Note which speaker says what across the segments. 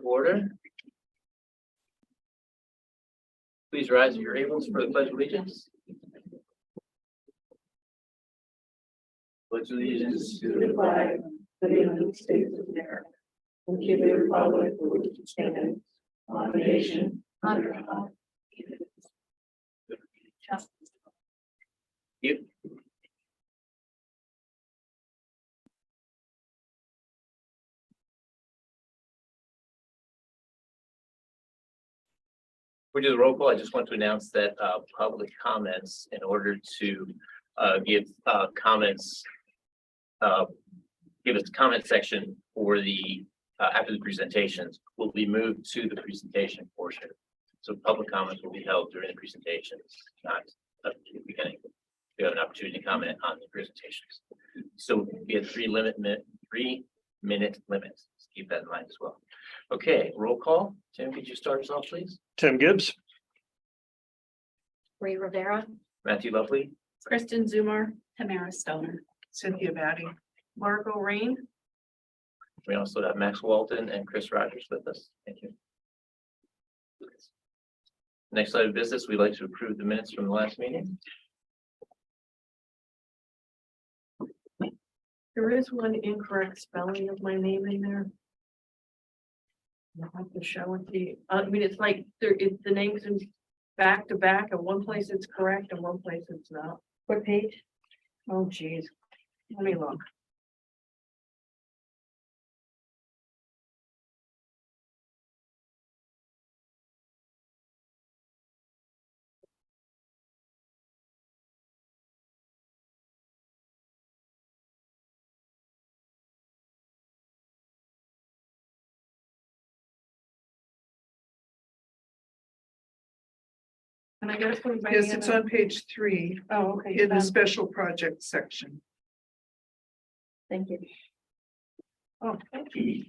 Speaker 1: Order. Please rise if you're able for the pledge of allegiance. Pledge allegiance
Speaker 2: To the flag of the United States of America, and to the republic for which it stands, one nation, under God.
Speaker 1: You. We do the roll call. I just want to announce that public comments, in order to give comments, give us the comment section for the after the presentations will be moved to the presentation portion. So public comments will be held during the presentations, not at the beginning. We have an opportunity to comment on the presentations. So we have 3 minute limits. Let's keep that in mind as well. Okay, roll call. Tim, could you start us off, please?
Speaker 3: Tim Gibbs.
Speaker 4: Ray Rivera,
Speaker 1: Matthew Lovely,
Speaker 4: Kristen Zumar, Tamara Stoner.
Speaker 2: Cynthia Batty. Margot Rain.
Speaker 1: we also have Max Walton and Chris Rogers with us. Thank you. Next item of business, we'd like to approve the minutes from the last meeting.
Speaker 2: There is one incorrect spelling of my name in there. I have to show it to you. I mean, it's like the name's in back to back, and one place it's correct and one place it's not. What page? Oh, geez. Let me look. And I guess.
Speaker 5: Yes, it's on page 3
Speaker 2: Oh, okay.
Speaker 5: in the special project section.
Speaker 4: Thank you.
Speaker 2: Oh, thank you.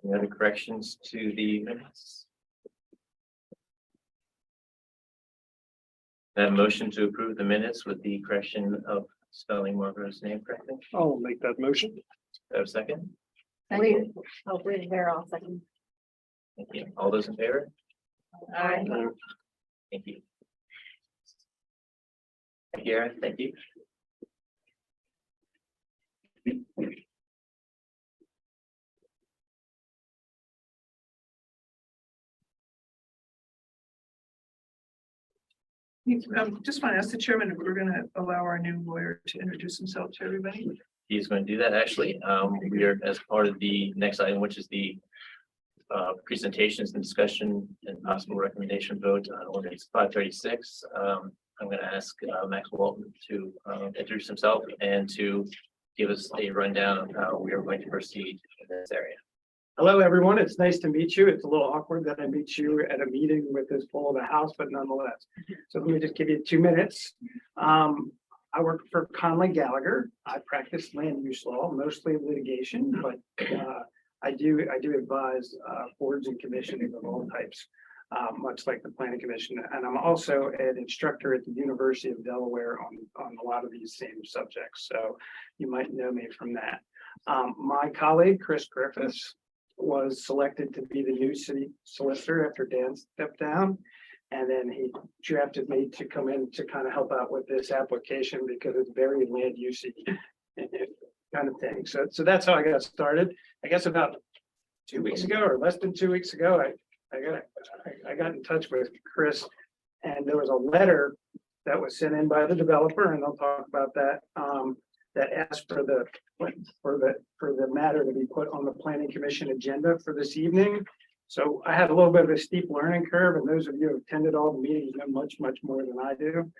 Speaker 1: Any other corrections to the minutes? That motion to approve the minutes with the correction of spelling Margaret's name correctly.
Speaker 3: I'll make that motion.
Speaker 1: Do I have a second?
Speaker 4: Ray Rivera, I'll second.
Speaker 1: Thank you. All those in favor?
Speaker 2: Aye.
Speaker 1: Thank you. Thank you, Aaron. Thank you.
Speaker 5: Just want to ask the chairman if we're going to allow our new lawyer to introduce himself to everybody.
Speaker 1: He's going to do that actually. We are as part of the next item, which is the presentations and discussion and possible recommendation vote on ordinance 536. I'm going to ask Max Walton to introduce himself and to give us a rundown of how we are going to proceed in this area.
Speaker 6: Hello, everyone. It's nice to meet you. It's a little awkward that I meet you at a meeting with this full of the house, but nonetheless. So let me just give you 2 minutes. I work for Conley Gallagher. I practice land use law, mostly litigation, but I do advise boards and commissions of all types, much like the planning commission. And I'm also an instructor at the University of Delaware on a lot of these same subjects. So you might know me from that. My colleague, Chris Griffiths, was selected to be the new city solicitor after Dan stepped down. And then he drafted me to come in to kind of help out with this application because it's very land usage kind of thing. So that's how I got started. I guess about 2 weeks ago or less than 2 weeks ago, I got in touch with Chris, and there was a letter that was sent in by the developer, and they'll talk about that. That asked for the matter to be put on the planning commission agenda for this evening. So I had a little bit of a steep learning curve, and those of you who attended all the meetings know much more than I do.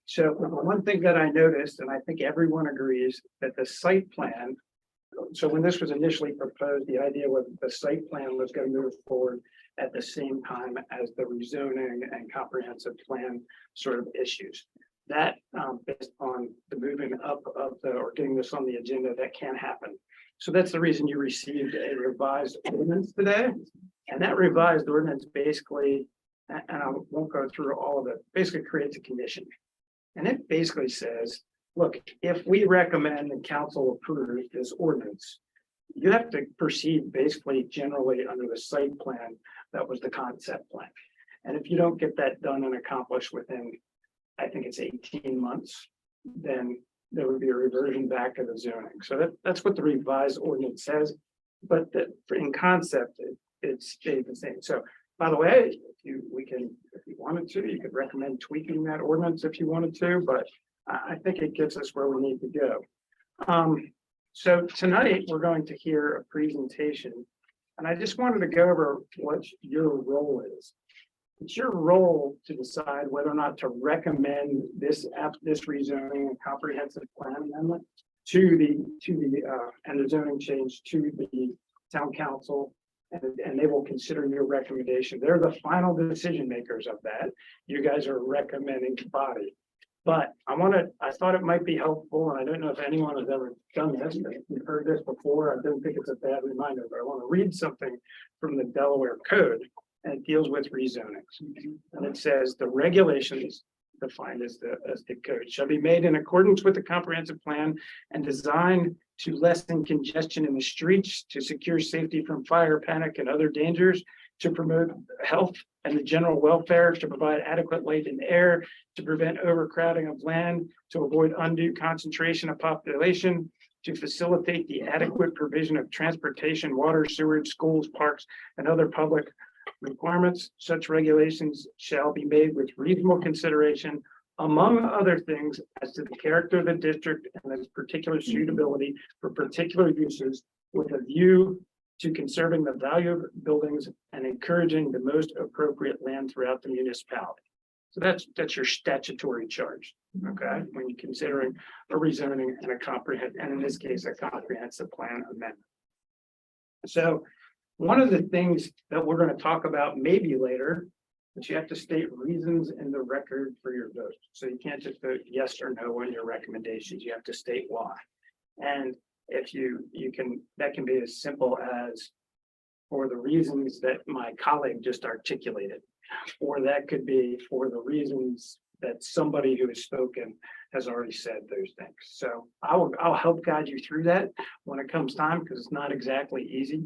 Speaker 6: So one thing that I noticed, and I think everyone agrees, that the site plan. So when this was initially proposed, the idea was the site plan was going to move forward at the same time as the rezoning and comprehensive plan sort of issues. That based on the moving up of or getting this on the agenda, that can't happen. So that's the reason you received a revised ordinance today. And that revised ordinance basically, and I won't go through all of it, basically creates a condition. And it basically says look, if we recommend and council approve this ordinance, you have to proceed basically generally under the site plan that was the concept plan. And if you don't get that done and accomplished within, I think it's 18 months, then there would be a reversion back of the zoning. So that's what the revised ordinance says. But that in concept, it stayed the same. So by the way, if you wanted to, you could recommend tweaking that ordinance if you wanted to, but I think it gets us where we need to go. So tonight, we're going to hear a presentation. And I just wanted to go over what your role is. It's your role to decide whether or not to recommend this rezoning and comprehensive plan amendment to the zoning change to the town council. And they will consider your recommendation. They're the final decision makers of that. You guys are a recommending body. But I thought it might be helpful, and I don't know if anyone has ever done this, but if you've heard this before, I don't think it's a bad reminder, but I want to read something from the Delaware Code, and it deals with rezonings. And it says the regulations defined as the code shall be made in accordance with the comprehensive plan and designed to lessen congestion in the streets, to secure safety from fire, panic, and other dangers, to promote health and the general welfare, to provide adequate light and air, to prevent overcrowding of land, to avoid undue concentration of population, to facilitate the adequate provision of transportation, water, sewage, schools, parks, and other public requirements. Such regulations shall be made with reasonable consideration, among other things, as to the character of the district and its particular suitability for particular uses, with a view to conserving the value of buildings and encouraging the most appropriate land throughout the municipality. So that's your statutory charge, okay? When you're considering a rezoning and and in this case, a comprehensive plan amendment. So one of the things that we're going to talk about maybe later, but you have to state reasons in the record for your vote. So you can't just vote yes or no on your recommendations. You have to state why. And if that can be as simple as for the reasons that my colleague just articulated, or that could be for the reasons that somebody who has spoken has already said those things. So I'll help guide you through that when it comes time, because it's not exactly easy.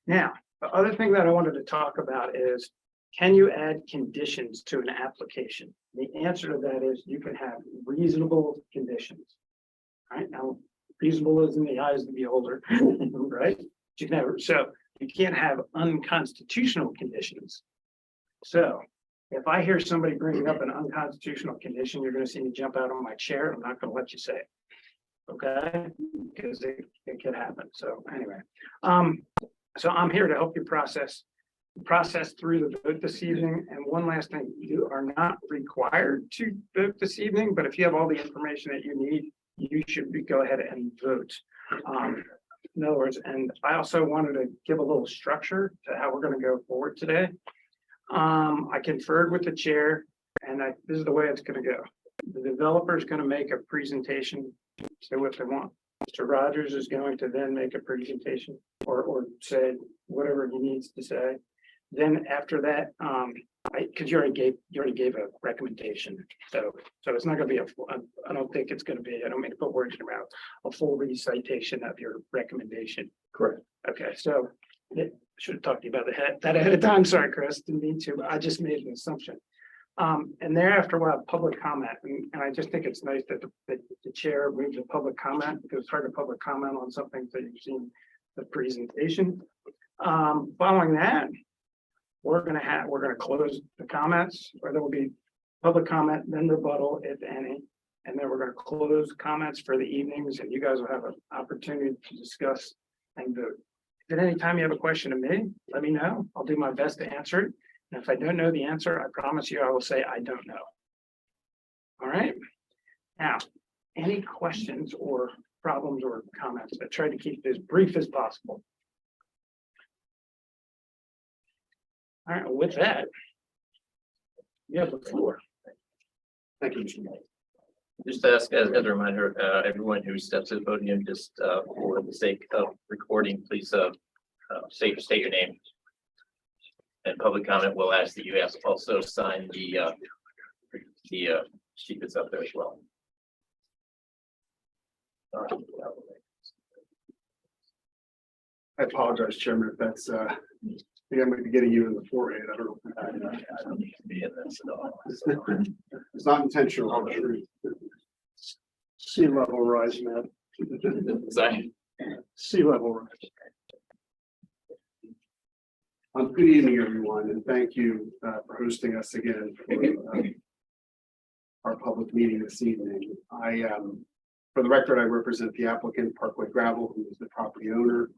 Speaker 6: Now, the other thing that I wanted to talk about is, can you add conditions to an application? The answer to that is you can have reasonable conditions. All right, now reasonable is in the eyes of the beholder, right? So you can't have unconstitutional conditions. So if I hear somebody bringing up an unconstitutional condition, you're going to see me jump out of my chair. I'm not going to let you say it. Okay, because it could happen. So anyway, so I'm here to help you process through the vote this evening. And one last thing, you are not required to vote this evening, but if you have all the information that you need, you should go ahead and vote. In other words, and I also wanted to give a little structure to how we're going to go forward today. I conferred with the chair, and this is the way it's going to go. The developer is going to make a presentation, say what they want. Mr. Rogers is going to then make a presentation or say whatever he needs to say. Then after that, because you already gave a recommendation, so it's not going to be I don't think it's going to be. I don't mean to put words in your mouth. A full recitation of your recommendation. Correct. Okay, so I should have talked to you about that ahead of time. Sorry, Chris, didn't mean to. But I just made an assumption. And thereafter we'll have public comment, and I just think it's nice that the chair moves to public comment, because it's hard to public comment on something that you've seen the presentation. Following that, we're going to close the comments, or there will be public comment, then rebuttal, if any, and then we're going to close comments for the evenings, and you guys will have an opportunity to discuss and vote. If at any time you have a question to me, let me know. I'll do my best to answer it. And if I don't know the answer, I promise you I will say I don't know. All right. Now, any questions or problems or comments? I try to keep it as brief as possible. All right, with that, you have the floor.
Speaker 3: Thank you, Mr. Mayor.
Speaker 1: Just to ask as a reminder, everyone who steps to the podium, just for the sake of recording, please state your name. And public comment will ask that you also sign the sheet that's up there as well.
Speaker 3: I apologize, Chairman, if that's, I think I might be getting you in the forehead. I don't know.
Speaker 1: I don't need to be in this at all.
Speaker 3: It's not intentional. I'm sure.
Speaker 6: Sea level rise, man.
Speaker 1: Sorry.
Speaker 6: Sea level rise.
Speaker 3: Good evening, everyone, and thank you for hosting us again for our public meeting this evening. For the record, I represent the applicant Parkway Gravel, who is the property owner.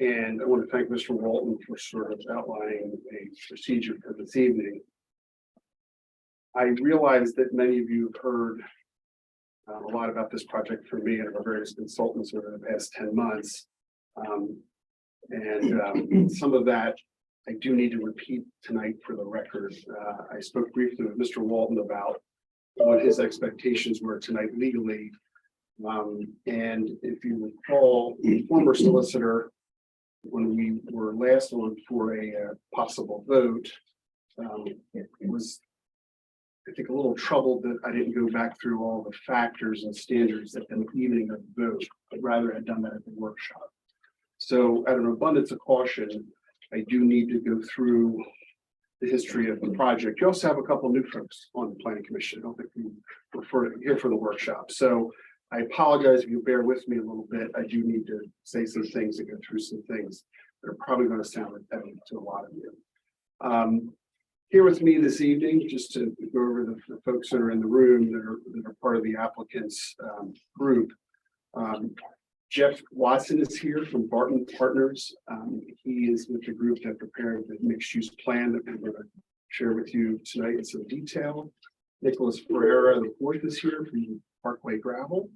Speaker 3: And I want to thank Mr. Walton for sort of outlining a procedure for this evening. I realize that many of you have heard a lot about this project from me and our various consultants over the past 10 months. Some of that I do need to repeat tonight for the record. I spoke briefly with Mr. Walton about what his expectations were tonight legally. And if you recall, the former solicitor, when we were last on for a possible vote, was, I think, a little troubled that I didn't go back through all the factors and standards at the evening of the vote, but rather had done that at the workshop. So at an abundance of caution, I do need to go through the history of the project. You also have a couple new folks on the planning commission. I don't think we were here for the workshop. So I apologize if you bear with me a little bit. I do need to say some things and go through some things that are probably going to sound repetitive to a lot of you. Here with me this evening, just to go over the folks that are in the room that are part of the applicants group. Jeff Watson is here from Barton Partners. He is with the group that prepared the mixed-use plan that we're going to share with you tonight in some detail. Nicholas Ferreira IV is here from Parkway Gravel.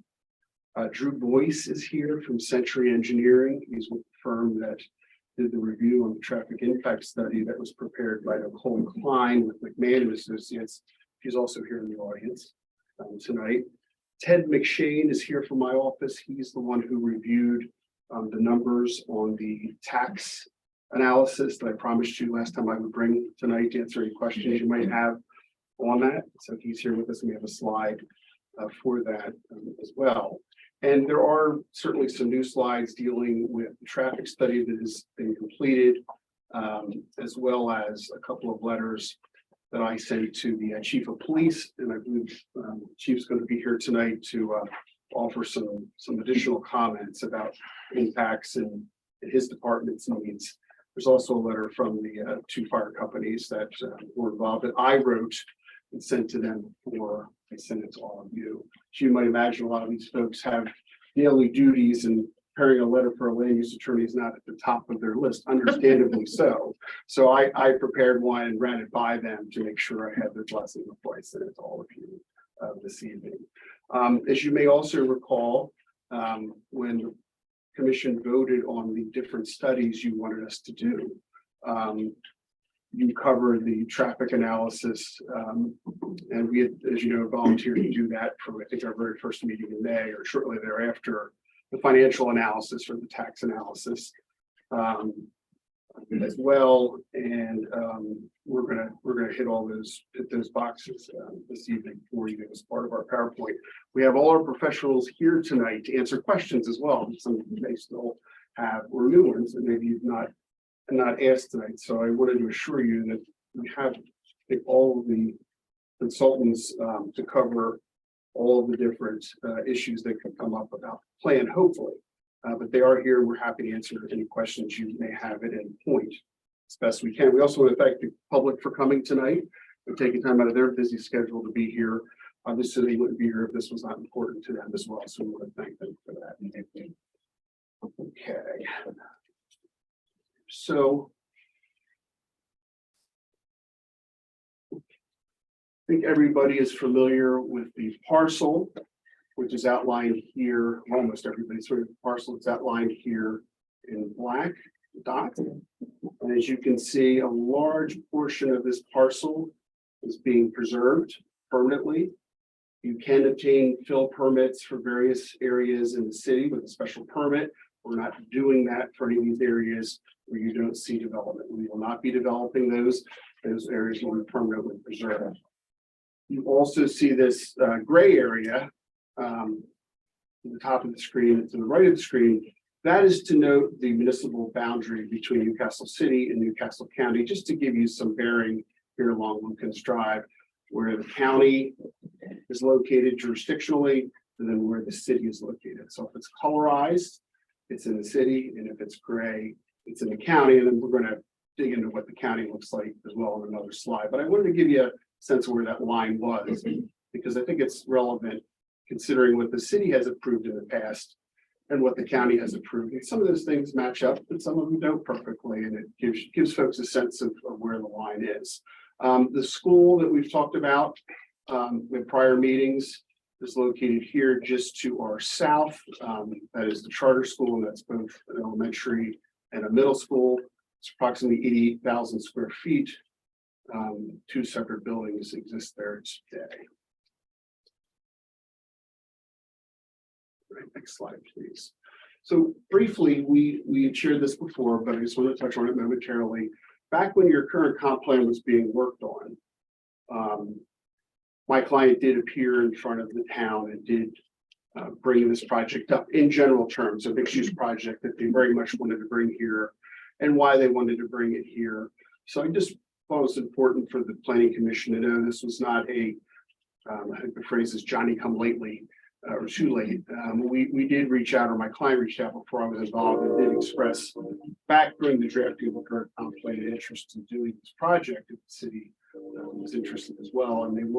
Speaker 3: Drew Boyce is here from Century Engineering. He's with the firm that did the review on the traffic impact study that was prepared by Nicole Klein with McMahon and Associates. He's also here in the audience tonight. Ted McShane is here from my office. He's the one who reviewed the numbers on the tax analysis that I promised you last time I would bring tonight to answer any questions you might have on that. So he's here with us, and we have a slide for that as well. And there are certainly some new slides dealing with the traffic study that has been completed, as well as a couple of letters that I sent to the chief of police, and I believe chief's going to be here tonight to offer some additional comments about impacts and his department's needs. There's also a letter from the two fire companies that were involved that I wrote and sent to them before I sent it to all of you. So you might imagine a lot of these folks have daily duties, and preparing a letter for a land use attorney is not at the top of their list, understandably so. So I prepared one and ran it by them to make sure I had their blessing before I sent it to all of you this evening. As you may also recall, when the commission voted on the different studies you wanted us to do, you covered the traffic analysis, and we had, as you know, volunteered to do that for, I think, our very first meeting in May or shortly thereafter. The financial analysis or the tax analysis as well, and we're gonna hit those boxes this evening for you as part of our PowerPoint. We have all our professionals here tonight to answer questions as well. Some of you may still have or new ones that maybe you've not asked tonight. So I wanted to assure you that we have, I think, all of the consultants to cover all of the different issues that could come up about the plan, hopefully. But they are here. We're happy to answer any questions you may have at any point as best we can. We also want to thank the public for coming tonight and taking time out of their busy schedule to be here. Obviously, they wouldn't be here if this was not important to them as well. So we want to thank them for that. Okay. So I think everybody is familiar with the parcel, which is outlined here. Almost everybody's sort of parcel is outlined here in black dots. And as you can see, a large portion of this parcel is being preserved permanently. You can obtain fill permits for various areas in the city with a special permit. We're not doing that for any of these areas where you don't see development. We will not be developing those. Those areas will be permanently preserved. You also see this gray area to the top of the screen, to the right of the screen, that is to note the municipal boundary between Newcastle City and Newcastle County, just to give you some bearing here along Lucan's Drive, where the county is located jurisdictionally, and then where the city is located. So if it's colorized, it's in the city, and if it's gray, it's in the county, and then we're going to dig into what the county looks like as well in another slide. But I wanted to give you a sense of where that line was, because I think it's relevant considering what the city has approved in the past and what the county has approved. And some of those things match up, but some of them don't perfectly, and it gives folks a sense of where the line is. The school that we've talked about in prior meetings is located here just to our south. That is the charter school, and that's both an elementary and a middle school. It's approximately 88,000 square feet. Two separate buildings exist there today. Right, next slide, please. So briefly, we had shared this before, but I just want to touch on it momentarily. Back when your current comp plan was being worked on, my client did appear in front of the town and did bring this project up in general terms, a mixed-use project that they very much wanted to bring here and why they wanted to bring it here. So I just thought it was important for the Planning Commission to know this was not a, I think the phrase is Johnny come lately or too late. We did reach out, or my client reached out before I was involved, and did express back during the drafting of the current comp plan an interest in doing this project if the city was interested as well. And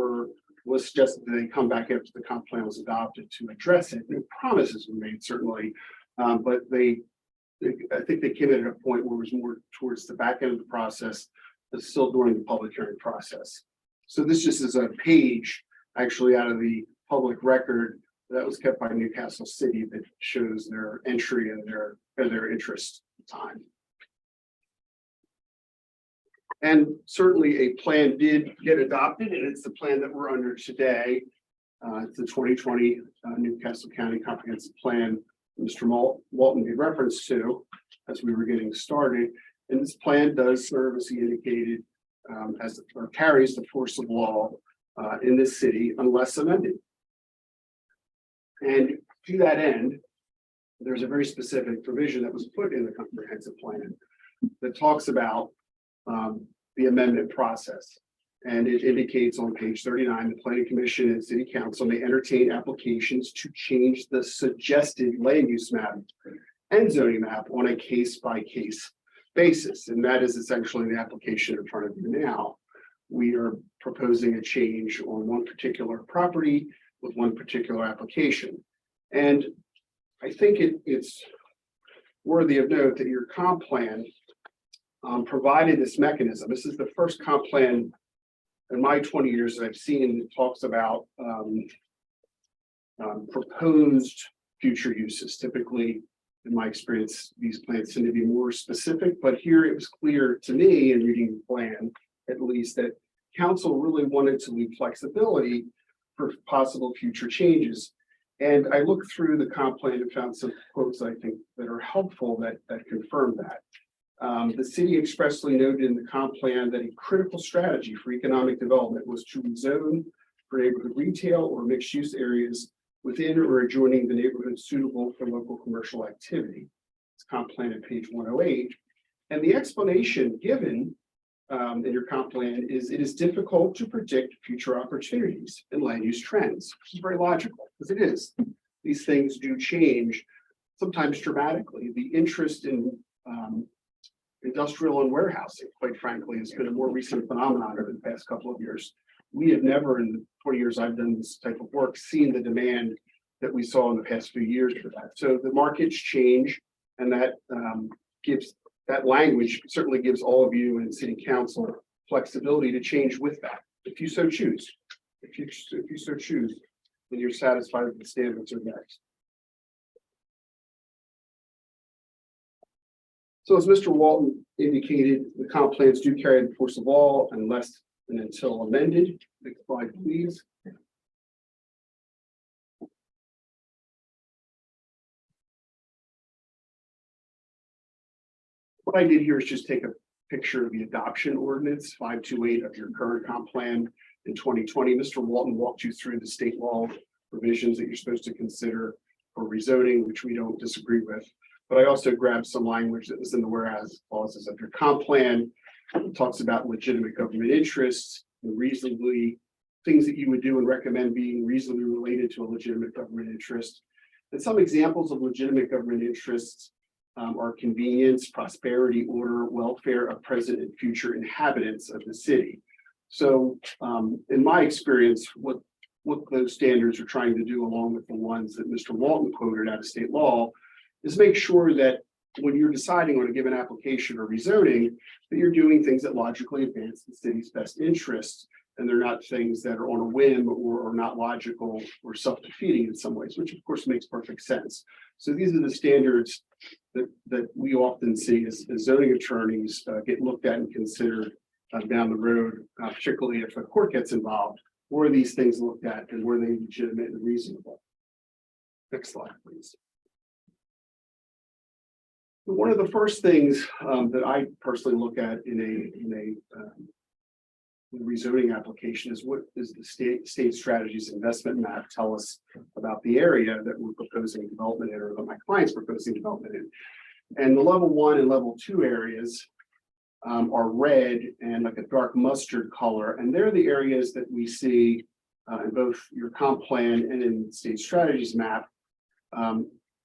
Speaker 3: was suggested that they come back after the comp plan was adopted to address it. And promises were made certainly, but I think they came in at a point where it was more towards the back end of the process, but still during the public hearing process. So this just is a page actually out of the public record that was kept by Newcastle City that shows their entry and their interest at the time. And certainly a plan did get adopted, and it's the plan that we're under today. It's the 2020 Newcastle County Comprehensive Plan Mr. Walton made reference to as we were getting started. And this plan does serve, as he indicated, or carries the force of law in this city unless amended. And to that end, there's a very specific provision that was put in the comprehensive plan that talks about the amendment process. And it indicates on page 39, the Planning Commission and City Council may entertain applications to change the suggested land use map and zoning map on a case-by-case basis. And that is essentially the application in front of you now. We are proposing a change on one particular property with one particular application. And I think it's worthy of note that your comp plan provided this mechanism. This is the first comp plan in my 20 years that I've seen that talks about proposed future uses. Typically, in my experience, these plans tend to be more specific, but here it was clear to me in reading the plan, at least, that council really wanted to leave flexibility for possible future changes. And I looked through the comp plan and found some quotes I think that are helpful that confirm that. The city expressly noted in the comp plan that a critical strategy for economic development was to rezone for neighborhood retail or mixed use areas within or adjoining the neighborhood suitable for local commercial activity. It's comp plan at page 108. And the explanation given in your comp plan is it is difficult to predict future opportunities and land use trends, which is very logical because it is. These things do change, sometimes dramatically. The interest in industrial and warehousing, quite frankly, has been a more recent phenomenon over the past couple of years. We have never, in the 20 years I've done this type of work, seen the demand that we saw in the past few years for that. So the markets change, and that gives that language certainly gives all of you in city council flexibility to change with that, if you so choose. If you so choose, then you're satisfied with the standards are met. So as Mr. Walton indicated, the comp plans do carry the force of law unless and until amended. Next slide, please. What I did here is just take a picture of the adoption ordinance 528 of your current comp plan in 2020. Mr. Walton walked you through the state law provisions that you're supposed to consider for rezoning, which we don't disagree with. But I also grabbed some language that was in the whereas clauses of your comp plan. It talks about legitimate government interests and reasonably things that you would do and recommend being reasonably related to a legitimate government interest. And some examples of legitimate government interests are convenience, prosperity, order, welfare of present and future inhabitants of the city. So in my experience, what those standards are trying to do, along with the ones that Mr. Walton quoted out of state law, is make sure that when you're deciding on a given application or rezoning, that you're doing things that logically advance the city's best interests, and they're not things that are on a whim or not logical or self-defeating in some ways, which of course makes perfect sense. So these are the standards that we often see as zoning attorneys get looked at and considered down the road, particularly if a court gets involved. Were these things looked at and were they legitimate and reasonable? Next slide, please. One of the first things that I personally look at in a rezoning application is what is the state strategies investment map tell us about the area that we're proposing development in, or that my client's proposing development in. And the level 1 and level 2 areas are red and like a dark mustard color, and they're the areas that we see in both your comp plan and in state strategies map,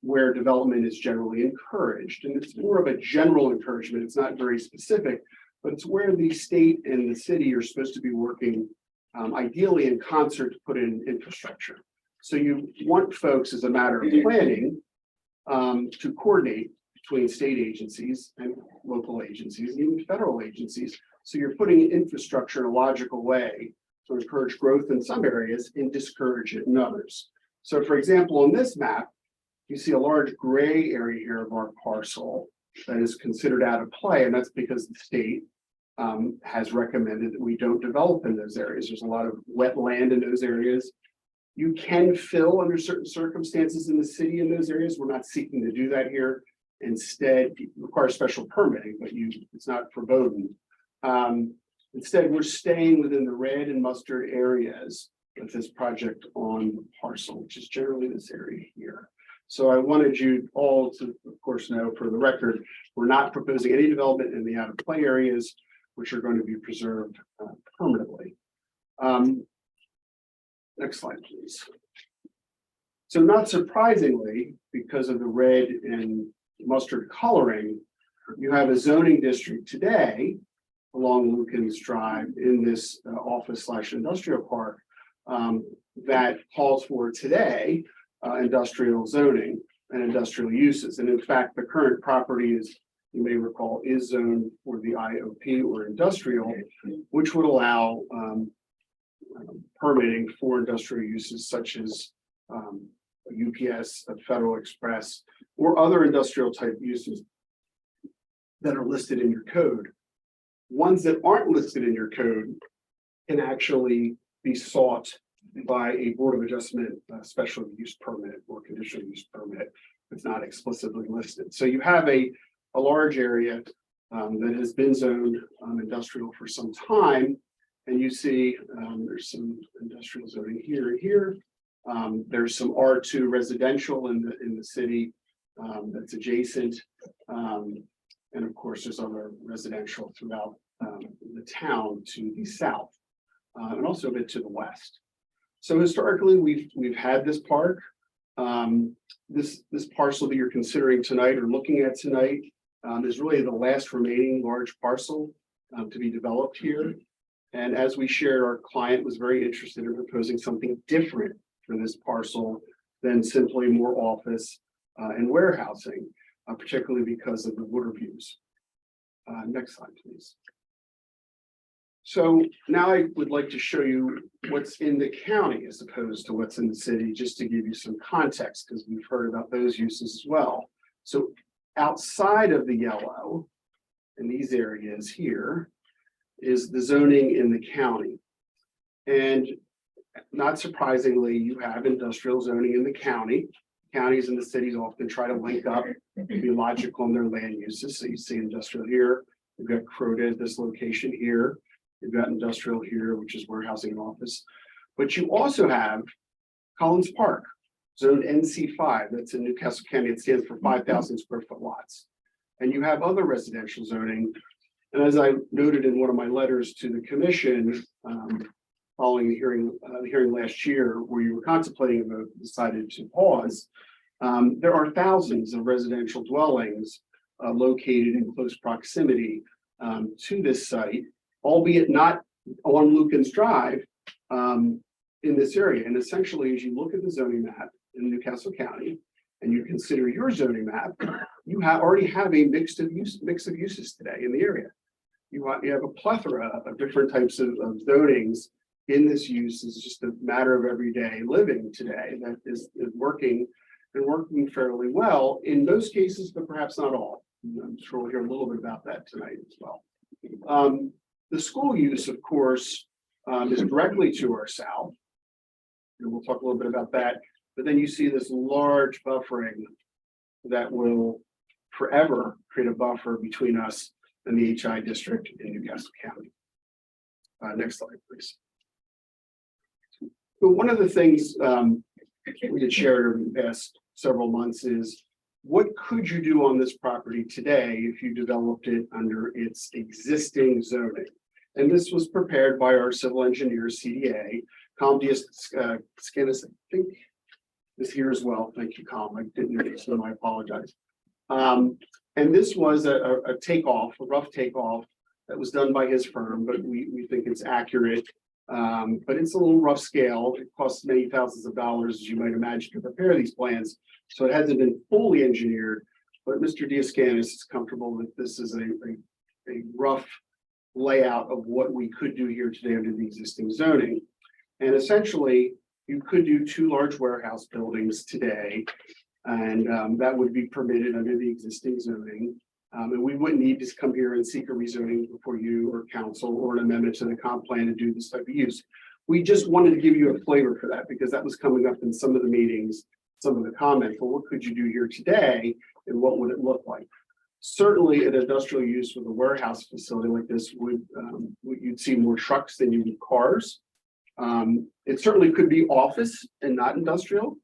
Speaker 3: where development is generally encouraged. And it's more of a general encouragement. It's not very specific, but it's where the state and the city are supposed to be working ideally in concert to put in infrastructure. So you want folks, as a matter of planning, to coordinate between state agencies and local agencies, and even federal agencies. So you're putting infrastructure in a logical way to encourage growth in some areas and discourage it in others. So for example, on this map, you see a large gray area here of our parcel that is considered out of play, and that's because the state has recommended that we don't develop in those areas. There's a lot of wet land in those areas. You can fill under certain circumstances in the city in those areas. We're not seeking to do that here. Instead, it requires special permitting, but it's not verboten. Instead, we're staying within the red and mustard areas of this project on the parcel, which is generally this area here. So I wanted you all to, of course, know for the record, we're not proposing any development in the out of play areas, which are going to be preserved permanently. Next slide, please. So not surprisingly, because of the red and mustard coloring, you have a zoning district today along Lukens Drive in this office/industrial park that calls for today industrial zoning and industrial uses. And in fact, the current property is, you may recall, is zoned for the IOP or industrial, which would allow permitting for industrial uses such as UPS, a Federal Express, or other industrial type uses that are listed in your code. Ones that aren't listed in your code can actually be sought by a Board of Adjustment special use permit or conditional use permit. It's not explicitly listed. So you have a large area that has been zoned industrial for some time. And you see there's some industrial zoning here and here. There's some R2 residential in the city that's adjacent. And of course, there's other residential throughout the town to the south and also a bit to the west. So historically, we've had this park. This parcel that you're considering tonight or looking at tonight is really the last remaining large parcel to be developed here. And as we shared, our client was very interested in proposing something different for this parcel than simply more office and warehousing, particularly because of the water views. Next slide, please. So now I would like to show you what's in the county as opposed to what's in the city, just to give you some context, because we've heard about those uses as well. So outside of the yellow in these areas here is the zoning in the county. And not surprisingly, you have industrial zoning in the county. Counties and the cities often try to link up and be logical in their land uses. So you see industrial here, we've got Crota at this location here. You've got industrial here, which is warehousing and office. But you also have Collins Park, zoned NC5, that's in Newcastle County, it stands for 5,000 square foot lots. And you have other residential zoning. And as I noted in one of my letters to the commission, following the hearing last year, where you were contemplating and decided to pause, there are thousands of residential dwellings located in close proximity to this site, albeit not on Lucan's Drive in this area. And essentially, as you look at the zoning map in Newcastle County and you consider your zoning map, you already have a mix of uses today in the area. You have a plethora of different types of zonings in this use. Is just a matter of everyday living today that is working and working fairly well in most cases, but perhaps not all. I'm sure we'll hear a little bit about that tonight as well. The school use, of course, is directly to our south. And we'll talk a little bit about that. But then you see this large buffering that will forever create a buffer between us and the HI district in Newcastle County. Next slide, please. So one of the things we had shared over the past several months is what could you do on this property today if you developed it under its existing zoning? And this was prepared by our civil engineer, CDA. Colm Diaz-Scanis, I think, is here as well. Thank you, Colm. I didn't notice them. I apologize. And this was a rough takeoff that was done by his firm, but we think it's accurate. But it's a little rough scale. It costs many thousands of dollars, as you might imagine, to prepare these plans. So it hasn't been fully engineered, but Mr. Diaz-Scanis is comfortable that this is a rough layout of what we could do here today under the existing zoning. And essentially, you could do 2 large warehouse buildings today, and that would be permitted under the existing zoning. And we wouldn't need to come here and seek a rezoning before you or council or an amendment to the comp plan to do this type of use. We just wanted to give you a flavor for that because that was coming up in some of the meetings, some of the comments. Well, what could you do here today and what would it look like? Certainly an industrial use with a warehouse facility like this you'd see more trucks than you would cars. It certainly could be office and not industrial,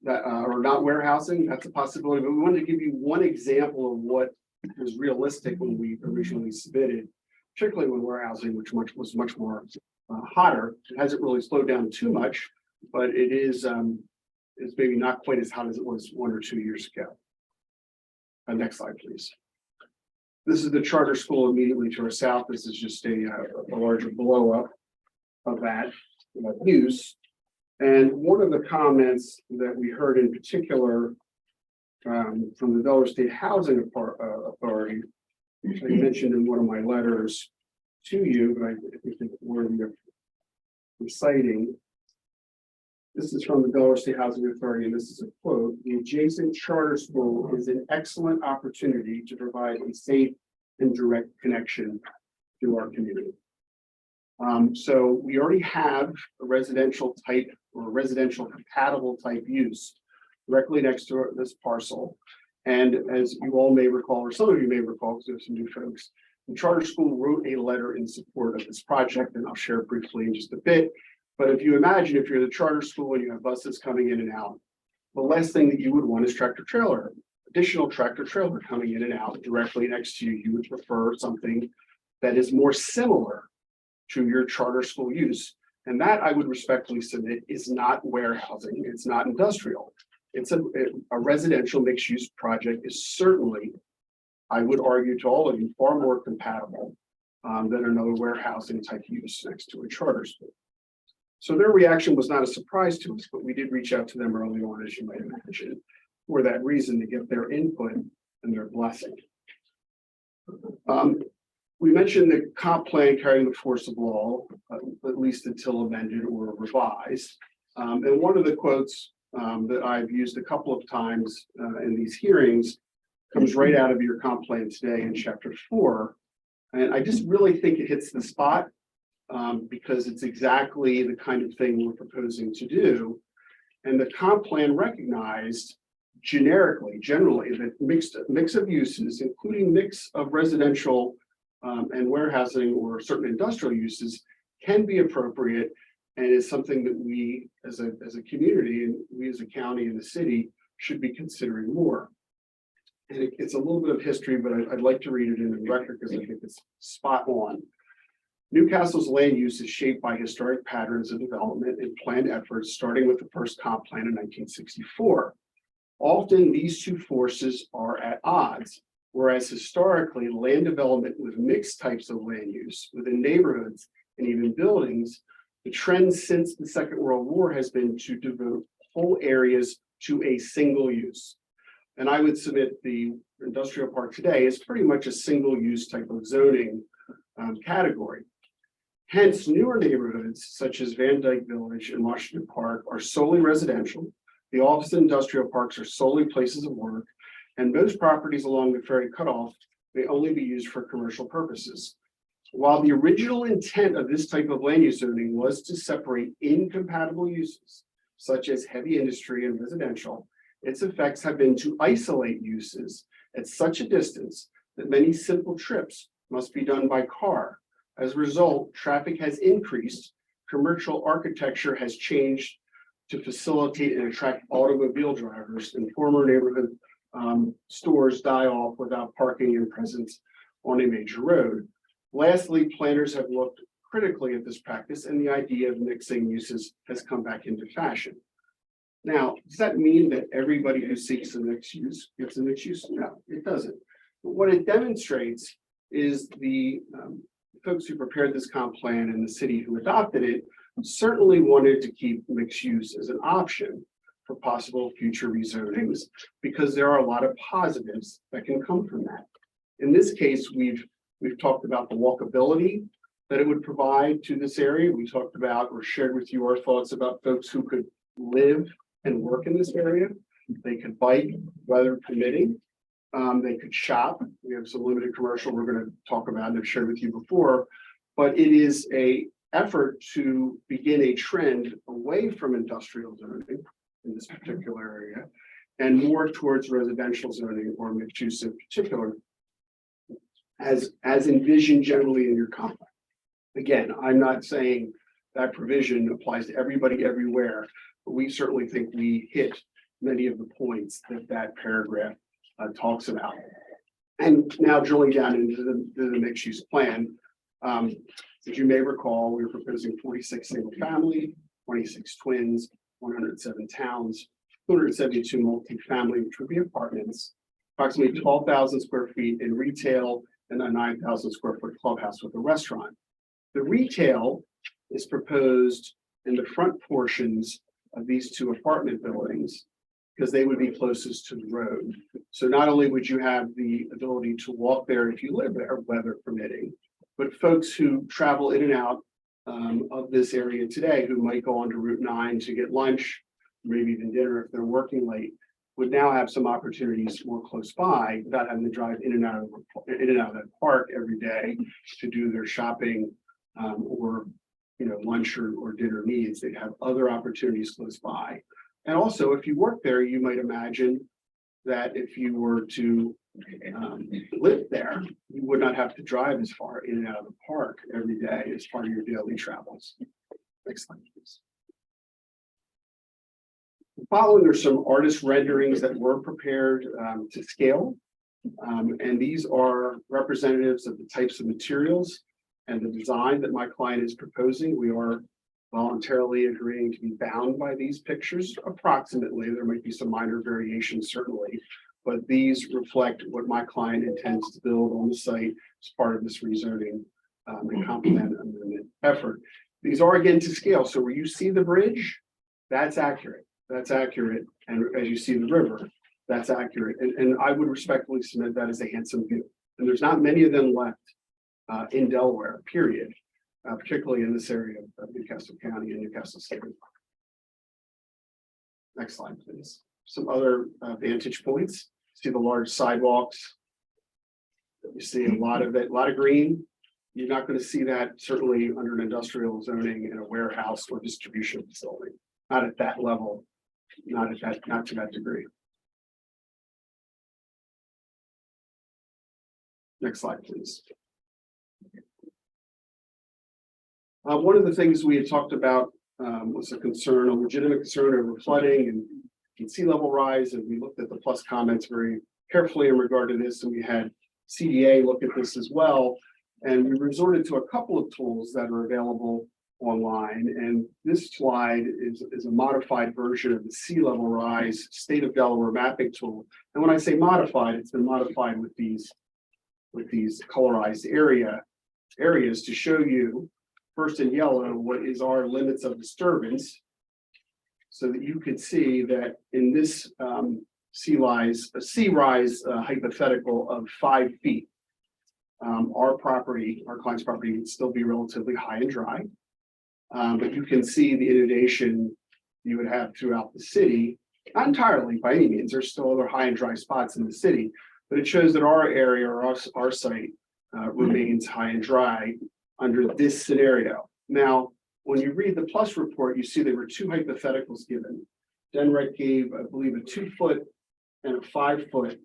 Speaker 3: or not warehousing. That's a possibility, but we wanted to give you one example of what was realistic when we originally submitted, particularly when warehousing, which was much more hotter. It hasn't really slowed down too much, but it is it's maybe not quite as hot as it was 1 or 2 years ago. Next slide, please. This is the charter school immediately to our south. This is just a larger blow up of that use. And one of the comments that we heard in particular from the Delaware State Housing Authority, which I mentioned in one of my letters to you, but I think it's worthy of reciting. This is from the Delaware State Housing Authority, and this is a quote: "The adjacent charter school is an excellent opportunity to provide a safe and direct connection to our community." So we already have a residential type or residential compatible type use directly next to this parcel. And as you all may recall, or some of you may recall, because there's some new folks, the charter school wrote a letter in support of this project, and I'll share briefly in just a bit. But if you imagine if you're the charter school and you have buses coming in and out, the last thing that you would want is additional tractor trailer coming in and out directly next to you. You would prefer something that is more similar to your charter school use. And that, I would respectfully submit, is not warehousing. It's not industrial. It's a residential mixed use project is certainly, I would argue to all of you, far more compatible than another warehousing type use next to a charter school. So their reaction was not a surprise to us, but we did reach out to them early on, as you might imagine, for that reason, to get their input and their blessing. We mentioned the comp plan carrying the force of law, at least until amended or revised. And one of the quotes that I've used a couple of times in these hearings comes right out of your comp plan today in chapter 4. And I just really think it hits the spot because it's exactly the kind of thing we're proposing to do. And the comp plan recognized generally that mix of uses, including mix of residential and warehousing or certain industrial uses, can be appropriate and is something that we as a community and we as a county and the city should be considering more. And it's a little bit of history, but I'd like to read it in the record because I think it's spot on. Newcastle's land use is shaped by historic patterns of development and planned efforts, starting with the first comp plan in 1964. Often these two forces are at odds, whereas historically land development with mixed types of land use within neighborhoods and even buildings, the trend since the Second World War has been to devote whole areas to a single use. And I would submit the industrial park today is pretty much a single use type of zoning category. Hence, newer neighborhoods such as Van Dyke Village and Washington Park are solely residential. The office and industrial parks are solely places of work, and most properties along the ferry cutoff may only be used for commercial purposes. While the original intent of this type of land use zoning was to separate incompatible uses, such as heavy industry and residential, its effects have been to isolate uses at such a distance that many simple trips must be done by car. As a result, traffic has increased, commercial architecture has changed to facilitate and attract automobile drivers, and former neighborhood stores die off without parking and presence on a major road. Lastly, planners have looked critically at this practice, and the idea of mixing uses has come back into fashion. Now, does that mean that everybody who seeks a mixed use gets a mixed use? No, it doesn't. But what it demonstrates is the folks who prepared this comp plan and the city who adopted it certainly wanted to keep mixed use as an option for possible future rezonings, because there are a lot of positives that can come from that. In this case, we've talked about the walkability that it would provide to this area. We talked about or shared with you our thoughts about folks who could live and work in this area. They could bike, weather permitting. They could shop. We have some limited commercial we're going to talk about and I've shared with you before, but it is a effort to begin a trend away from industrial zoning in this particular area and more towards residential zoning or mixed use in particular, as envisioned generally in your comp plan. Again, I'm not saying that provision applies to everybody everywhere, but we certainly think we hit many of the points that that paragraph talks about. And now drilling down into the mixed use plan, as you may recall, we were proposing 46 single family, 26 twins, 107 towns, 272 multifamily, which would be apartments, approximately 12,000 square feet in retail, and a 9,000 square foot clubhouse with a restaurant. The retail is proposed in the front portions of these two apartment buildings because they would be closest to the road. So not only would you have the ability to walk there if you live there, weather permitting, but folks who travel in and out of this area today, who might go onto Route 9 to get lunch, maybe even dinner if they're working late, would now have some opportunities more close by without having to drive in and out of that park every day to do their shopping or lunch or dinner needs. They'd have other opportunities close by. And also, if you work there, you might imagine that if you were to live there, you would not have to drive as far in and out of the park every day as part of your daily travels. Next slide, please. Following, there's some artist renderings that were prepared to scale. And these are representatives of the types of materials and the design that my client is proposing. We are voluntarily agreeing to be bound by these pictures approximately. There might be some minor variations certainly, but these reflect what my client intends to build on the site as part of this rezoning and comp plan amendment effort. These are again to scale. So where you see the bridge, that's accurate. That's accurate. And as you see the river, that's accurate. And I would respectfully submit that as a handsome view. And there's not many of them left in Delaware, period. Particularly in this area of Newcastle County and Newcastle City. Next slide, please. Some other vantage points. See the large sidewalks. You see a lot of it, a lot of green. You're not going to see that certainly under an industrial zoning in a warehouse or distribution facility. Not at that level, not to that degree. Next slide, please. One of the things we had talked about was a concern, a legitimate concern over flooding and sea level rise, and we looked at the plus comments very carefully in regard to this, and we had CDA look at this as well. And we resorted to a couple of tools that are available online, and this slide is a modified version of the sea level rise state of Delaware mapping tool. And when I say modified, it's been modified with these colorized areas to show you, first in yellow, what is our limits of disturbance, so that you could see that in this sea rise hypothetical of 5 feet, our client's property would still be relatively high and dry. But you can see the inundation you would have throughout the city, not entirely by any means. There's still other high and dry spots in the city, but it shows that our area or our site remains high and dry under this scenario. Now, when you read the plus report, you see there were 2 hypotheticals given. DENREC gave, I believe, a 2-foot and a 5-foot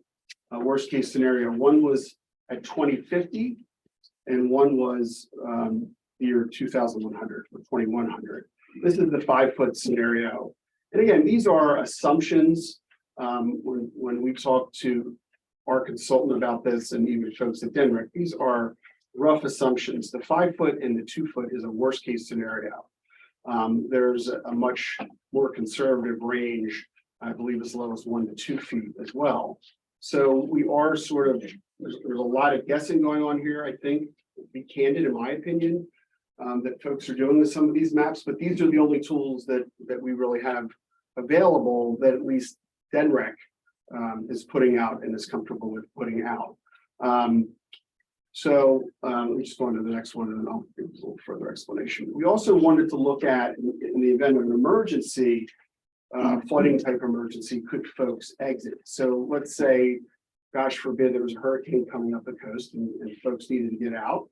Speaker 3: worst case scenario. One was at 2050, and one was year 2100 or 2100. This is the 5-foot scenario. And again, these are assumptions. When we talk to our consultant about this, and even folks at DENREC, these are rough assumptions. The 5-foot and the 2-foot is a worst case scenario. There's a much more conservative range, I believe as low as 1 to 2 feet as well. So we are sort of, there's a lot of guessing going on here, I think, to be candid, in my opinion, that folks are doing with some of these maps, but these are the only tools that we really have available that at least DENREC is putting out and is comfortable with putting out. Let me just go on to the next one, and then I'll give a little further explanation. We also wanted to look at, in the event of an emergency, flooding type emergency, could folks exit? So let's say, gosh forbid, there was a hurricane coming up the coast and folks needed to get out.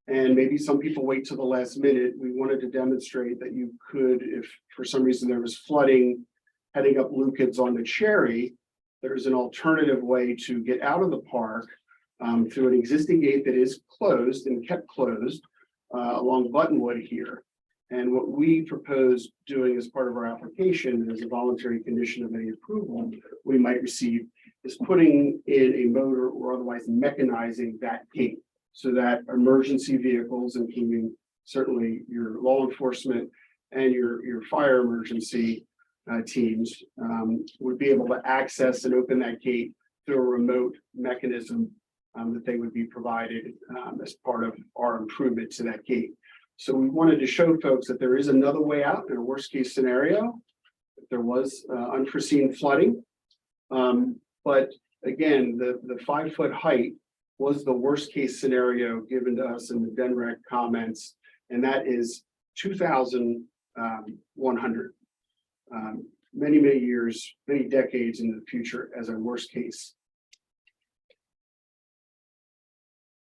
Speaker 3: And maybe some people wait till the last minute. We wanted to demonstrate that you could, if for some reason there was flooding heading up Lukids on the Cherry, there's an alternative way to get out of the park through an existing gate that is closed and kept closed along Buttonwood here. And what we propose doing as part of our application, as a voluntary condition of any approval we might receive, is putting in a motor or otherwise mechanizing that gate, so that emergency vehicles, including certainly your law enforcement and your fire emergency teams, would be able to access and open that gate through a remote mechanism that they would be provided as part of our improvement to that gate. So we wanted to show folks that there is another way out in a worst case scenario, if there was unforeseen flooding. But again, the 5-foot height was the worst case scenario given to us in the DENREC comments, and that is 2,100. Many years, many decades into the future as a worst case.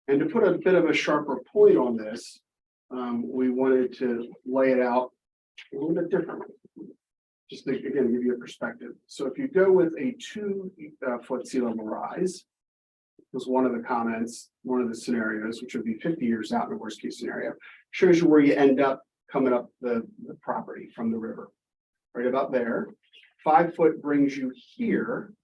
Speaker 3: And to put a bit of a sharper point on this, we wanted to lay it out a little bit differently. Just to, again, give you a perspective. So if you go with a 2-foot sea level rise, was one of the comments, one of the scenarios, which would be 50 years out in a worst case scenario, shows you where you end up coming up the property from the river. Right about there. 5-foot brings you here.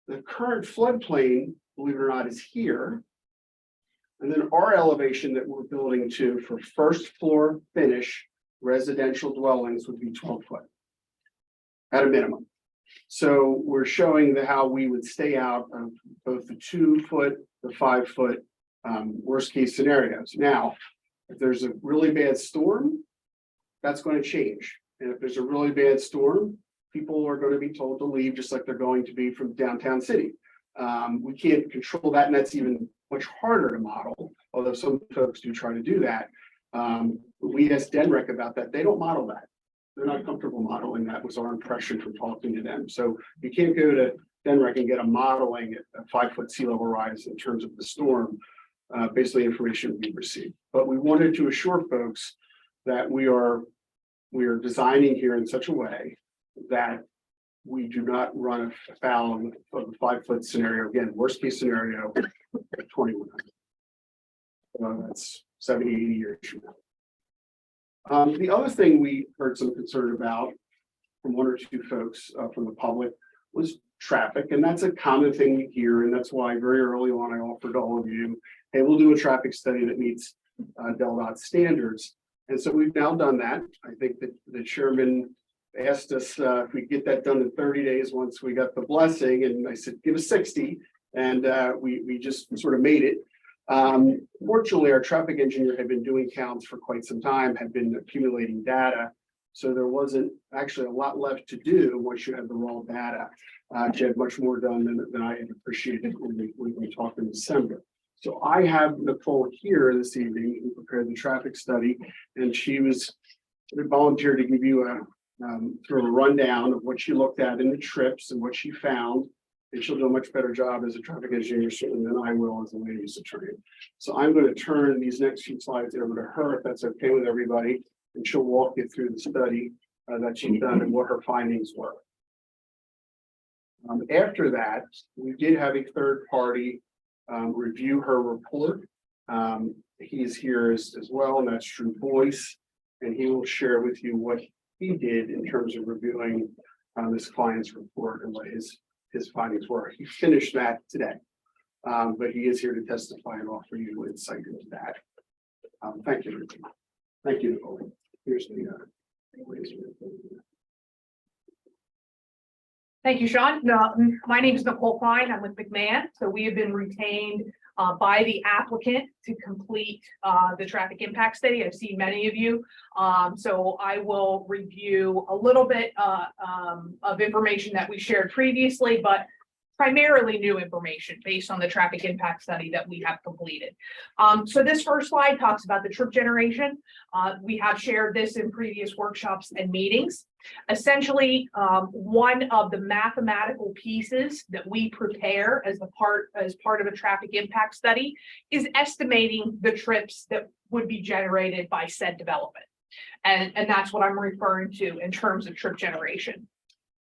Speaker 3: The current floodplain, believe it or not, is here. And then our elevation that we're building to for first floor finish residential dwellings would be 12-foot at a minimum. So we're showing how we would stay out of both the 2-foot, the 5-foot worst case scenarios. Now, if there's a really bad storm, that's going to change. And if there's a really bad storm, people are going to be told to leave, just like they're going to be from downtown city. We can't control that, and that's even much harder to model, although some folks do try to do that. We asked DENREC about that. They don't model that. They're not comfortable modeling that, was our impression from talking to them. So you can't go to DENREC and get a modeling a 5-foot sea level rise in terms of the storm, based on the information we received. But we wanted to assure folks that we are designing here in such a way that we do not run afoul of the 5-foot scenario. Again, worst case scenario, 2100. That's 70, 80 years from now. The other thing we heard some concern about from one or two folks from the public was traffic, and that's a common thing we hear, and that's why very early on I offered all of you, hey, we'll do a traffic study that meets DelDOT standards. And so we've now done that. I think that the chairman asked us if we get that done in 30 days once we got the blessing, and I said, give us 60, and we just sort of made it. Fortunately, our traffic engineer had been doing counts for quite some time, had been accumulating data. So there wasn't actually a lot left to do once you had the raw data. She had much more done than I had appreciated when we talked in December. So I have Nicole here this evening who prepared the traffic study, and she volunteered to give you a sort of a rundown of what she looked at in the trips and what she found. And she'll do a much better job as a traffic engineer certainly than I will as a land use attorney. So I'm going to turn these next few slides over to her, if that's okay with everybody, and she'll walk you through the study that she's done and what her findings were. After that, we did have a third party review her report. He is here as well, and that's Drew Boyce, and he will share with you what he did in terms of reviewing this client's report and what his findings were. He finished that today, but he is here to testify and offer you insight into that. Thank you. Thank you, Nicole. Here's the
Speaker 7: Thank you, Sean. My name is Nicole Klein. I'm with McMahon. So we have been retained by the applicant to complete the traffic impact study. I've seen many of you. So I will review a little bit of information that we shared previously, but primarily new information based on the traffic impact study that we have completed. So this first slide talks about the trip generation. We have shared this in previous workshops and meetings. Essentially, one of the mathematical pieces that we prepare as part of a traffic impact study is estimating the trips that would be generated by said development. And that's what I'm referring to in terms of trip generation.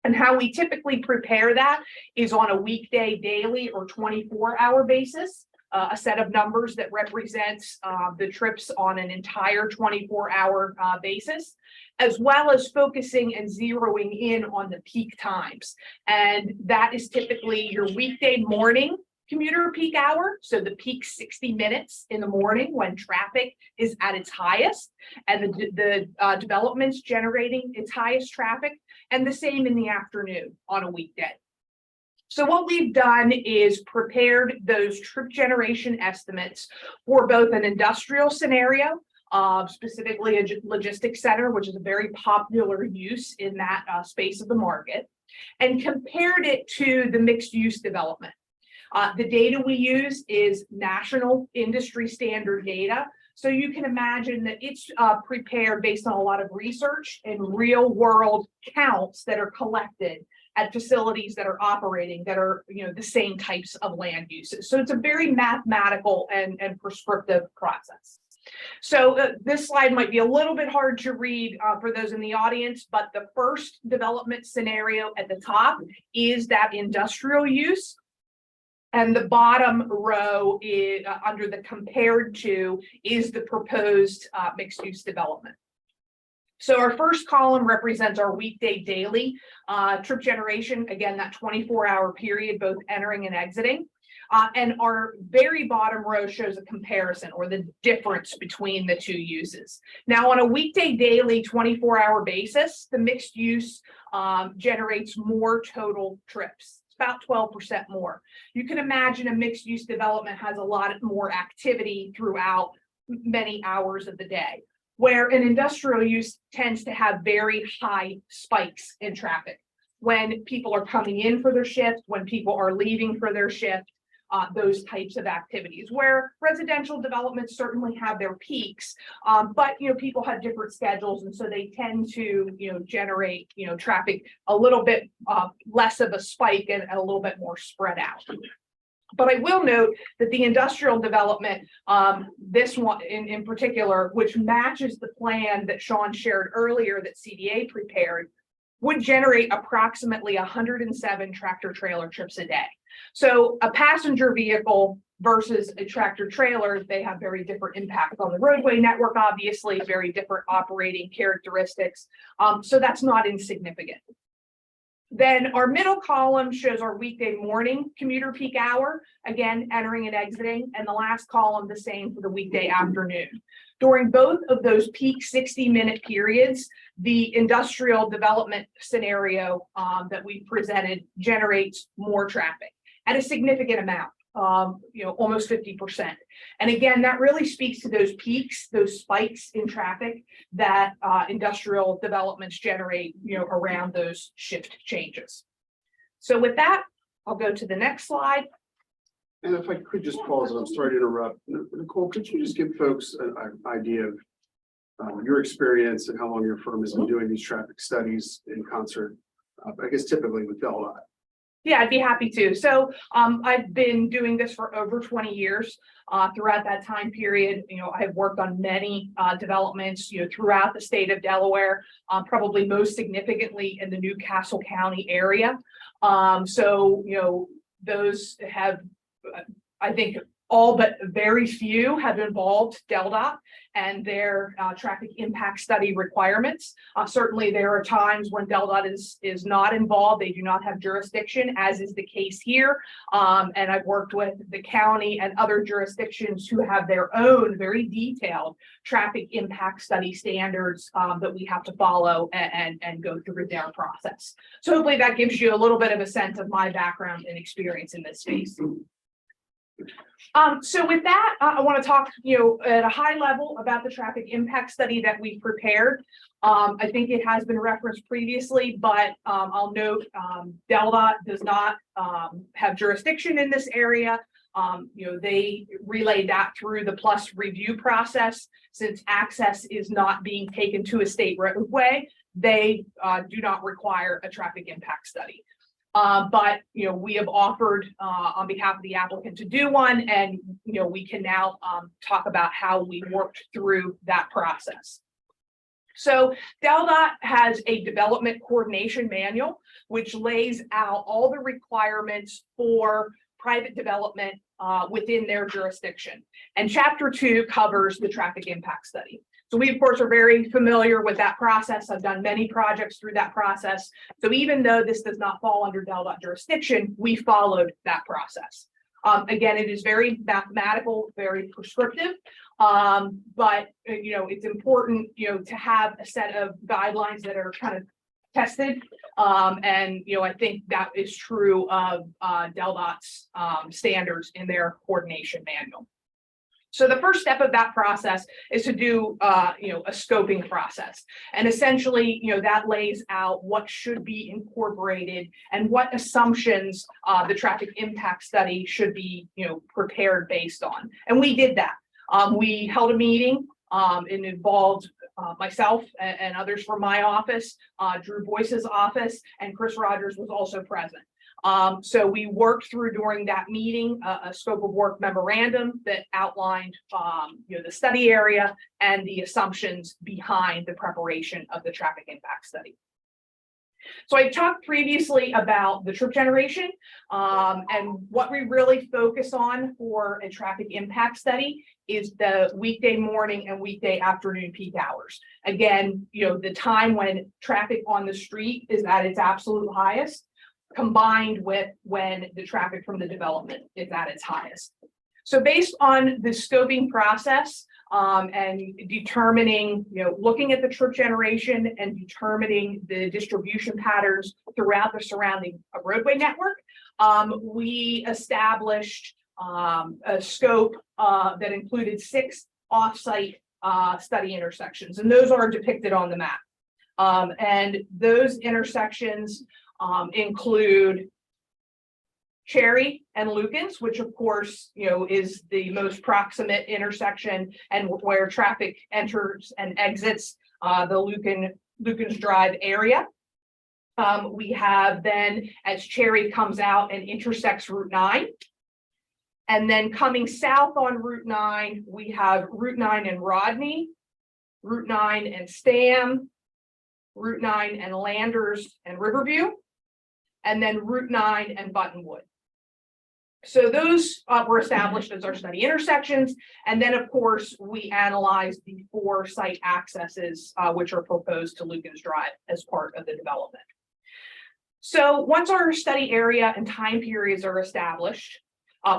Speaker 7: And how we typically prepare that is on a weekday, daily, or 24-hour basis, a set of numbers that represents the trips on an entire 24-hour basis, as well as focusing and zeroing in on the peak times. And that is typically your weekday morning commuter peak hour, so the peak 60 minutes in the morning when traffic is at its highest and the development's generating its highest traffic, and the same in the afternoon on a weekday. So what we've done is prepared those trip generation estimates for both an industrial scenario, specifically a logistics center, which is a very popular use in that space of the market, and compared it to the mixed use development. The data we use is national industry standard data. So you can imagine that it's prepared based on a lot of research and real world counts that are collected at facilities that are operating that are, the same types of land uses. So it's a very mathematical and prescriptive process. So this slide might be a little bit hard to read for those in the audience, but the first development scenario at the top is that industrial use. And the bottom row is, under the compared to is the proposed mixed use development. So our first column represents our weekday daily trip generation. Again, that 24-hour period, both entering and exiting. And our very bottom row shows a comparison or the difference between the two uses. Now, on a weekday daily 24-hour basis, the mixed use generates more total trips. About 12% more. You can imagine a mixed use development has a lot more activity throughout many hours of the day, where an industrial use tends to have very high spikes in traffic when people are coming in for their shift, when people are leaving for their shift, those types of activities, where residential developments certainly have their peaks, but people have different schedules, and so they tend to generate traffic a little bit less of a spike and a little bit more spread out. But I will note that the industrial development, this one in particular, which matches the plan that Sean shared earlier that CDA prepared, would generate approximately 107 tractor trailer trips a day. So a passenger vehicle versus a tractor trailer, they have very different impacts on the roadway network, obviously, very different operating characteristics. So that's not insignificant. Then our middle column shows our weekday morning commuter peak hour, again, entering and exiting, and the last column the same for the weekday afternoon. During both of those peak 60-minute periods, the industrial development scenario that we presented generates more traffic at a significant amount, almost 50%. And again, that really speaks to those peaks, those spikes in traffic that industrial developments generate, around those shift changes. So with that, I'll go to the next slide.
Speaker 3: And if I could just pause, and I'm sorry to interrupt, Nicole, could you just give folks an idea of your experience and how long your firm has been doing these traffic studies in concert, I guess typically with DelDOT?
Speaker 7: Yeah, I'd be happy to. So I've been doing this for over 20 years. Throughout that time period, I have worked on many developments, throughout the state of Delaware, probably most significantly in the Newcastle County area. Those have, I think, all but very few have involved DelDOT and their traffic impact study requirements. Certainly, there are times when DelDOT is not involved. They do not have jurisdiction, as is the case here. And I've worked with the county and other jurisdictions who have their own very detailed traffic impact study standards that we have to follow and go through their process. So hopefully that gives you a little bit of a sense of my background and experience in this space. So with that, I want to talk, at a high level about the traffic impact study that we prepared. I think it has been referenced previously, but I'll note DelDOT does not have jurisdiction in this area. They relayed that through the PLUS review process. Since access is not being taken to a state roadway, they do not require a traffic impact study. But we have offered on behalf of the applicant to do one, and we can now talk about how we worked through that process. So DelDOT has a development coordination manual, which lays out all the requirements for private development within their jurisdiction. And Chapter 2 covers the traffic impact study. So we, of course, are very familiar with that process. I've done many projects through that process. So even though this does not fall under DelDOT jurisdiction, we followed that process. Again, it is very mathematical, very prescriptive, but it's important, to have a set of guidelines that are kind of tested. And I think that is true of DelDOT's standards in their coordination manual. So the first step of that process is to do, a scoping process. And essentially, that lays out what should be incorporated and what assumptions the traffic impact study should be, prepared based on. And we did that. We held a meeting. It involved myself and others from my office, Drew Boyce's office, and Chris Rogers was also present. So we worked through during that meeting a scope of work memorandum that outlined the study area and the assumptions behind the preparation of the traffic impact study. So I talked previously about the trip generation and what we really focus on for a traffic impact study is the weekday morning and weekday afternoon peak hours. Again, the time when traffic on the street is at its absolute highest, combined with when the traffic from the development is at its highest. So based on the scoping process and determining, looking at the trip generation and determining the distribution patterns throughout the surrounding roadway network, we established a scope that included 6 off-site study intersections, and those are depicted on the map. And those intersections include Cherry and Lukens, which of course, is the most proximate intersection and where traffic enters and exits the Lukens Drive area. We have then, as Cherry comes out and intersects Route 9. And then coming south on Route 9, we have Route 9 and Rodney, Route 9 and Stam, Route 9 and Landers and Riverview, and then Route 9 and Buttonwood. So those were established as our study intersections. And then, of course, we analyzed the 4 site accesses, which are proposed to Lucan's Drive as part of the development. So once our study area and time periods are established,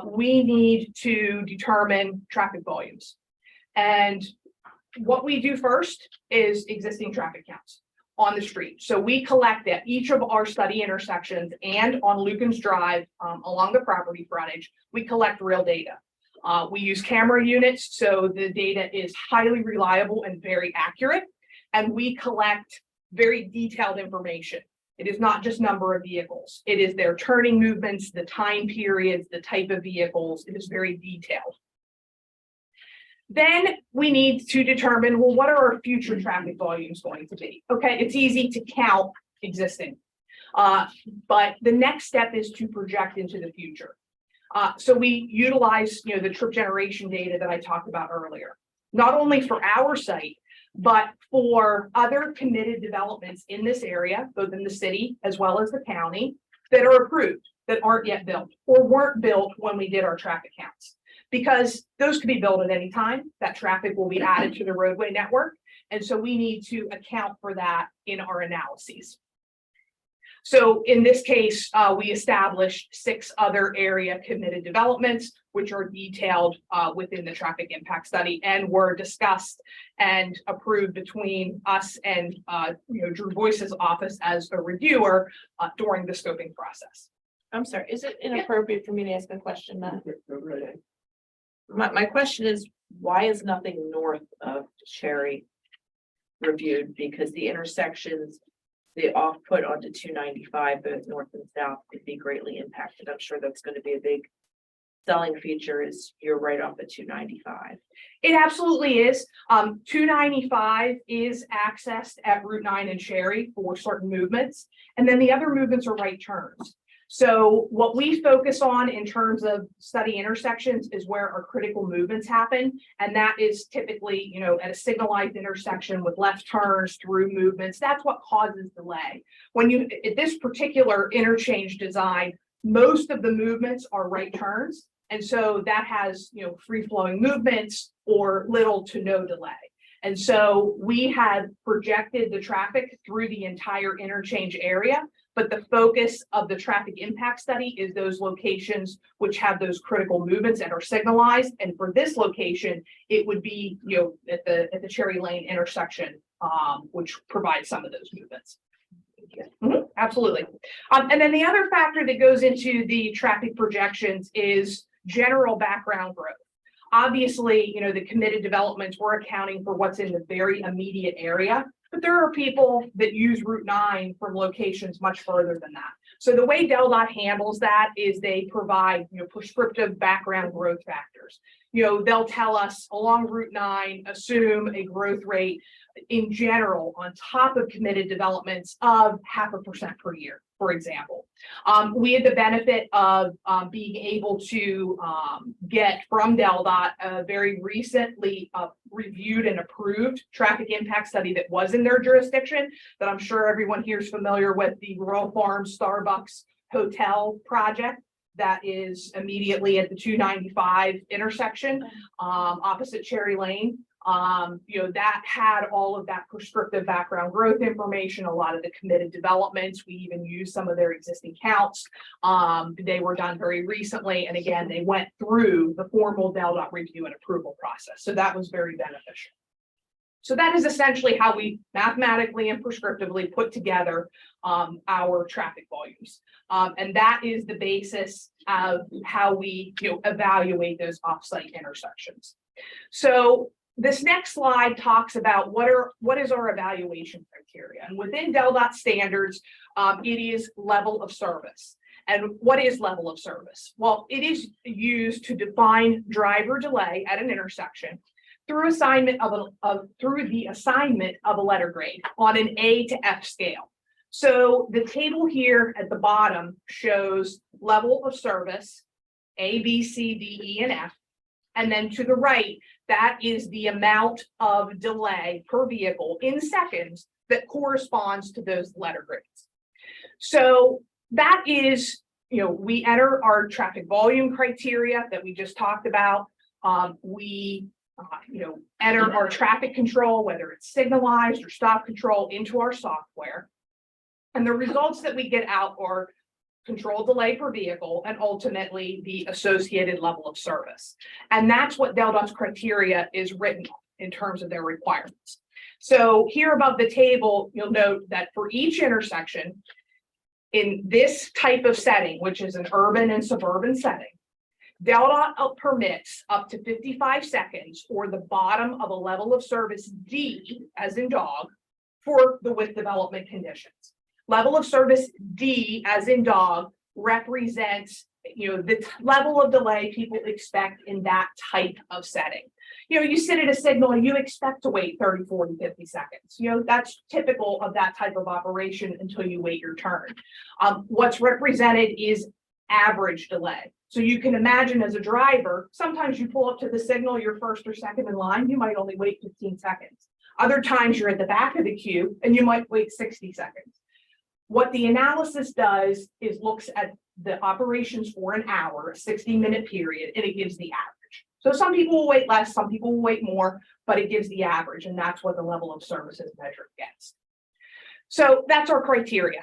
Speaker 7: we need to determine traffic volumes. And what we do first is existing traffic counts on the street. So we collect at each of our study intersections and on Lucan's Drive along the property frontage, we collect real data. We use camera units, so the data is highly reliable and very accurate. And we collect very detailed information. It is not just number of vehicles. It is their turning movements, the time periods, the type of vehicles. It is very detailed. Then we need to determine, well, what are our future traffic volumes going to be? Okay, it's easy to count existing, but the next step is to project into the future. So we utilize, the trip generation data that I talked about earlier, not only for our site, but for other committed developments in this area, both in the city as well as the county, that are approved, that aren't yet built or weren't built when we did our traffic counts. Because those could be built at any time. That traffic will be added to the roadway network. And so we need to account for that in our analyses. So in this case, we established 6 other area committed developments, which are detailed within the traffic impact study and were discussed and approved between us and Drew Boyce's office as a reviewer during the scoping process.
Speaker 2: I'm sorry, is it inappropriate for me to ask a question, Matt? My question is, why is nothing north of Cherry reviewed? Because the intersections, the off put onto 295, both north and south, could be greatly impacted. I'm sure that's going to be a big selling feature, is you're right off at 295.
Speaker 7: It absolutely is. 295 is accessed at Route 9 and Cherry for certain movements, and then the other movements are right turns. So what we focus on in terms of study intersections is where our critical movements happen. And that is typically, at a signalized intersection with left turns, through movements. That's what causes delay. When at this particular interchange design, most of the movements are right turns. And so that has, free flowing movements or little to no delay. And so we had projected the traffic through the entire interchange area, but the focus of the traffic impact study is those locations which have those critical movements and are signalized. And for this location, it would be, at the Cherry Lane intersection, which provides some of those movements. Absolutely. And then the other factor that goes into the traffic projections is general background growth. Obviously, the committed developments, we're accounting for what's in the very immediate area, but there are people that use Route 9 from locations much further than that. So the way DelDOT handles that is they provide, prescriptive background growth factors. They'll tell us along Route 9, assume a growth rate in general on top of committed developments of 0.5% per year, for example. We had the benefit of being able to get from DelDOT a very recently reviewed and approved traffic impact study that was in their jurisdiction, that I'm sure everyone here is familiar with, the Royal Farms Starbucks Hotel project that is immediately at the 295 intersection opposite Cherry Lane. That had all of that prescriptive background growth information, a lot of the committed developments. We even used some of their existing counts. They were done very recently. And again, they went through the formal DelDOT review and approval process. So that was very beneficial. So that is essentially how we mathematically and prescriptively put together our traffic volumes. And that is the basis of how we evaluate those offsite intersections. So this next slide talks about what is our evaluation criteria. And within DelDOT standards, it is level of service. And what is level of service? Well, it is used to define driver delay at an intersection through the assignment of a letter grade on an A to F scale. So the table here at the bottom shows level of service, A, B, C, D, E, and F. And then to the right, that is the amount of delay per vehicle in seconds that corresponds to those letter grades. So that is we enter our traffic volume criteria that we just talked about. We enter our traffic control, whether it's signalized or stop control, into our software. And the results that we get out are control delay per vehicle and ultimately the associated level of service. And that's what DelDOT's criteria is written on in terms of their requirements. So here above the table, you'll note that for each intersection in this type of setting, which is an urban and suburban setting, DelDOT permits up to 55 seconds or the bottom of a level of service D, as in dog, for the width development conditions. Level of service D, as in dog, represents the level of delay people expect in that type of setting. You sit at a signal and you expect to wait 30, 40, 50 seconds. That's typical of that type of operation until you wait your turn. What's represented is average delay. So you can imagine as a driver, sometimes you pull up to the signal, you're first or second in line, you might only wait 15 seconds. Other times you're at the back of the queue and you might wait 60 seconds. What the analysis does is looks at the operations for an hour, a 60-minute period, and it gives the average. So some people will wait less, some people will wait more, but it gives the average, and that's what the level of service is measured against. So that's our criteria.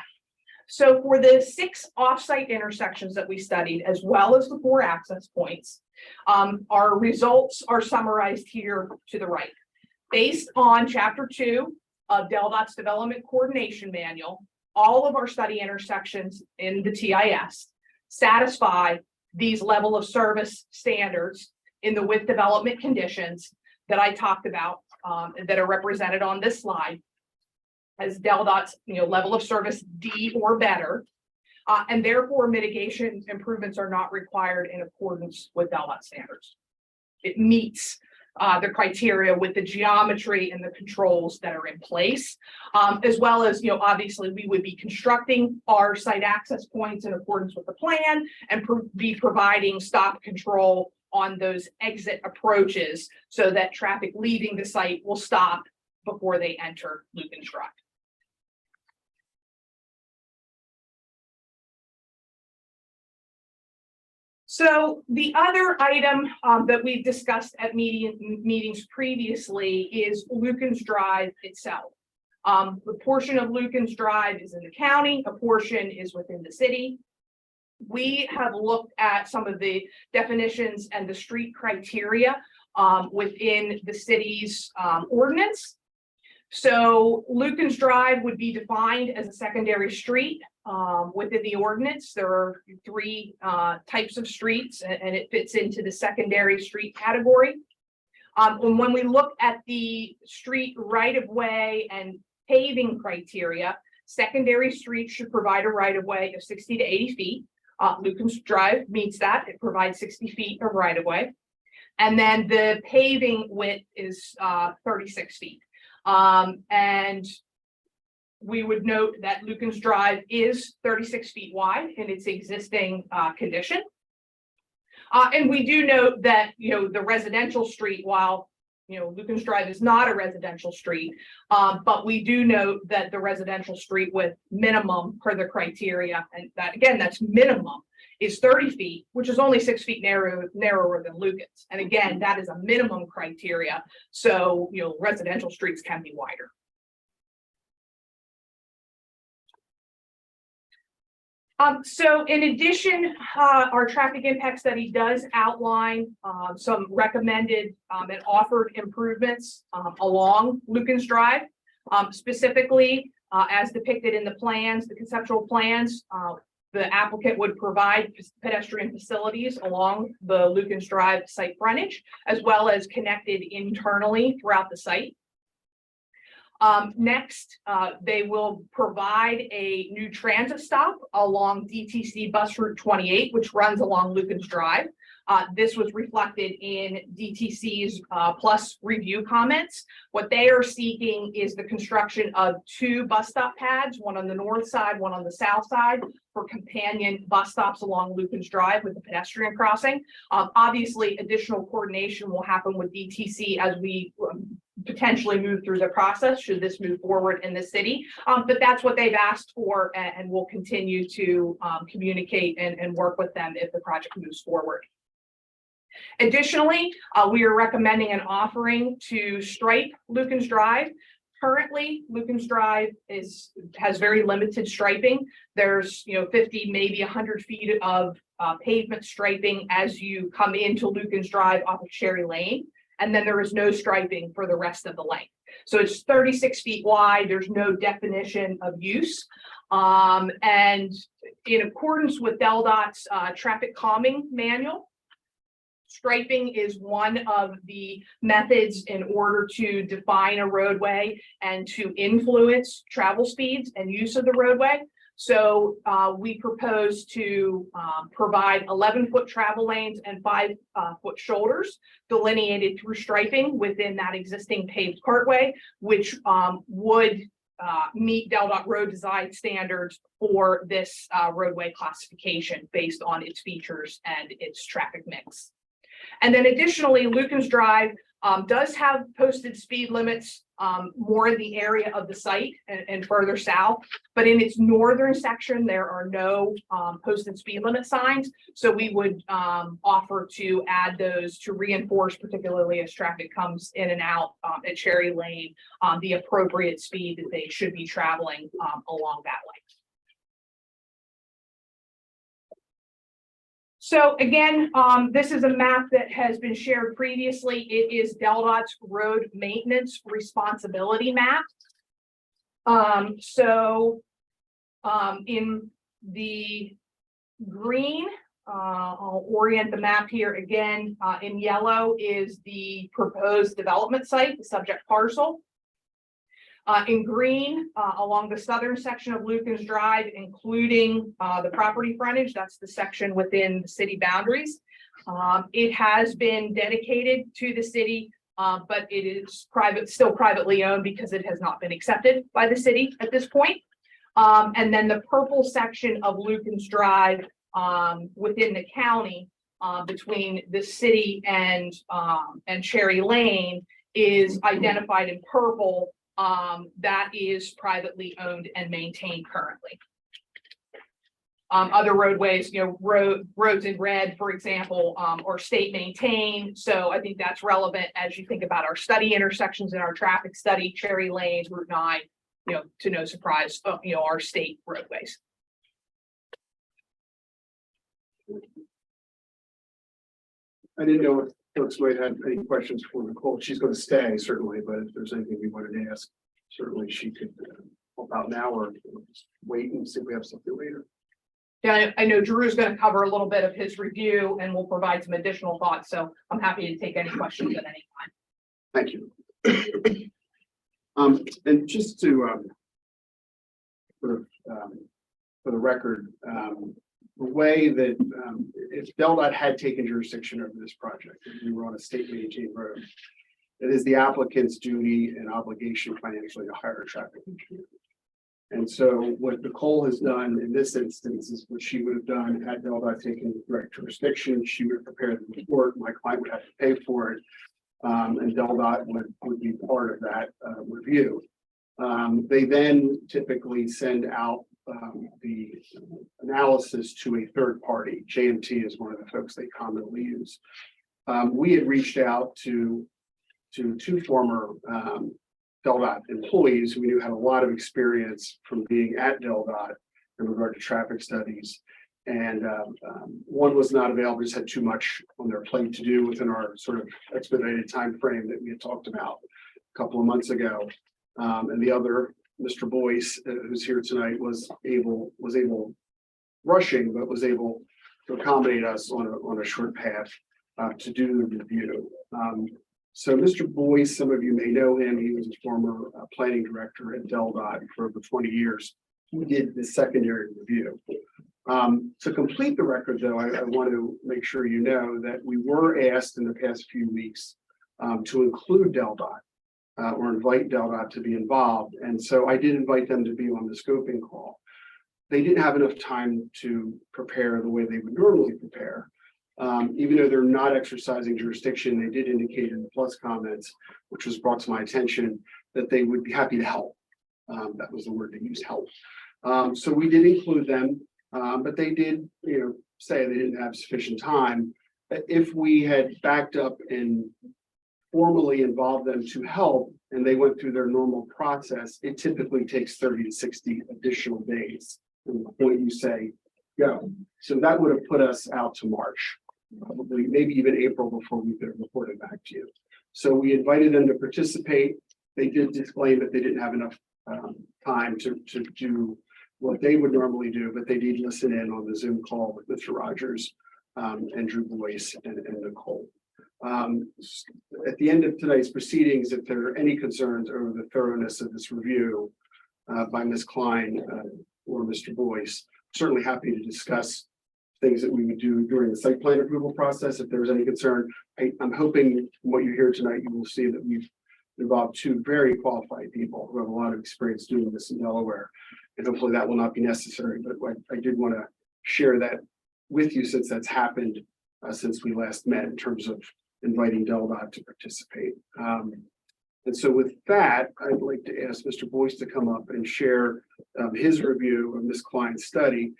Speaker 7: So for the 6 off-site intersections that we studied, as well as the 4 access points, our results are summarized here to the right. Based on Chapter 2 of DelDOT's Development Coordination Manual, all of our study intersections in the TIS satisfy these level of service standards in the width development conditions that I talked about that are represented on this slide as DelDOT's level of service D or better, and therefore mitigation improvements are not required in accordance with DelDOT standards. It meets the criteria with the geometry and the controls that are in place, as well as, obviously we would be constructing our site access points in accordance with the plan and be providing stop control on those exit approaches so that traffic leaving the site will stop before they enter Lucan's Drive. So the other item that we've discussed at meetings previously is Lucan's Drive itself. The portion of Lucan's Drive is in the county, a portion is within the city. We have looked at some of the definitions and the street criteria within the city's ordinance. So Lucan's Drive would be defined as a secondary street within the ordinance. There are 3 types of streets, and it fits into the secondary street category. And when we look at the street right-of-way and paving criteria, secondary streets should provide a right-of-way of 60 to 80 feet. Lucan's Drive meets that. It provides 60 feet of right-of-way. And then the paving width is 36 feet. And we would note that Lucan's Drive is 36 feet wide in its existing condition. And we do note that, the residential street, while, Lucan's Drive is not a residential street, but we do note that the residential street with minimum per the criteria, and that again, that's minimum, is 30 feet, which is only 6 feet narrower than Lucan's. And again, that is a minimum criteria. So, residential streets can be wider. So in addition, our traffic impact study does outline some recommended and offered improvements along Lucan's Drive. Specifically, as depicted in the plans, the conceptual plans, the applicant would provide pedestrian facilities along the Lucan's Drive site frontage, as well as connected internally throughout the site. Next, they will provide a new transit stop along DTC bus route 28, which runs along Lucan's Drive. This was reflected in DTC's plus review comments. What they are seeking is the construction of 2 bus stop pads, one on the north side, one on the south side, for companion bus stops along Lucan's Drive with the pedestrian crossing. Obviously, additional coordination will happen with DTC as we potentially move through the process should this move forward in the city. But that's what they've asked for, and we'll continue to communicate and work with them if the project moves forward. Additionally, we are recommending an offering to stripe Lucan's Drive. Currently, Lucan's Drive has very limited striping. There's 50, maybe 100 feet of pavement striping as you come into Lucan's Drive off of Cherry Lane, and then there is no striping for the rest of the length. So it's 36 feet wide. There's no definition of use. And in accordance with DelDOT's traffic calming manual, striping is one of the methods in order to define a roadway and to influence travel speeds and use of the roadway. So we propose to provide 11-foot travel lanes and 5-foot shoulders delineated through striping within that existing paved cartway, which would meet DelDOT road design standards for this roadway classification based on its features and its traffic mix. And then additionally, Lucan's Drive does have posted speed limits more in the area of the site and further south, but in its northern section, there are no posted speed limit signs. So we would offer to add those to reinforce, particularly as traffic comes in and out at Cherry Lane, the appropriate speed that they should be traveling along that way. So again, this is a map that has been shared previously. It is DelDOT's road maintenance responsibility map. In the green, I'll orient the map here again. In yellow is the proposed development site, the subject parcel. In green, along the southern section of Lucan's Drive, including the property frontage, that's the section within the city boundaries. It has been dedicated to the city, but it is still privately owned because it has not been accepted by the city at this point. And then the purple section of Lucan's Drive within the county, between the city and Cherry Lane, is identified in purple. That is privately owned and maintained currently. Other roadways, roads in red, for example, are state maintained. So I think that's relevant as you think about our study intersections in our traffic study. Cherry Lane, Route 9, to no surprise, our state roadways.
Speaker 3: I didn't know if folks might have any questions for Nicole. She's going to stay certainly, but if there's anything we wanted to ask, certainly she could help out now or just wait and see if we have something later.
Speaker 7: Yeah, I know Drew's going to cover a little bit of his review and we'll provide some additional thoughts. So I'm happy to take any questions at any time.
Speaker 3: Thank you. And just to for the record, the way that if DelDOT had taken jurisdiction over this project, and we were on a state maintained road, it is the applicant's duty and obligation financially to hire a traffic engineer. And so what Nicole has done in this instance is what she would have done had DelDOT taken direct jurisdiction. She would prepare the report. My client would have to pay for it, and DelDOT would be part of that review. They then typically send out the analysis to a third party. JMT is one of the folks they commonly use. We had reached out to two former DelDOT employees who we knew had a lot of experience from being at DelDOT in regard to traffic studies. And one was not available, just had too much on their plate to do within our sort of expedited time frame that we had talked about a couple of months ago. And the other, Mr. Boyce, who's here tonight, was able rushing, but was able to accommodate us on a short path to do the review. So Mr. Boyce, some of you may know him. He was a former planning director at DelDOT for over 20 years. He did the secondary review. To complete the record, though, I want to make sure you know that we were asked in the past few weeks to include DelDOT. Or invite DelDOT to be involved. And so I did invite them to be on the scoping call. They didn't have enough time to prepare the way they would normally prepare. Even though they're not exercising jurisdiction, they did indicate in the plus comments, which was brought to my attention, that they would be happy to help. That was the word they used, help. So we did include them, but they did, say they didn't have sufficient time. If we had backed up and formally involved them to help, and they went through their normal process, it typically takes 30 to 60 additional days from the point you say go. So that would have put us out to March, probably maybe even April, before we could have reported back to you. So we invited them to participate. They did disclaim that they didn't have enough time to do what they would normally do, but they did listen in on the Zoom call with Mr. Rogers, and Drew Boyce and Nicole. At the end of tonight's proceedings, if there are any concerns over the thoroughness of this review by Ms. Klein or Mr. Boyce, certainly happy to discuss things that we would do during the site plan approval process. If there's any concern, I'm hoping from what you hear tonight, you will see that we've involved two very qualified people who have a lot of experience doing this in Delaware. And hopefully that will not be necessary, but I did want to share that with you since that's happened since we last met in terms of inviting DelDOT to participate. And so with that, I'd like to ask Mr. Boyce to come up and share his review of Ms. Klein's study.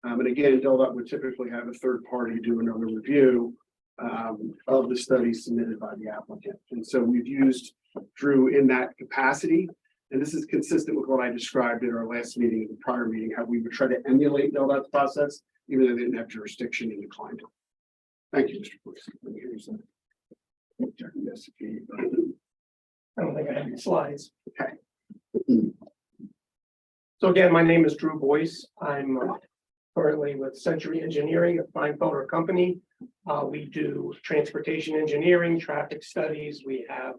Speaker 3: And again, DelDOT would typically have a third party do another review of the study submitted by the applicant. And so we've used Drew in that capacity. And this is consistent with what I described in our last meeting, the prior meeting, how we would try to emulate DelDOT's process, even though they didn't have jurisdiction and declined. Thank you, Mr. Boyce. Yes,
Speaker 6: I don't think I have any slides.
Speaker 3: Okay.
Speaker 6: So again, my name is Drew Boyce. I'm currently with Century Engineering, a Kleinfelder company. We do transportation engineering, traffic studies. We have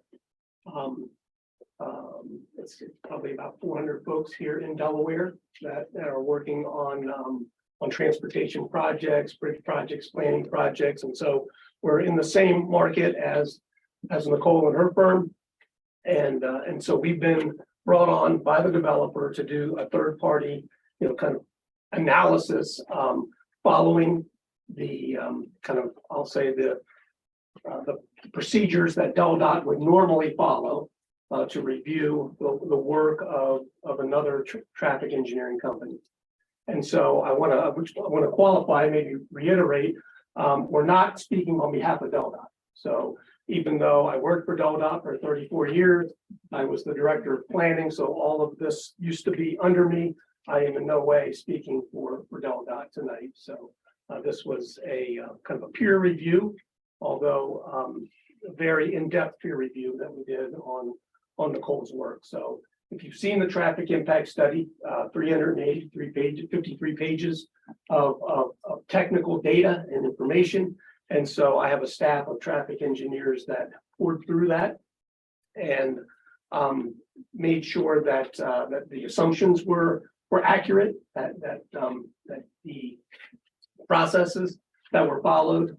Speaker 6: it's probably about 400 folks here in Delaware that are working on transportation projects, bridge projects, planning projects. And so we're in the same market as Nicole and her firm. And so we've been brought on by the developer to do a third party, kind of analysis following the kind of, I'll say the procedures that DelDOT would normally follow to review the work of another traffic engineering company. And so I want to qualify, maybe reiterate, we're not speaking on behalf of DelDOT. So even though I worked for DelDOT for 34 years, I was the director of planning. So all of this used to be under me. I am in no way speaking for DelDOT tonight. So this was a kind of a peer review, although a very in-depth peer review that we did on Nicole's work. So if you've seen the traffic impact study, 383 pages, 53 pages of technical data and information. And so I have a staff of traffic engineers that poured through that and made sure that that the assumptions were accurate, that the processes that were followed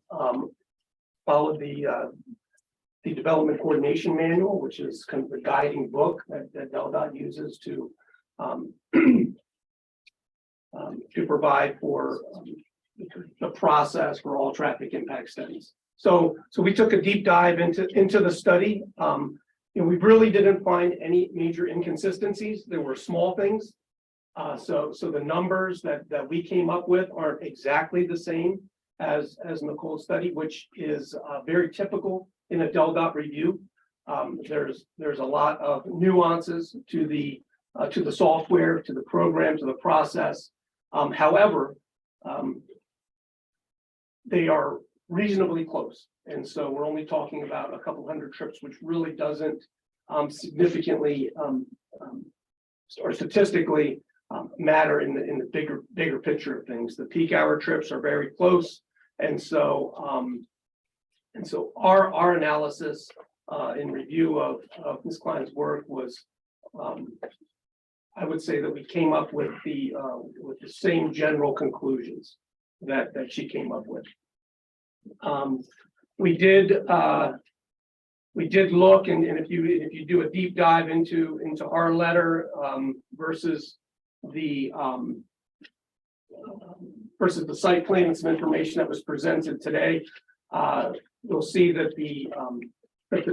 Speaker 6: the development coordination manual, which is kind of the guiding book that DelDOT uses to provide for the process for all traffic impact studies. So we took a deep dive into the study. We really didn't find any major inconsistencies. There were small things. So the numbers that we came up with aren't exactly the same as Nicole's study, which is very typical in a DelDOT review. There's a lot of nuances to the software, to the program, to the process. However, they are reasonably close. And so we're only talking about a couple hundred trips, which really doesn't significantly or statistically matter in the bigger picture of things. The peak hour trips are very close. And so our analysis in review of Ms. Klein's work was, I would say that we came up with the same general conclusions that she came up with. We did look, and if you do a deep dive into our letter versus the versus the site plan and some information that was presented today. You'll see that the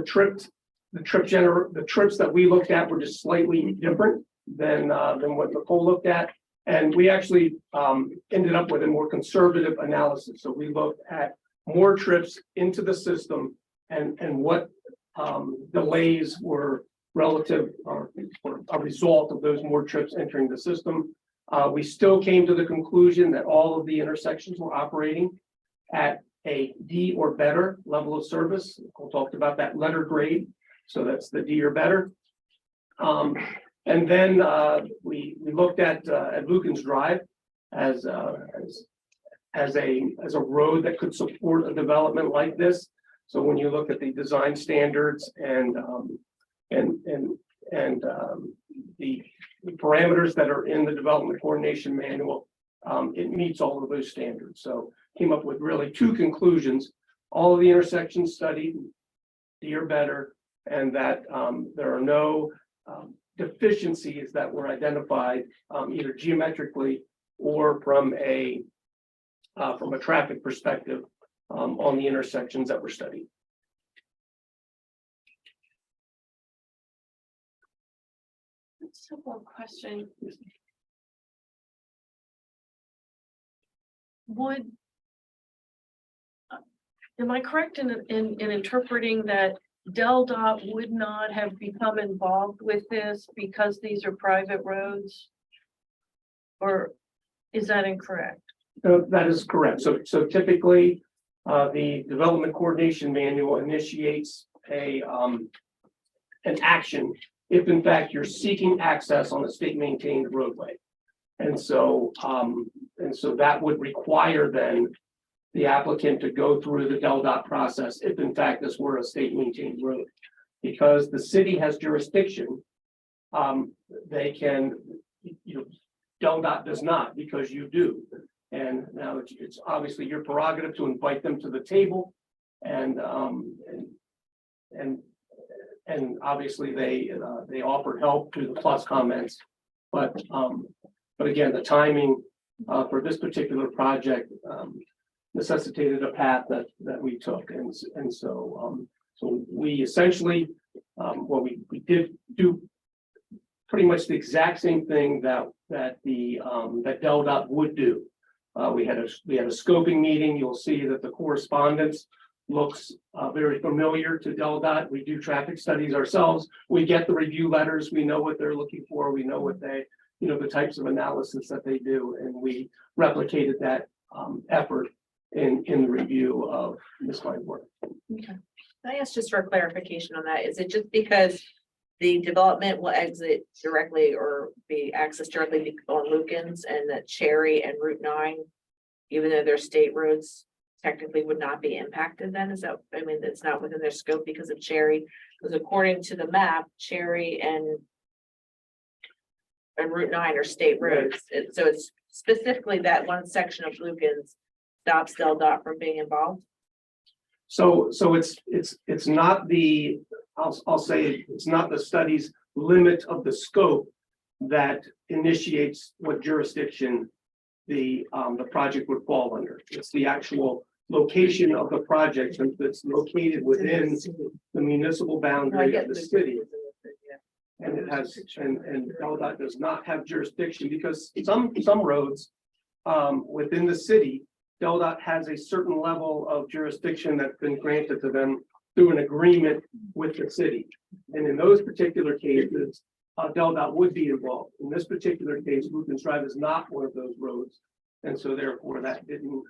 Speaker 6: trips that we looked at were just slightly different than what Nicole looked at. And we actually ended up with a more conservative analysis. So we looked at more trips into the system and what delays were relative or a result of those more trips entering the system. We still came to the conclusion that all of the intersections were operating at a D or better level of service. We'll talk about that letter grade. So that's the D or better. And then we looked at Lukens Drive as a road that could support a development like this. So when you look at the design standards and the parameters that are in the development coordination manual, it meets all of those standards. So came up with really two conclusions: all of the intersections studied, D or better, and that there are no deficiencies that were identified either geometrically or from a traffic perspective on the intersections that were studied.
Speaker 2: Simple question. Am I correct in interpreting that DelDOT would not have become involved with this because these are private roads? Or is that incorrect?
Speaker 6: That is correct. So typically, the development coordination manual initiates an action if in fact you're seeking access on a state maintained roadway. And so that would require then the applicant to go through the DelDOT process if in fact this were a state maintained road. Because the city has jurisdiction, they can, DelDOT does not, because you do. And now it's obviously your prerogative to invite them to the table, and obviously they offered help through the plus comments, but again, the timing for this particular project necessitated a path that we took, and so we essentially we did do pretty much the exact same thing that DelDOT would do. We had a scoping meeting. You'll see that the correspondence looks very familiar to DelDOT. We do traffic studies ourselves. We get the review letters. We know what they're looking for. We know what they, the types of analysis that they do, and we replicated that effort in the review of this line of work.
Speaker 2: Okay. Can I ask just for clarification on that? Is it just because the development will exit directly or be accessed directly on Lukens, and that Cherry and Route 9, even though they're state roads, technically would not be impacted then? Is that, it's not within their scope because of Cherry? Because according to the map, Cherry and Route 9 are state roads. So it's specifically that one section of Lukens stops DelDOT from being involved.
Speaker 6: So it's not the, I'll say it's not the study's limit of the scope that initiates what jurisdiction the project would fall under. It's the actual location of the project that's located within the municipal boundary of the city. And it has, and DelDOT does not have jurisdiction because some roads within the city, DelDOT has a certain level of jurisdiction that's been granted to them through an agreement with the city. And in those particular cases, DelDOT would be involved. In this particular case, Lukens Drive is not one of those roads. And so therefore that didn't,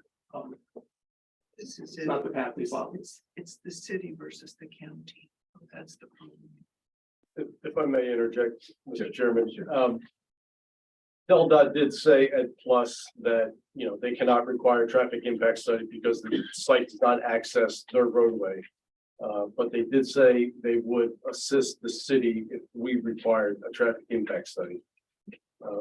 Speaker 5: This is
Speaker 6: it's not the path we followed.
Speaker 5: It's the city versus the county. That's the problem.
Speaker 8: If I may interject, Mr. Chairman, DelDOT did say at Plus that, they cannot require a traffic impact study because the site does not access their roadway. But they did say they would assist the city if we required a traffic impact study.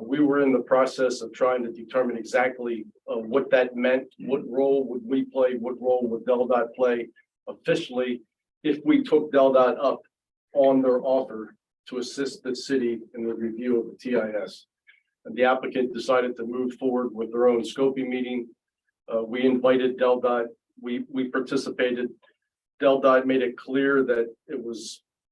Speaker 8: We were in the process of trying to determine exactly what that meant, what role would we play, what role would DelDOT play officially if we took DelDOT up on their offer to assist the city in the review of the TIS. The applicant decided to move forward with their own scoping meeting. We invited DelDOT, we participated. DelDOT made it clear that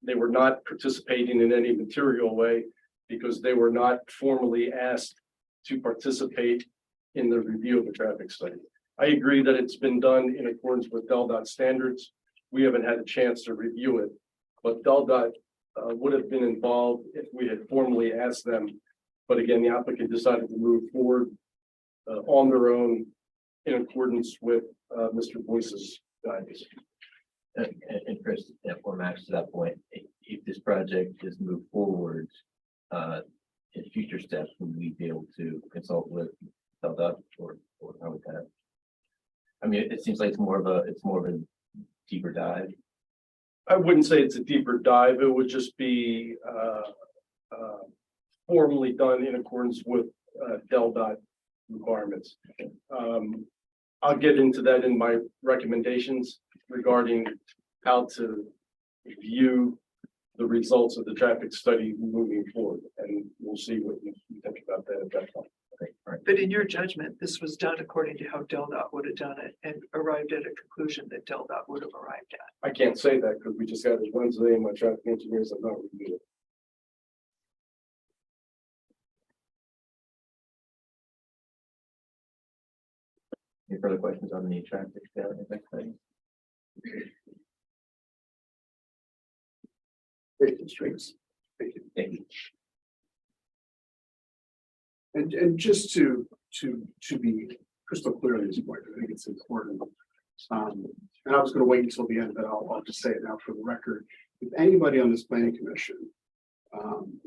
Speaker 8: they were not participating in any material way because they were not formally asked to participate in the review of the traffic study. I agree that it's been done in accordance with DelDOT standards. We haven't had a chance to review it, but DelDOT would have been involved if we had formally asked them. But again, the applicant decided to move forward on their own in accordance with Mr. Boyce's guidance.
Speaker 1: And Chris, or Max, to that point, if this project is moved forward, in future steps, would we be able to consult with DelDOT or how would that? I mean, it seems like it's more of a deeper dive.
Speaker 8: I wouldn't say it's a deeper dive. It would just be formally done in accordance with DelDOT requirements. I'll get into that in my recommendations regarding how to view the results of the traffic study moving forward, and we'll see what you think about that at that time.
Speaker 1: Okay, all right.
Speaker 5: But in your judgment, this was done according to how DelDOT would have done it and arrived at a conclusion that DelDOT would have arrived at.
Speaker 8: I can't say that because we just got it Wednesday and my traffic engineers have not reviewed it.
Speaker 1: Any further questions on the traffic impact study?
Speaker 3: Great constraints. Thank you.
Speaker 1: Thank you.
Speaker 3: And just to be crystal clear on this point, I think it's important. And I was gonna wait until the end, but I'll just say it now for the record. If anybody on this planning commission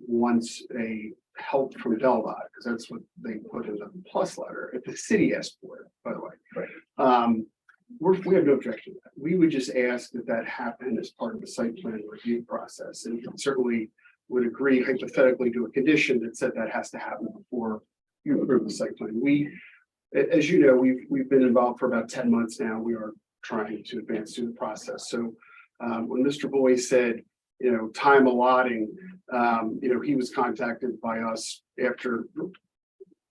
Speaker 3: wants a help from DelDOT, because that's what they put in the plus letter, if the city asked for it, by the way.
Speaker 1: Right.
Speaker 3: We have no objection to that. We would just ask that happen as part of the site plan review process, and certainly would agree hypothetically to a condition that said that has to happen before you approve the site plan. As you know, we've been involved for about 10 months now. We are trying to advance through the process. So when Mr. Boyce said, time allotting, he was contacted by us after.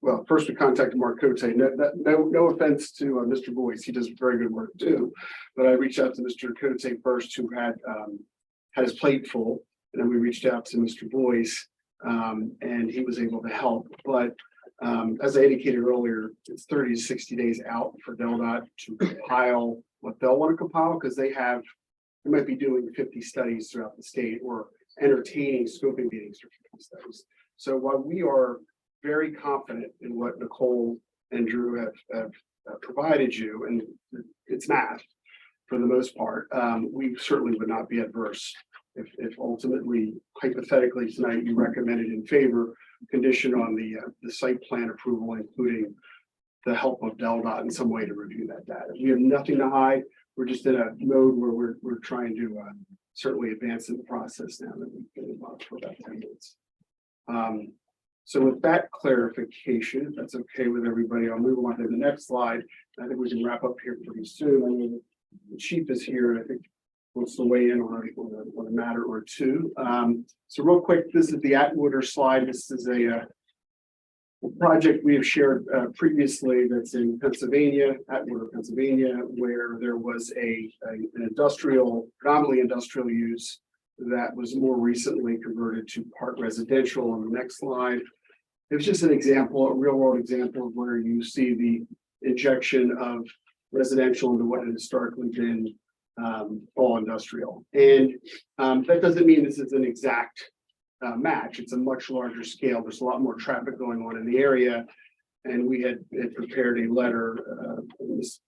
Speaker 3: Well, first we contacted Mark Cote. No offense to Mr. Boyce, he does very good work too. But I reached out to Mr. Cote first, who had his plate full, and then we reached out to Mr. Boyce, and he was able to help. But as I indicated earlier, it's 30 to 60 days out for DelDOT to compile what they'll want to compile, because they might be doing 50 studies throughout the state or entertaining scoping meetings for 50 studies. So while we are very confident in what Nicole and Drew have provided you, and it's math for the most part, we certainly would not be adverse if ultimately, hypothetically tonight, you recommended in favor, condition on the site plan approval, including the help of DelDOT in some way to review that data. We have nothing to hide. We're just in a mode where we're trying to certainly advance in the process now that we've been involved for about 10 minutes. So with that clarification, if that's okay with everybody, I'll move on to the next slide. I think we can wrap up here pretty soon. I mean, the chief is here, and I think wants to weigh in on a matter or two. So real quick, this is the Atwater slide. This is a project we have shared previously that's in Pennsylvania, Atwater, Pennsylvania, where there was an predominantly industrial use that was more recently converted to part residential. On the next slide, it was just an example, a real world example of where you see the injection of residential into what had historically been all industrial. And that doesn't mean this is an exact match. It's a much larger scale. There's a lot more traffic going on in the area. And we had prepared a letter. This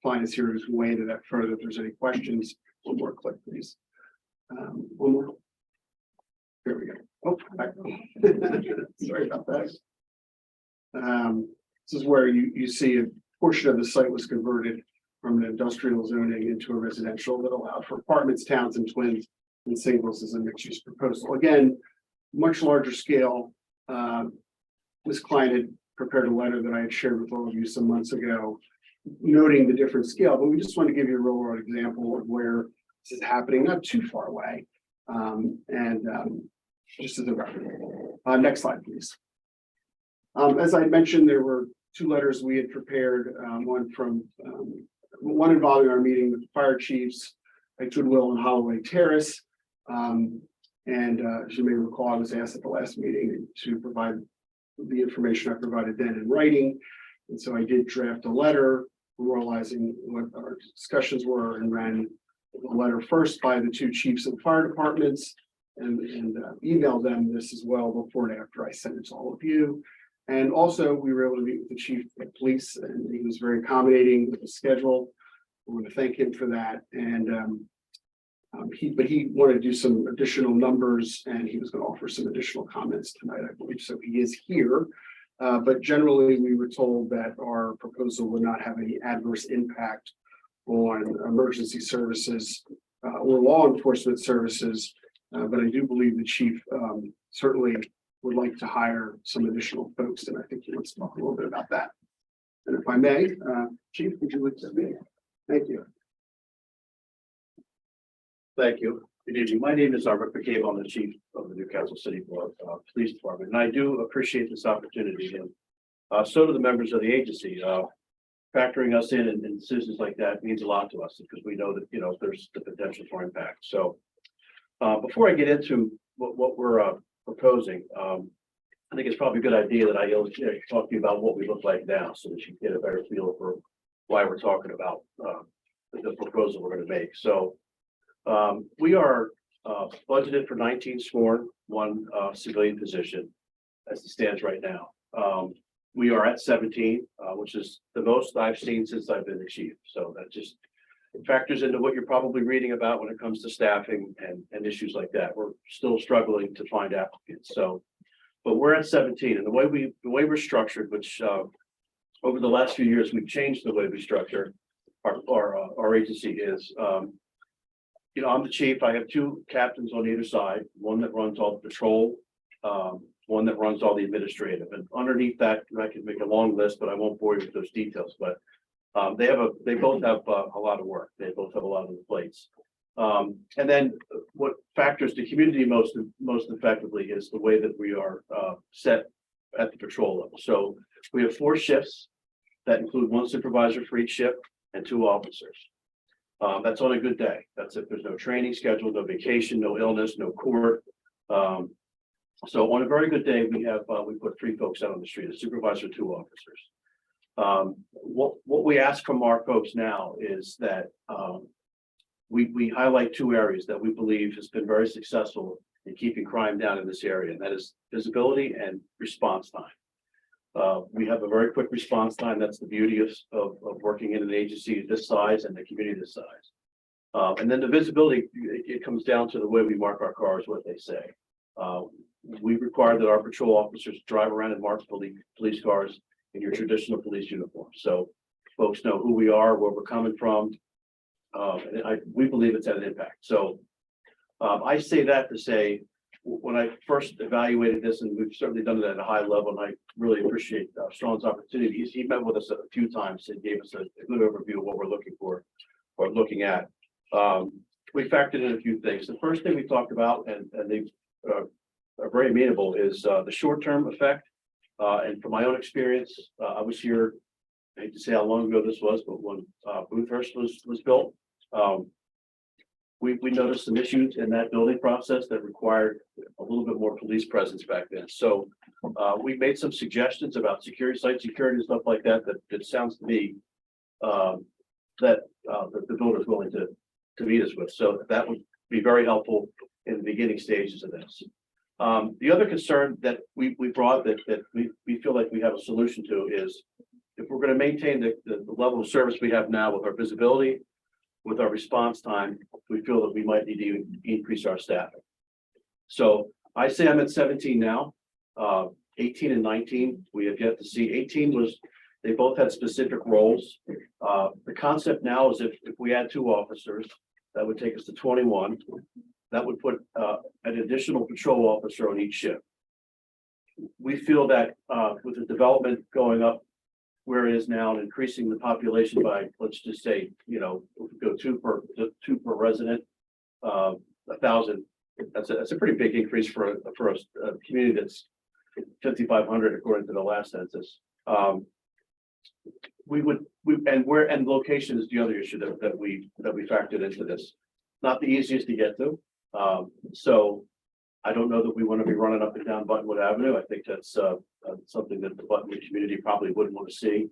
Speaker 3: client is here to weigh into that further. If there's any questions, one more click, please. One more. There we go. Oh, back. Sorry about that. This is where you see a portion of the site was converted from an industrial zoning into a residential that allowed for apartments, towns, and twins and singles as a mixed-use proposal. Again, much larger scale. This client had prepared a letter that I had shared with all of you some months ago, noting the different scale, but we just want to give you a real world example of where this is happening, not too far away. Just as a reference. Next slide, please. As I mentioned, there were two letters we had prepared, one involving our meeting with the fire chiefs at Goodwill and Holloway Terrace. As you may recall, I was asked at the last meeting to provide the information I provided then in writing. And so I did draft a letter memorializing what our discussions were and ran a letter first by the two chiefs of the fire departments and emailed them this as well before and after I sent it to all of you. And also we were able to meet with the chief of police and he was very accommodating with the schedule. I want to thank him for that. And he wanted to do some additional numbers and he was going to offer some additional comments tonight, I believe. So he is here. But generally, we were told that our proposal would not have any adverse impact on emergency services or law enforcement services. But I do believe the chief certainly would like to hire some additional folks, and I think he wants to talk a little bit about that. And if I may, Chief, would you like to speak? Thank you.
Speaker 9: Thank you. Good evening. My name is Robert McCabe. I'm the chief of the Newcastle City Police Department, and I do appreciate this opportunity. And so do the members of the agency. Factoring us in and decisions like that means a lot to us because we know that there's the potential for impact. So before I get into what we're proposing, I think it's probably a good idea that I talk to you about what we look like now, so that you get a better feel for why we're talking about the proposal we're going to make. So. We are budgeted for 19 sworn, one civilian position as it stands right now. We are at 17, which is the most I've seen since I've been the chief. So that just factors into what you're probably reading about when it comes to staffing and issues like that. We're still struggling to find applicants. So, but we're at 17, and the way we're structured, which over the last few years we've changed the way we structure our agency is. I'm the chief. I have two captains on either side, one that runs all the patrol, one that runs all the administrative. And underneath that, I can make a long list, but I won't bore you with those details. But they both have a lot of work. They both have a lot on the plates. And then what factors the community most effectively is the way that we are set at the patrol level. So we have 4 shifts that include 1 supervisor for each shift and 2 officers. That's on a good day. That's if there's no training scheduled, no vacation, no illness, no court. So on a very good day, we put 3 folks out on the street, a supervisor, 2 officers. What we ask from our folks now is that we highlight 2 areas that we believe has been very successful in keeping crime down in this area, and that is visibility and response time. We have a very quick response time. That's the beauty of working in an agency this size and the community this size. And then the visibility, it comes down to the way we mark our cars, what they say. We require that our patrol officers drive around and mark police cars in your traditional police uniform. So folks know who we are, where we're coming from. We believe it's had an impact. So I say that to say, when I first evaluated this, and we've certainly done it at a high level, and I really appreciate Sean's opportunities. He met with us a few times and gave us a good overview of what we're looking for or looking at. We factored in a few things. The first thing we talked about, and they are very amenable, is the short-term effect. And from my own experience, I was here, I hate to say how long ago this was, but when Boothurst was built, we noticed some issues in that building process that required a little bit more police presence back then. So we made some suggestions about site security and stuff like that, that sounds to me that the builder is willing to meet us with. So that would be very helpful in the beginning stages of this. The other concern that we brought that we feel like we have a solution to is if we're going to maintain the level of service we have now with our visibility, with our response time, we feel that we might need to increase our staffing. So I say I'm at 17 now, 18 and 19, we have yet to see. 18 was, they both had specific roles. The concept now is if we add 2 officers, that would take us to 21. That would put an additional patrol officer on each shift. We feel that with the development going up where it is now and increasing the population by, let's just say, if we go 2 per resident, 1,000. That's a pretty big increase for a community that's 5,500 according to the last census. And location is the other issue that we factored into this. Not the easiest to get to. So I don't know that we want to be running up and down Buttonwood Avenue. I think that's something that the Buttonwood community probably wouldn't want to see.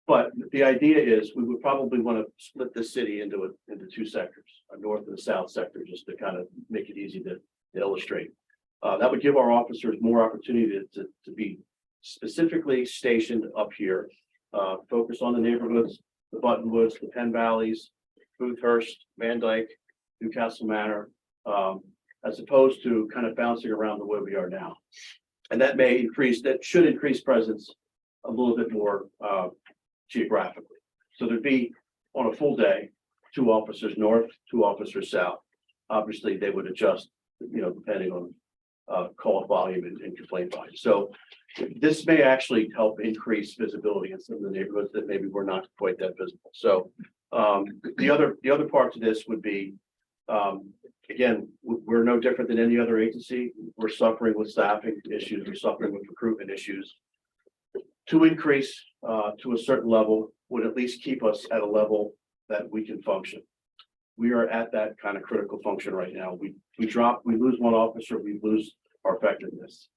Speaker 9: But the idea is we would probably want to split the city into two sectors, a north and a south sector, just to kind of make it easy to illustrate. That would give our officers more opportunity to be specifically stationed up here, focus on the neighborhoods, the Buttonwoods, the Penn Valleys, Boothurst, Van Dyke, Newcastle Manor, as opposed to kind of bouncing around the way we are now. And that should increase presence a little bit more geographically. So there'd be on a full day, 2 officers north, 2 officers south. Obviously, they would adjust, depending on call volume and complaint volume. So this may actually help increase visibility in some of the neighborhoods that maybe were not quite that visible. So the other part to this would be, again, we're no different than any other agency. We're suffering with staffing issues. We're suffering with recruitment issues. To increase to a certain level would at least keep us at a level that we can function. We are at that kind of critical function right now. We lose 1 officer, we lose our effectiveness.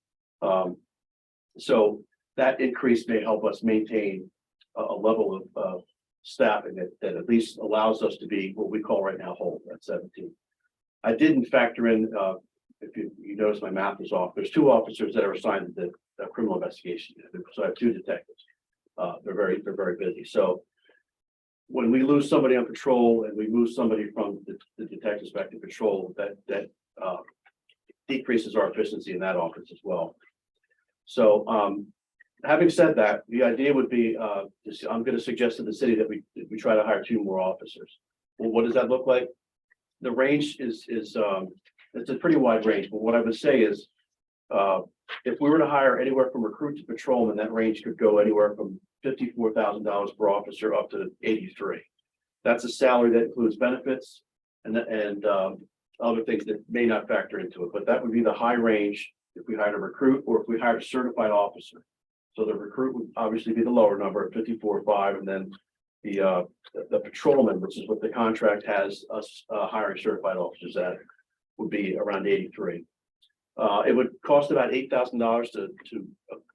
Speaker 9: So that increase may help us maintain a level of staffing that at least allows us to be what we call right now whole at 17. I didn't factor in, if you notice my math is off, there's 2 officers that are assigned to the criminal investigation. So I have 2 detectives. They're very busy. So when we lose somebody on patrol and we move somebody from the detectives back to patrol, that decreases our efficiency in that office as well. So having said that, the idea would be, I'm going to suggest to the city that we try to hire 2 more officers. Well, what does that look like? The range is it's a pretty wide range, but what I would say is, if we were to hire anywhere from recruit to patrolman, that range could go anywhere from $54,000 per officer up to $83,000. That's a salary that includes benefits and other things that may not factor into it, but that would be the high range if we hired a recruit or if we hired a certified officer. So the recruit would obviously be the lower number at 54,500, and then the patrolman, which is what the contract has us hiring certified officers at, would be around 83. It would cost about $8,000 to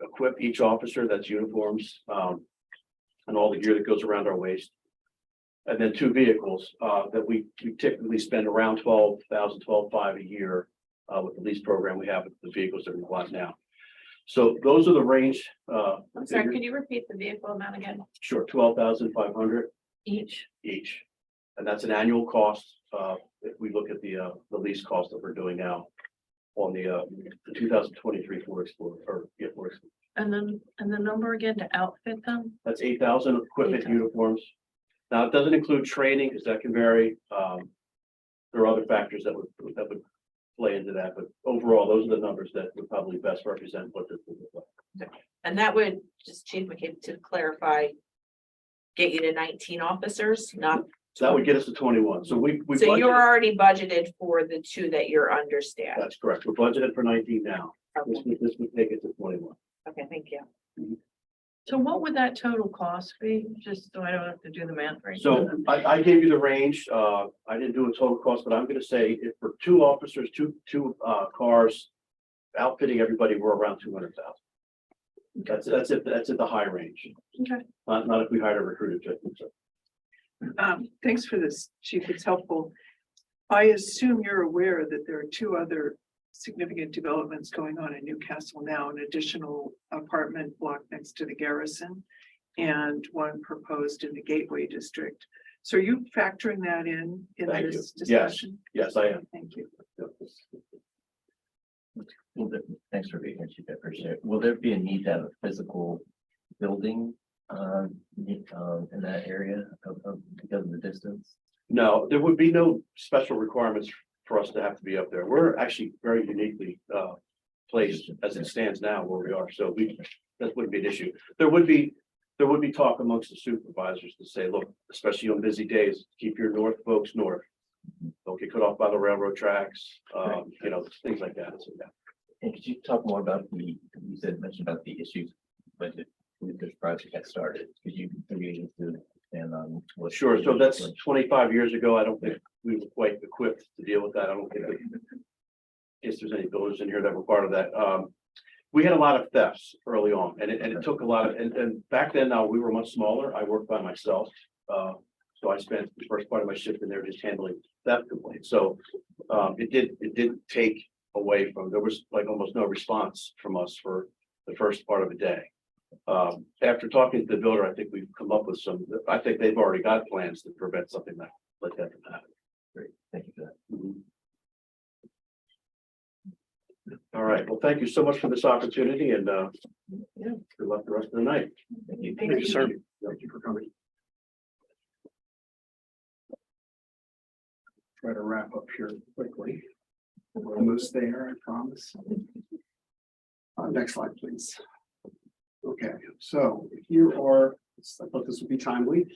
Speaker 9: equip each officer. That's uniforms and all the gear that goes around our waist, and then 2 vehicles that we typically spend around $12,500 a year with the lease program we have with the vehicles that we want now. So those are the range.
Speaker 2: I'm sorry, could you repeat the vehicle amount again?
Speaker 9: Sure, $12,500
Speaker 2: Each?
Speaker 9: each, and that's an annual cost. If we look at the lease cost that we're doing now on the 2023 Ford Explorer or Ford Explorer.
Speaker 2: And the number again to outfit them?
Speaker 9: That's 8,000 equipment
Speaker 2: 8,000.
Speaker 9: uniforms. Now, it doesn't include training because that can vary. There are other factors that would play into that, but overall, those are the numbers that would probably best represent what this would look like.
Speaker 2: And that would, just Chief McCabe, to clarify, get you to 19 officers, not,
Speaker 9: So that would get us to 21. So we
Speaker 2: so you're
Speaker 9: budgeted-
Speaker 2: already budgeted for the 2 that you're understaffed.
Speaker 9: That's correct. We're budgeted for 19 now.
Speaker 2: Okay,
Speaker 9: This would take it to 21.
Speaker 2: okay, thank you.
Speaker 5: So what would that total cost be? Just so I don't have to do the math right.
Speaker 9: So I gave you the range. I didn't do a total cost, but I'm going to say if for 2 officers, two cars, outfitting everybody, we're around 200,000. That's at the high range.
Speaker 5: Okay.
Speaker 9: Not if we hired a recruited judge.
Speaker 5: Thanks for this, Chief. It's helpful. I assume you're aware that there are 2 other significant developments going on in Newcastle now, an additional apartment block next to the Garrison and one proposed in the Gateway District. So are you factoring that in
Speaker 9: Thank
Speaker 5: this
Speaker 9: you. Yes.
Speaker 5: discussion?
Speaker 9: Yes, I am.
Speaker 5: Thank you.
Speaker 1: Thanks for being here, Chief. I appreciate it. Will there be a need to have a physical building in that area because of the distance?
Speaker 9: No, there would be no special requirements for us to have to be up there. We're actually very uniquely placed as it stands now where we are. So that wouldn't be an issue. There would be talk amongst the supervisors to say, look, especially on busy days, keep your north folks north. Don't get cut off by the railroad tracks, things like that. So, yeah.
Speaker 1: And could you talk more about mentioned about the issues, but with this project got started, could you to expand on what?
Speaker 9: Sure, so that's 25 years ago. I don't think we were quite equipped to deal with that. I don't think that, in case there's any builders in here that were part of that. We had a lot of thefts early on, and it took a lot of, and back then, now we were much smaller. I worked by myself. So I spent the first part of my shift in there just handling theft complaints. So it did take away from, there was like almost no response from us for the first part of the day. After talking to the builder, I think we've come up with some, I think they've already got plans to prevent something like that from happening.
Speaker 1: Great, thank you for that.
Speaker 9: Mhm. All right, well, thank you so much for this opportunity, and good luck the rest of the night.
Speaker 1: Thank you.
Speaker 3: Thank you, sir. Thank you for coming. Try to wrap up here quickly. We're almost there, I promise. Next slide, please. Okay, so here are, I thought this would be timely.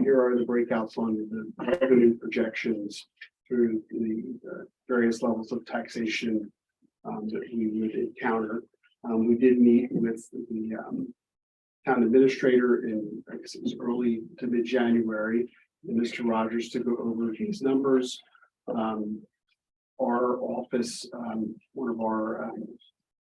Speaker 3: Here are the breakouts on the revenue projections through the various levels of taxation that we would encounter. We did meet with the town administrator in, I guess it was early to mid-January, and Mr. Rogers to go over these numbers. Our office, one of our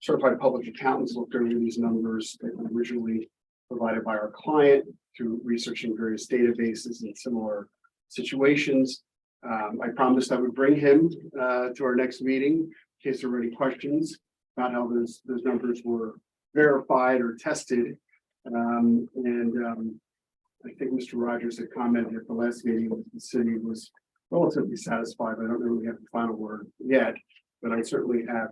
Speaker 3: certified public accountants looked over these numbers that were originally provided by our client through researching various databases in similar situations. I promised I would bring him to our next meeting in case there were any questions about how those numbers were verified or tested. I think Mr. Rogers had commented at the last meeting that the city was relatively satisfied. I don't know if we have the final word yet, but I certainly have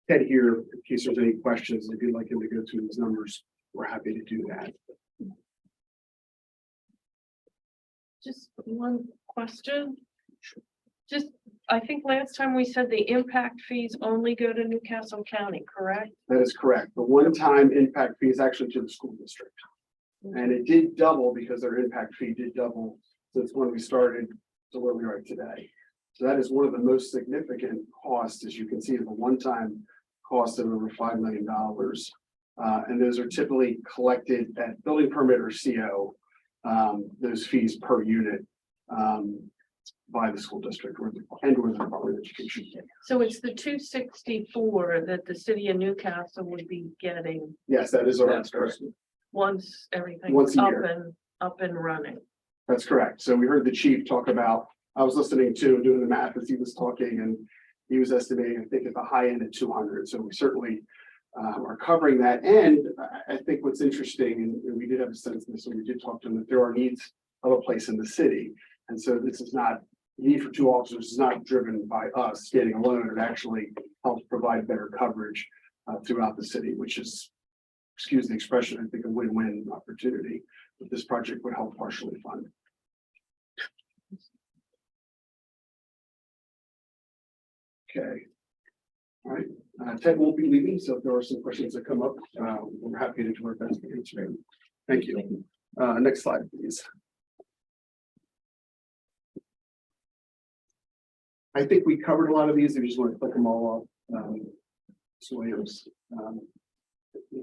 Speaker 3: Ted here in case there's any questions. If you'd like him to go through these numbers, we're happy to do that.
Speaker 10: Just one question. Just, I think last time we said the impact fees only go to Newcastle County, correct?
Speaker 3: That is correct. The one-time impact fee is actually to the school district. And it did double because their impact fee did double since when we started to where we are today. So that is one of the most significant costs, as you can see, of a one-time cost of over $5 million. And those are typically collected at building permit or CO, those fees per unit by the school district or the Department of Education.
Speaker 10: So it's the 264 that the city of Newcastle would be getting
Speaker 3: Yes, that is our
Speaker 1: That's correct.
Speaker 3: estimate.
Speaker 10: once everything's
Speaker 3: Once a
Speaker 10: up
Speaker 3: year.
Speaker 10: and running.
Speaker 3: That's correct. So we heard the chief talk about, I was listening to doing the math as he was talking, and he was estimating, I think, at the high end at 200. So we certainly are covering that. And I think what's interesting, and we did have a sense of this, when we did talk to him, that there are needs of a place in the city. And so this is not, the need for two officers is not driven by us standing alone. It actually helps provide better coverage throughout the city, which is, excuse the expression, I think a win-win opportunity that this project would help partially fund. Okay. All right, Ted won't be leaving, so if there are some questions that come up, we're happy to do our best to answer them. Thank you. Next slide, please. I think we covered a lot of these. I just want to click them all off. Williams.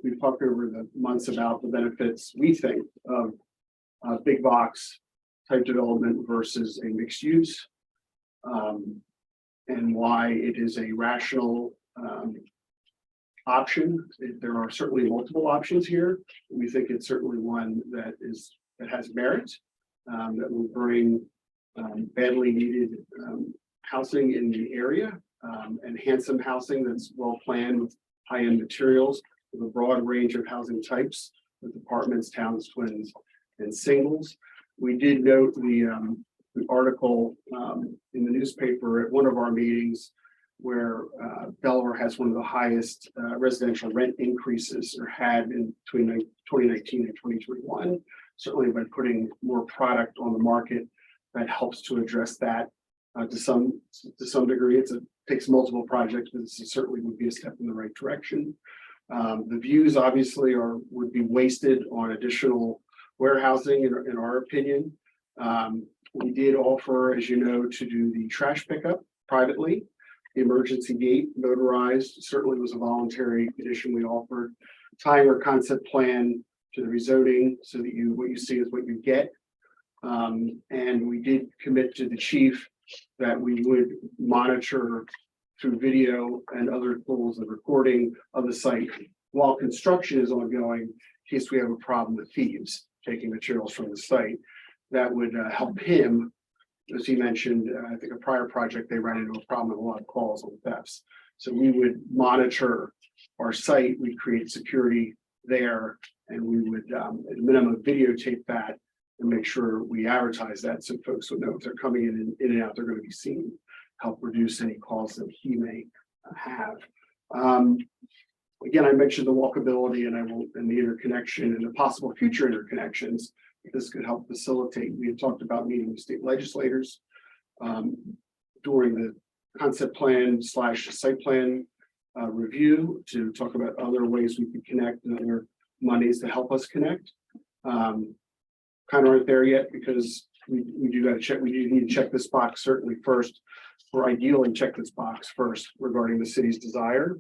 Speaker 3: We've talked over the months about the benefits we think of big box type development versus a mixed use. And why it is a rational option. There are certainly multiple options here. We think it's certainly one that has merit, that will bring badly needed housing in the area, and handsome housing that's well planned with high-end materials, with a broad range of housing types, with apartments, towns, twins, and singles. We did note the article in the newspaper at one of our meetings where Delaware has one of the highest residential rent increases, or had in between 2019 and 2021. Certainly by putting more product on the market, that helps to address that to some degree. It takes multiple projects, but this certainly would be a step in the right direction. The views obviously would be wasted on additional warehousing in our opinion. We did offer, as you know, to do the trash pickup privately The emergency gate motorized certainly was a voluntary condition we offered. Tying our concept plan to the rezoning so that what you see is what you get. And we did commit to the chief that we would monitor through video and other tools of recording of the site while construction is ongoing, in case we have a problem with thieves taking materials from the site. That would help him. As he mentioned, I think a prior project, they ran into a problem with a lot of calls on thefts. So we would monitor our site, we'd create security there, and we would at a minimum videotape that and make sure we advertise that so folks would know if they're coming in and out, they're going to be seen, help reduce any calls that he may have. Again, I mentioned the walkability and the interconnection and the possible future interconnections. This could help facilitate. We had talked about meeting with state legislators during the concept plan / site plan review to talk about other ways we could connect and other monies to help us connect. Kind of aren't there yet because we do got to check. We do need to check this box certainly first, or ideally check this box first regarding the city's desire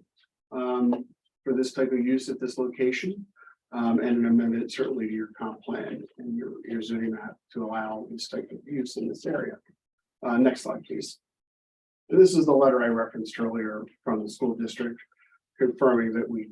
Speaker 3: for this type of use at this location. And an amendment certainly to your comp plan and your zoning map to allow this type of use in this area. Next slide, please. This is the letter I referenced earlier from the school district confirming that we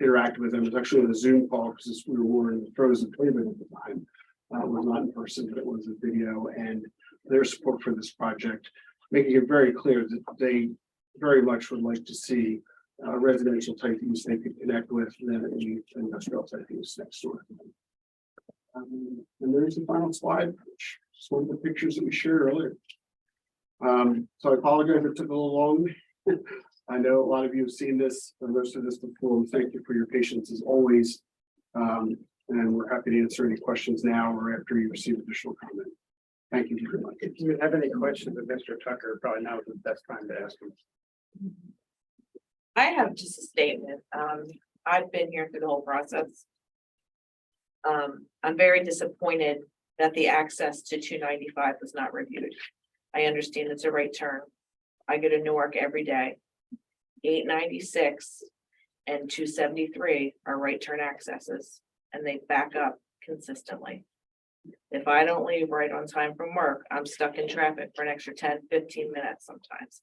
Speaker 3: interacted with them. It was actually on a Zoom call because we were in the throes of COVID at the time. It was not in person, but it was a video, and their support for this project, making it very clear that they very much would like to see residential type use they could connect with than any industrial type use next door. And there's the final slide, which is one of the pictures that we shared earlier. So I apologize it took a little long. I know a lot of you have seen this and most of this before. Thank you for your patience as always. And we're happy to answer any questions now or after you receive additional comment. Thank you very much.
Speaker 6: If you have any questions of Mr. Tucker, probably now is the best time to ask him.
Speaker 2: I have just a statement. I've been here through the whole process. I'm very disappointed that the access to 295 was not reviewed. I understand it's a right turn. I go to Newark every day. 896 and 273 are right turn accesses, and they back up consistently. If I don't leave right on time from work, I'm stuck in traffic for an extra 10-15 minutes sometimes.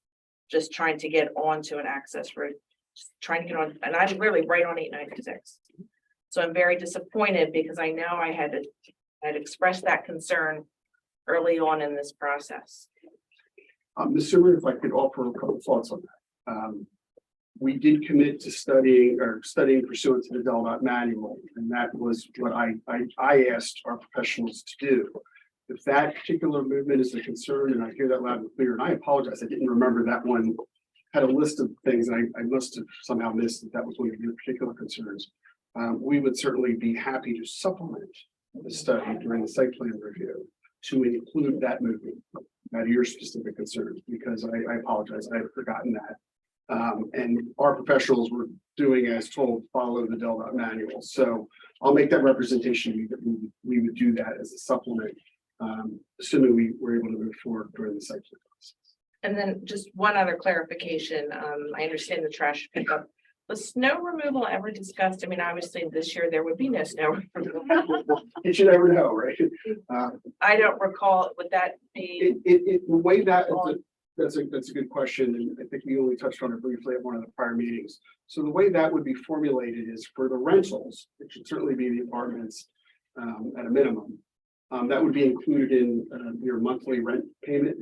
Speaker 2: Just trying to get onto an access route, just trying to get on, and I'm really right on 896. So I'm very disappointed because I know I had expressed that concern early on in this process.
Speaker 3: Ms. Zimmer, if I could offer a couple thoughts on that. We did commit to studying pursuant to the DelDOT manual, and that was what I asked our professionals to do. If that particular movement is a concern, and I hear that loud and clear, and I apologize, I didn't remember that one had a list of things, and I must have somehow missed that was one of your particular concerns. We would certainly be happy to supplement the study during the site plan review to include that movement out of your specific concerns, because I apologize, I had forgotten that. And our professionals were doing as told, follow the DelDOT manual. So I'll make that representation that we would do that as a supplement, assuming we were able to move forward during the site plan process.
Speaker 2: And then just one other clarification. I understand the trash pickup. Was snow removal ever discussed? I mean, obviously this year there would be no snow removal.
Speaker 3: You never know, right?
Speaker 2: I don't recall, would that be?
Speaker 3: The way that that's a good question, and I think we only touched on it briefly at one of the prior meetings. So the way that would be formulated is for the rentals, it should certainly be the apartments at a minimum. That would be included in your monthly rent payment.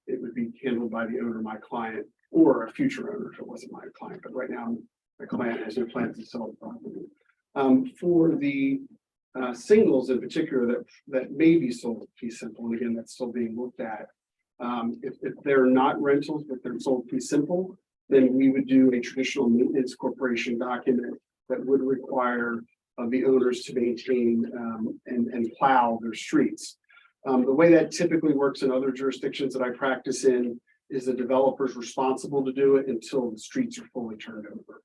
Speaker 3: It would be handled by the owner, my client, or a future owner if it wasn't my client. But right now, my client has no plans to sell the property. For the singles in particular that may be sold fee simple, and again, that's still being looked at. If they're not rentals, but they're sold fee simple, then we would do a traditional maintenance corporation document that would require the owners to maintain and plow their streets. The way that typically works in other jurisdictions that I practice in is the developer's responsible to do it until the streets are fully turned over,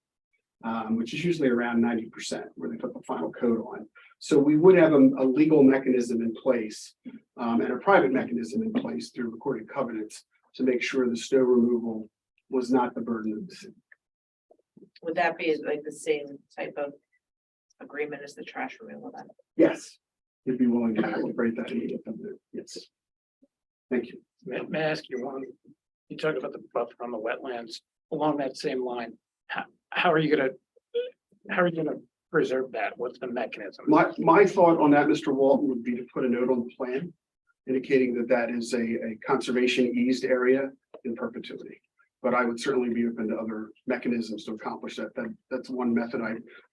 Speaker 3: which is usually around 90% where they put the final coat on. So we would have a legal mechanism in place and a private mechanism in place through recorded covenants to make sure the snow removal was not the burden of the city.
Speaker 2: Would that be like the same type of agreement as the trash removal then?
Speaker 3: Yes, you'd be willing to incorporate that in the covenant. Yes. Thank you.
Speaker 6: May I ask you one? You talked about the buffer on the wetlands along that same line. How are you gonna preserve that? What's the mechanism?
Speaker 3: My thought on that, Mr. Walton, would be to put a note on the plan indicating that that is a conservation eased area in perpetuity. But I would certainly be open to other mechanisms to accomplish that. That's one method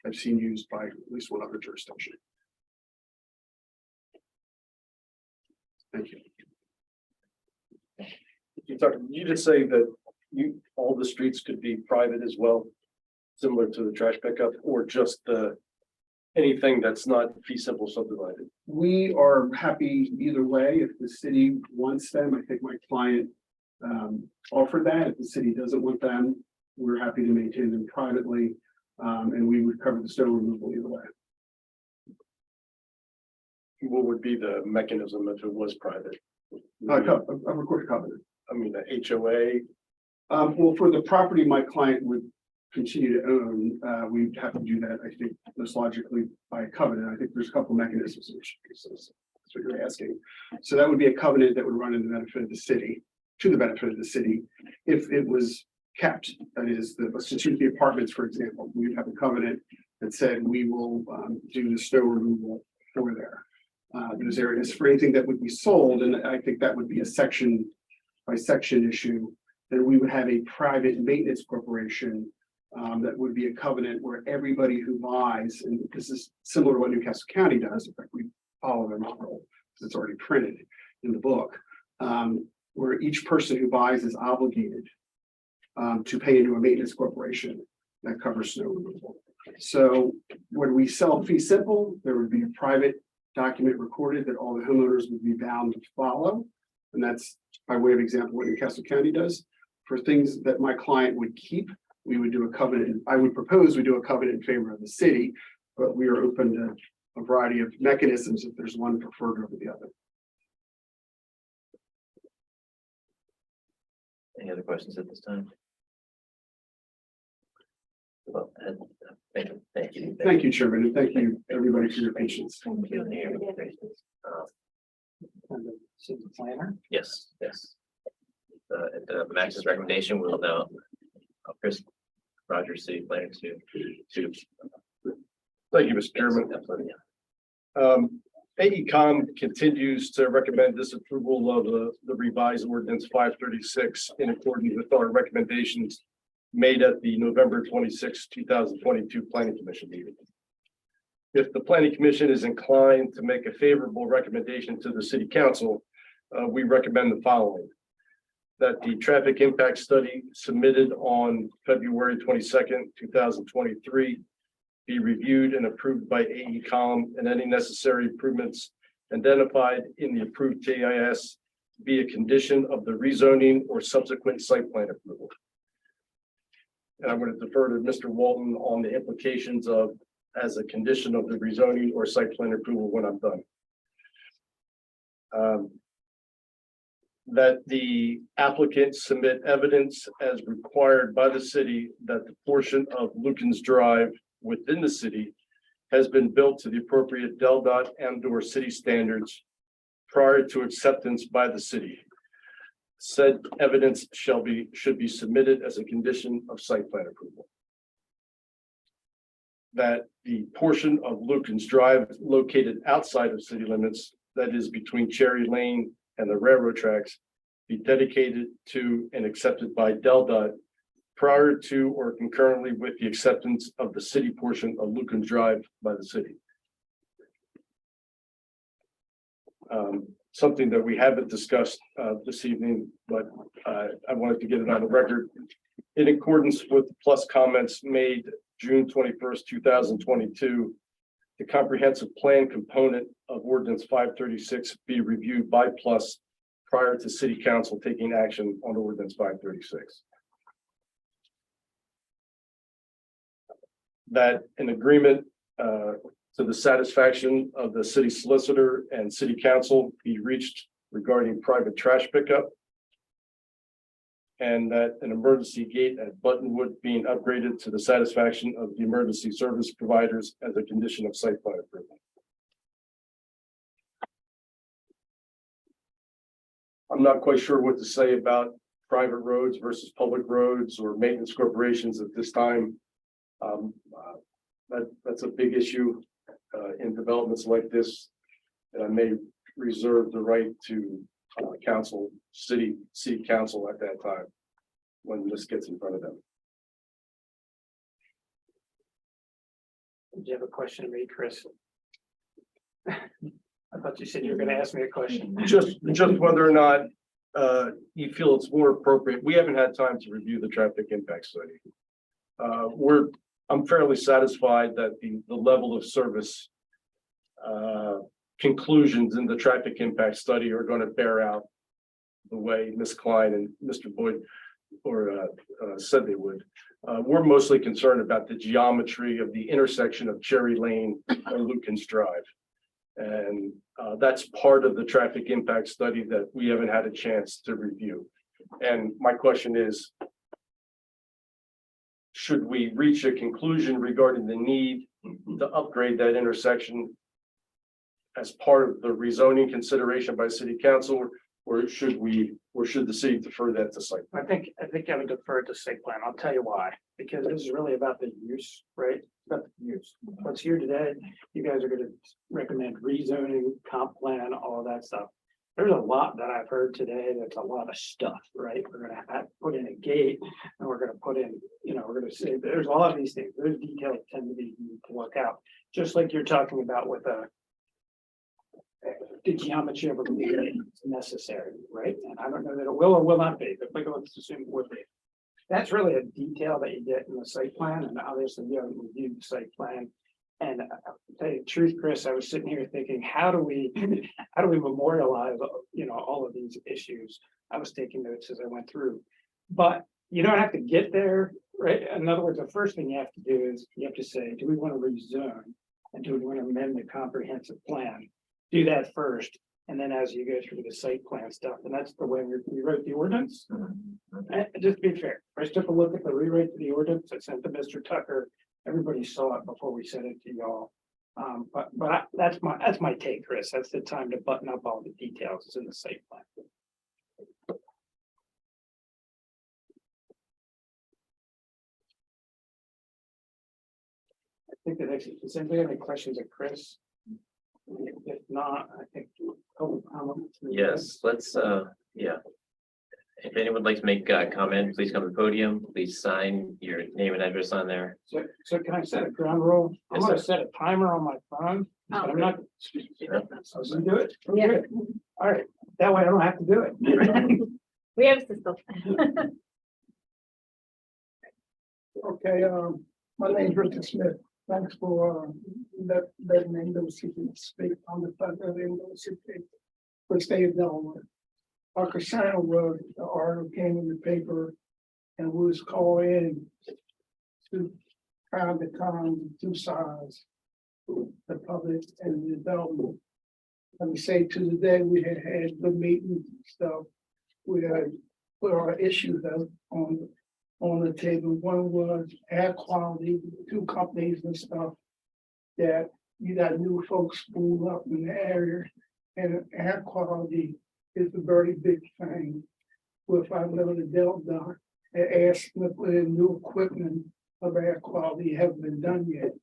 Speaker 3: I've seen used by at least one other jurisdiction. Thank you.
Speaker 8: You just say that all the streets could be private as well, similar to the trash pickup, or just anything that's not fee simple subdivided.
Speaker 3: We are happy either way. If the city wants them, I think my client offered that. If the city doesn't want them, we're happy to maintain them privately. And we would cover the snow removal either way.
Speaker 8: What would be the mechanism if it was private?
Speaker 3: A recorded covenant.
Speaker 8: I mean, the HOA,
Speaker 3: Well, for the property my client would continue to own, we'd have to do that, I think, most logically by a covenant. I think there's a couple mechanisms in which cases. That's what you're asking. So that would be a covenant that would run in the benefit of the city, to the benefit of the city, if it was kept. That is, let's just use the apartments, for example. We'd have a covenant that said we will do the snow removal for there. Those areas for anything that would be sold, and I think that would be a section by section issue. Then we would have a private maintenance corporation that would be a covenant where everybody who buys, and this is similar to what Newcastle County does. In fact, we follow their model because it's already printed in the book, where each person who buys is obligated to pay into a maintenance corporation that covers snow removal. So when we sell fee simple, there would be a private document recorded that all the homeowners would be bound to follow. And that's by way of example what Newcastle County does. For things that my client would keep, we would do a covenant. I would propose we do a covenant in favor of the city, but we are open to a variety of mechanisms if there's one preferred over the other.
Speaker 1: Any other questions at this time? Well, thank you.
Speaker 3: Thank you, Chairman, and thank you, everybody, for your patience.
Speaker 2: Thank you.
Speaker 6: And the city planner?
Speaker 1: Yes. At the Max's recommendation, we'll now, Chris Rogers, city planner to.
Speaker 8: thank you, Mr. Chairman. AECom continues to recommend disapproval of the revised ordinance 536 in accordance with our recommendations made at the November 26, 2022 Planning Commission meeting. If the Planning Commission is inclined to make a favorable recommendation to the City Council, we recommend the following. That the traffic impact study submitted on February 22nd, 2023 be reviewed and approved by AECom, and any necessary improvements identified in the approved TIS be a condition of the rezoning or subsequent site plan approval. And I'm going to defer to Mr. Walton on the implications of as a condition of the rezoning or site plan approval when I'm done. That the applicant submit evidence as required by the city that the portion of Lucan's Drive within the city has been built to the appropriate DelDOT and/or city standards prior to acceptance by the city. Said evidence should be submitted as a condition of site plan approval. That the portion of Lucan's Drive located outside of city limits, that is between Cherry Lane and the railroad tracks, be dedicated to and accepted by DelDOT prior to or concurrently with the acceptance of the city portion of Lucan's Drive by the city. Something that we haven't discussed this evening, but I wanted to get it on the record. In accordance with plus comments made June 21st, 2022, the comprehensive plan component of ordinance 536 be reviewed by plus prior to city council taking action on ordinance 536. That an agreement to the satisfaction of the city solicitor and city council be reached regarding private trash pickup. and that an emergency gate at Buttonwood being upgraded to the satisfaction of the emergency service providers as a condition of site plan approval. I'm not quite sure what to say about private roads versus public roads or maintenance corporations at this time. That's a big issue in developments like this. And I may reserve the right to council, city council at that time when this gets in front of them.
Speaker 6: Do you have a question of me, Chris? I thought you said you were gonna ask me a question.
Speaker 8: Just whether or not you feel it's more appropriate. We haven't had time to review the traffic impact study. I'm fairly satisfied that the level of service conclusions in the traffic impact study are going to bear out the way Ms. Klein and Mr. Boyd said they would. We're mostly concerned about the geometry of the intersection of Cherry Lane and Lukens Drive. And that's part of the traffic impact study that we haven't had a chance to review. And my question is, should we reach a conclusion regarding the need to upgrade that intersection as part of the rezoning consideration by city council, or should the city defer that to site?
Speaker 6: I think I would defer to site plan. I'll tell you why, because this is really about the use, right? About the use. What's here today, you guys are gonna recommend rezoning, comp plan, all of that stuff. There's a lot that I've heard today. That's a lot of stuff, right? We're gonna put in a gate and we're gonna put in, we're gonna say, there's all of these things. There's details that tend to be to work out. Just like you're talking about with the geometry of a gate is necessary, right? And I don't know that it will or will not be, but let's assume it would be. That's really a detail that you get in the site plan, and obviously you haven't reviewed the site plan. And I'll tell you the truth, Chris, I was sitting here thinking, how do we memorialize, all of these issues? I was taking notes as I went through, but you don't have to get there, right? In other words, the first thing you have to do is you have to say, do we want to rezone? And do we want to amend the comprehensive plan? Do that first, and then as you go through the site plan stuff, and that's the way we wrote the ordinance. And just to be fair, I took a look at the rewrite to the ordinance. I sent to Mr. Tucker. Everybody saw it before we sent it to y'all. But that's my take, Chris. That's the time to button up all the details. It's in the site plan. I think the next, does anybody have any questions of Chris? If not, I think.
Speaker 1: Yes, let's, yeah. If anyone would like to make a comment, please come to the podium. Please sign your name and address on there.
Speaker 6: So can I set a ground rule? I'm
Speaker 1: Yes,
Speaker 6: gonna
Speaker 1: sir.
Speaker 6: set a timer on my phone, but I'm not. So you do it?
Speaker 4: Yeah.
Speaker 6: Good. All right, that way I don't have to do it.
Speaker 4: We have a system.
Speaker 11: Okay, my name is Richard Smith. Thanks for letting me know she can speak on the fact that they know she can. For state of Delaware. Our concern was the article came in the paper and we was called in to try to come to two sides, the public and the development. Let me say to the day we had good meetings and stuff. We had put our issues out on the table. One was air quality, two companies and stuff. That you got new folks moving up in the area, and air quality is a very big thing. With our little Delta, they asked to put in new equipment of air quality haven't been done yet.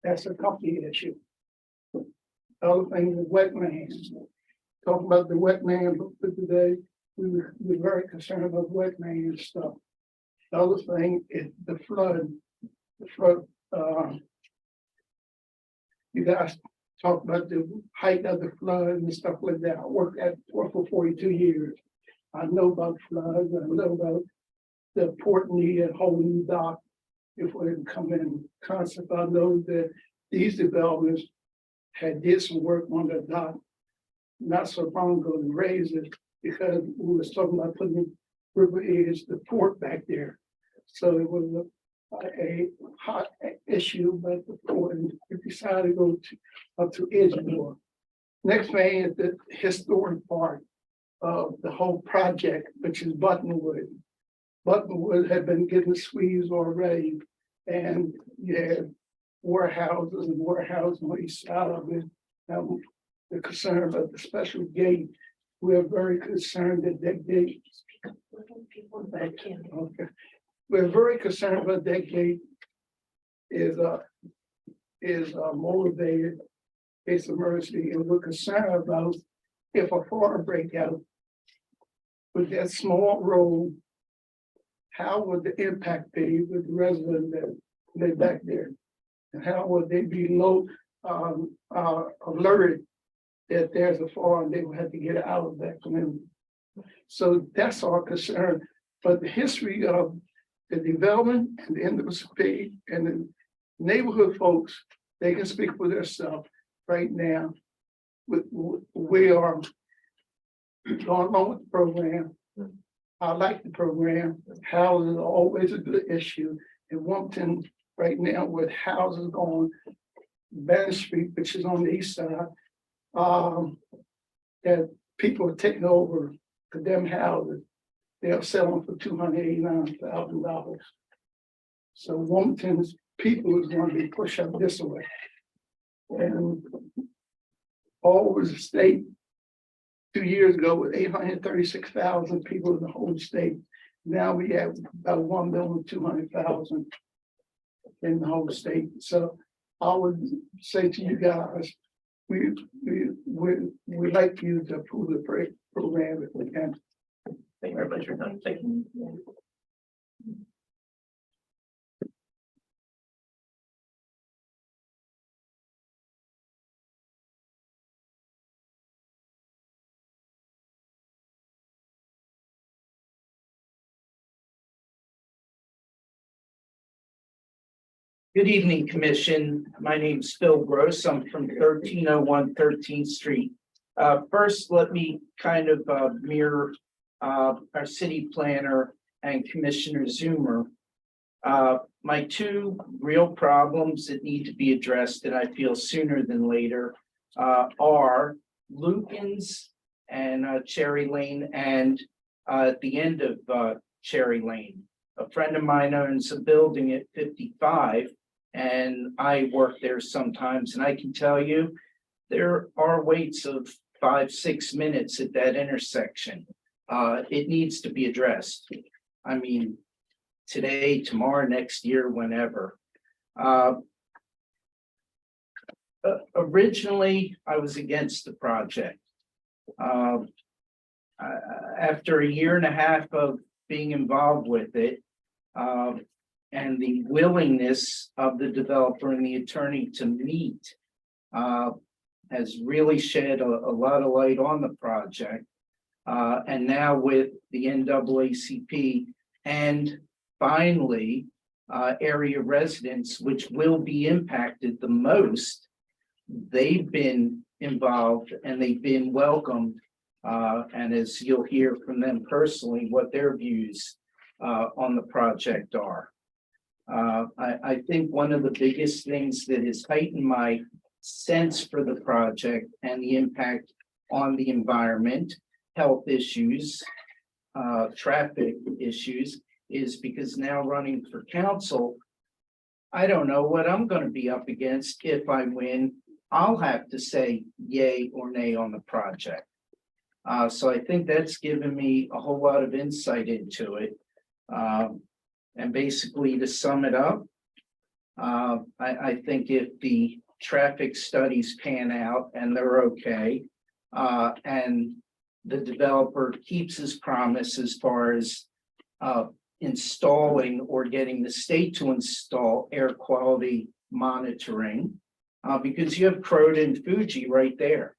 Speaker 11: That's a company issue. The other thing is wetlands. Talking about the wetland for today, we're very concerned about wetland stuff. The other thing is the flood. You guys talk about the height of the flood and stuff like that. I worked for 42 years. I know about floods. I know about the port need a whole new dock if we come in concept. I know that these developments did some work on the dock not so long ago to raise it because we was talking about putting River Edge, the port back there. So it was a hot issue, but the port decided to go up to Edgewater. Next thing is the historic part. of the whole project, which is Buttonwood. Buttonwood had been getting squeezed already, and you had warehouses and warehouses on each side of it. Now, the concern about the special gate, we're very concerned that that gate. Okay, we're very concerned about that gate is motivated, case of emergency, and we're concerned about if a fire breakout with that small road, how would the impact be with the residents that live back there? And how would they be alerted that there's a fire and they would have to get out of that community? So that's our concern, but the history of the development and the industry and the neighborhood folks, they can speak for themselves right now. We are going along with the program. I like the program. Housing is always a good issue. In Wilmington, right now, with houses on Banner Street, which is on the east side, that people are taking over condemned houses. They are selling for $289,000. So Wilmington's people is going to be pushed up this way. And all over the state, 2 years ago, with 836,000 people in the whole state. Now we have about 1,200,000 in the whole state. So I would say to you guys, we like you to approve the program if we can.
Speaker 1: Thank you very much for your time. Thank you.
Speaker 12: Good evening, Commission. My name's Phil Gross. I'm from 1301 13th Street. First, let me kind of mirror our city planner and Commissioner Zoomer. My two real problems that need to be addressed, and I feel sooner than later, are Lukens and Cherry Lane, and at the end of Cherry Lane. A friend of mine owns a building at 55. And I work there sometimes, and I can tell you, there are waits of 5-6 minutes at that intersection. It needs to be addressed. I mean, today, tomorrow, next year, whenever. Originally, I was against the project. After a year and a half of being involved with it, and the willingness of the developer and the attorney to meet has really shed a lot of light on the project. And now with the NAACP and finally area residents, which will be impacted the most, they've been involved and they've been welcomed. And as you'll hear from them personally, what their views on the project are. I think one of the biggest things that has heightened my sense for the project and the impact on the environment, health issues, traffic issues, is because now running for council, I don't know what I'm going to be up against. If I win, I'll have to say yay or nay on the project. So I think that's given me a whole lot of insight into it. And basically, to sum it up, I think if the traffic studies pan out and they're okay, and the developer keeps his promise as far as installing or getting the state to install air quality monitoring, because you have Croton and Fuji right there.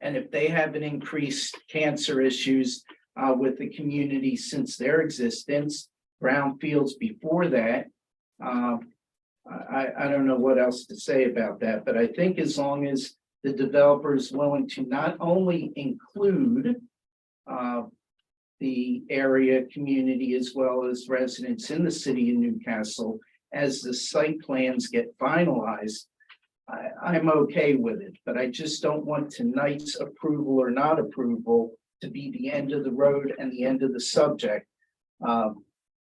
Speaker 12: And if they haven't increased cancer issues with the community since their existence, brownfields before that, I don't know what else to say about that, but I think as long as the developer is willing to not only include the area community as well as residents in the city of Newcastle, as the site plans get finalized, I'm okay with it, but I just don't want tonight's approval or not approval to be the end of the road and the end of the subject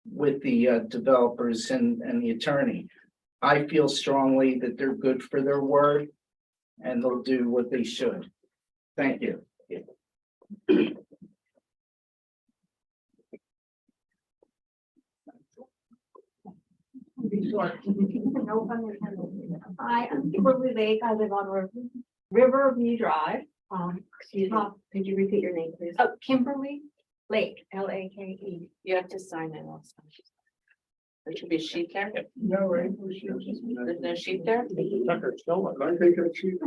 Speaker 12: with the developers and the attorney. I feel strongly that they're good for their word and they'll do what they should. Thank you.
Speaker 4: No pun intended. Hi, I'm Kimberly Lake. I live on Riverview Drive.
Speaker 2: Excuse me, could you repeat your name, please?
Speaker 4: Oh, Kimberly Lake, Lake.
Speaker 2: You have to sign it also. There should be a sheet there.
Speaker 11: No, right?
Speaker 2: There's no sheet there?
Speaker 6: Tucker, still.
Speaker 3: I think it's you.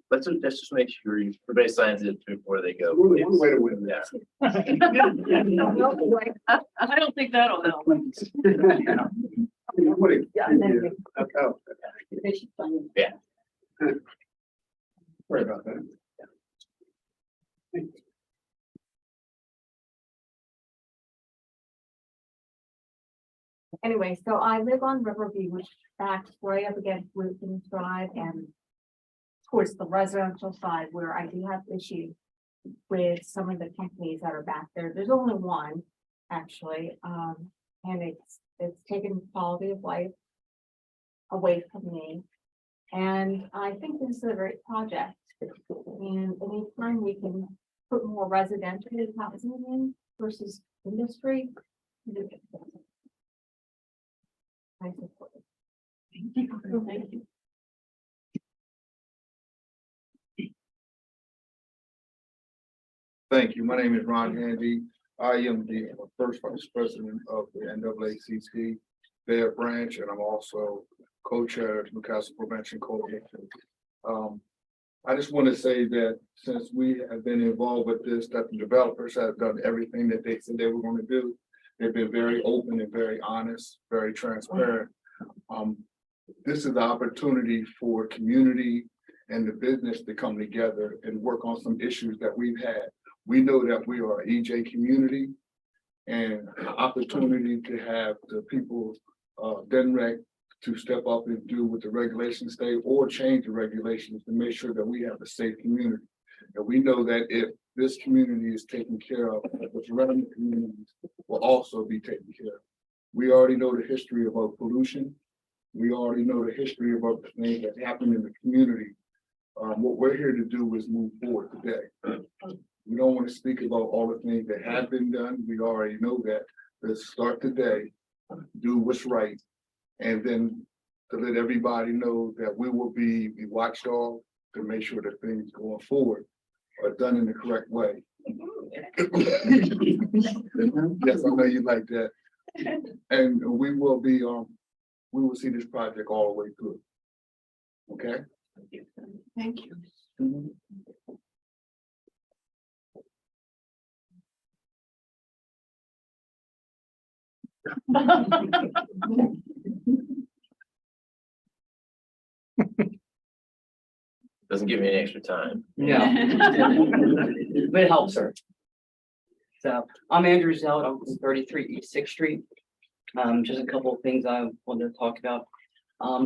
Speaker 1: Let's just make sure everybody signs it before they go.
Speaker 3: One way to win.
Speaker 1: Yeah.
Speaker 10: I don't think that'll help.
Speaker 3: Nobody-
Speaker 2: Yeah.
Speaker 3: Oh,
Speaker 1: Yeah.
Speaker 3: Sorry about that.
Speaker 4: Anyway, so I live on Riverview, which backs right up against Luton's Drive and towards the residential side where I do have issues with some of the companies that are back there. There's only one, actually, and it's taken quality of life away from me. And I think this is a great project. And anytime we can put more residential housing in versus industry. I support it.
Speaker 2: Thank you.
Speaker 13: Thank you. My name is Ron Handy. I am the first vice president of the NAACP Bear Branch, and I'm also co-chair of Newcastle Prevention Coalition. I just want to say that since we have been involved with this, that the developers have done everything that they said they were going to do. They've been very open and very honest, very transparent. This is the opportunity for community and the business to come together and work on some issues that we've had. We know that we are an EJ community and the opportunity to have the people, DENREC to step up and do what the regulations say or change the regulations to make sure that we have a safe community. And we know that if this community is taken care of, the surrounding communities will also be taken care of. We already know the history about pollution. We already know the history about the things that happen in the community. What we're here to do is move forward today. We don't want to speak about all the things that have been done. We already know that. Let's start today, do what's right, and then to let everybody know that we will be the watchdog to make sure that things going forward are done in the correct way. Yes, I know you like that. And we will see this project all the way through. Okay?
Speaker 5: Thank you.
Speaker 1: Doesn't give me any extra time.
Speaker 14: Yeah. But it helps her. So I'm Andrew Zell, I'm from 33 East 6th Street. Just a couple of things I wanted to talk about.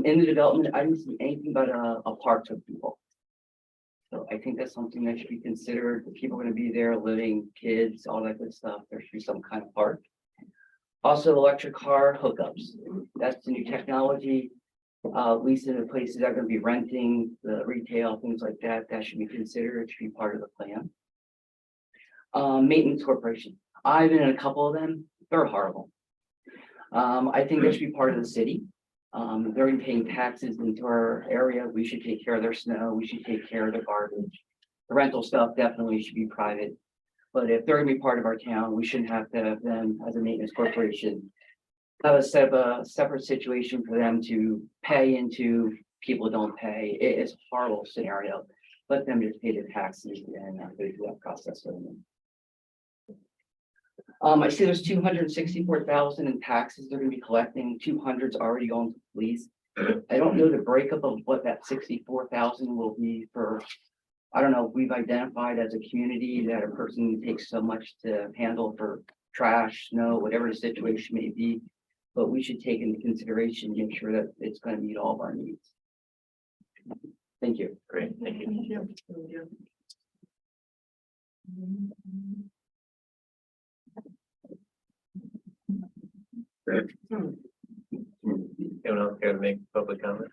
Speaker 14: In the development, I didn't see anything but a park for people. So I think that's something that should be considered. People are going to be there, living, kids, all that good stuff. There should be some kind of park. Also, electric car hookups. That's the new technology. At least in the places that are going to be renting, the retail, things like that, that should be considered. It should be part of the plan. Maintenance corporation. I've been in a couple of them. They're horrible. I think they should be part of the city. They're paying taxes into our area. We should take care of their snow. We should take care of their garbage. The rental stuff definitely should be private. But if they're gonna be part of our town, we shouldn't have to have them as a maintenance corporation. Have a separate situation for them to pay into. People don't pay. It is a horrible scenario. Let them just pay their taxes and go through that process with them. I see there's 264,000 in taxes they're gonna be collecting. 200's already going to police. I don't know the breakup of what that 64,000 will be for. I don't know if we've identified as a community that a person takes so much to handle for trash, snow, whatever the situation may be. But we should take into consideration, make sure that it's gonna meet all of our needs. Thank you.
Speaker 1: Great, thank you. Anyone else care to make public comment?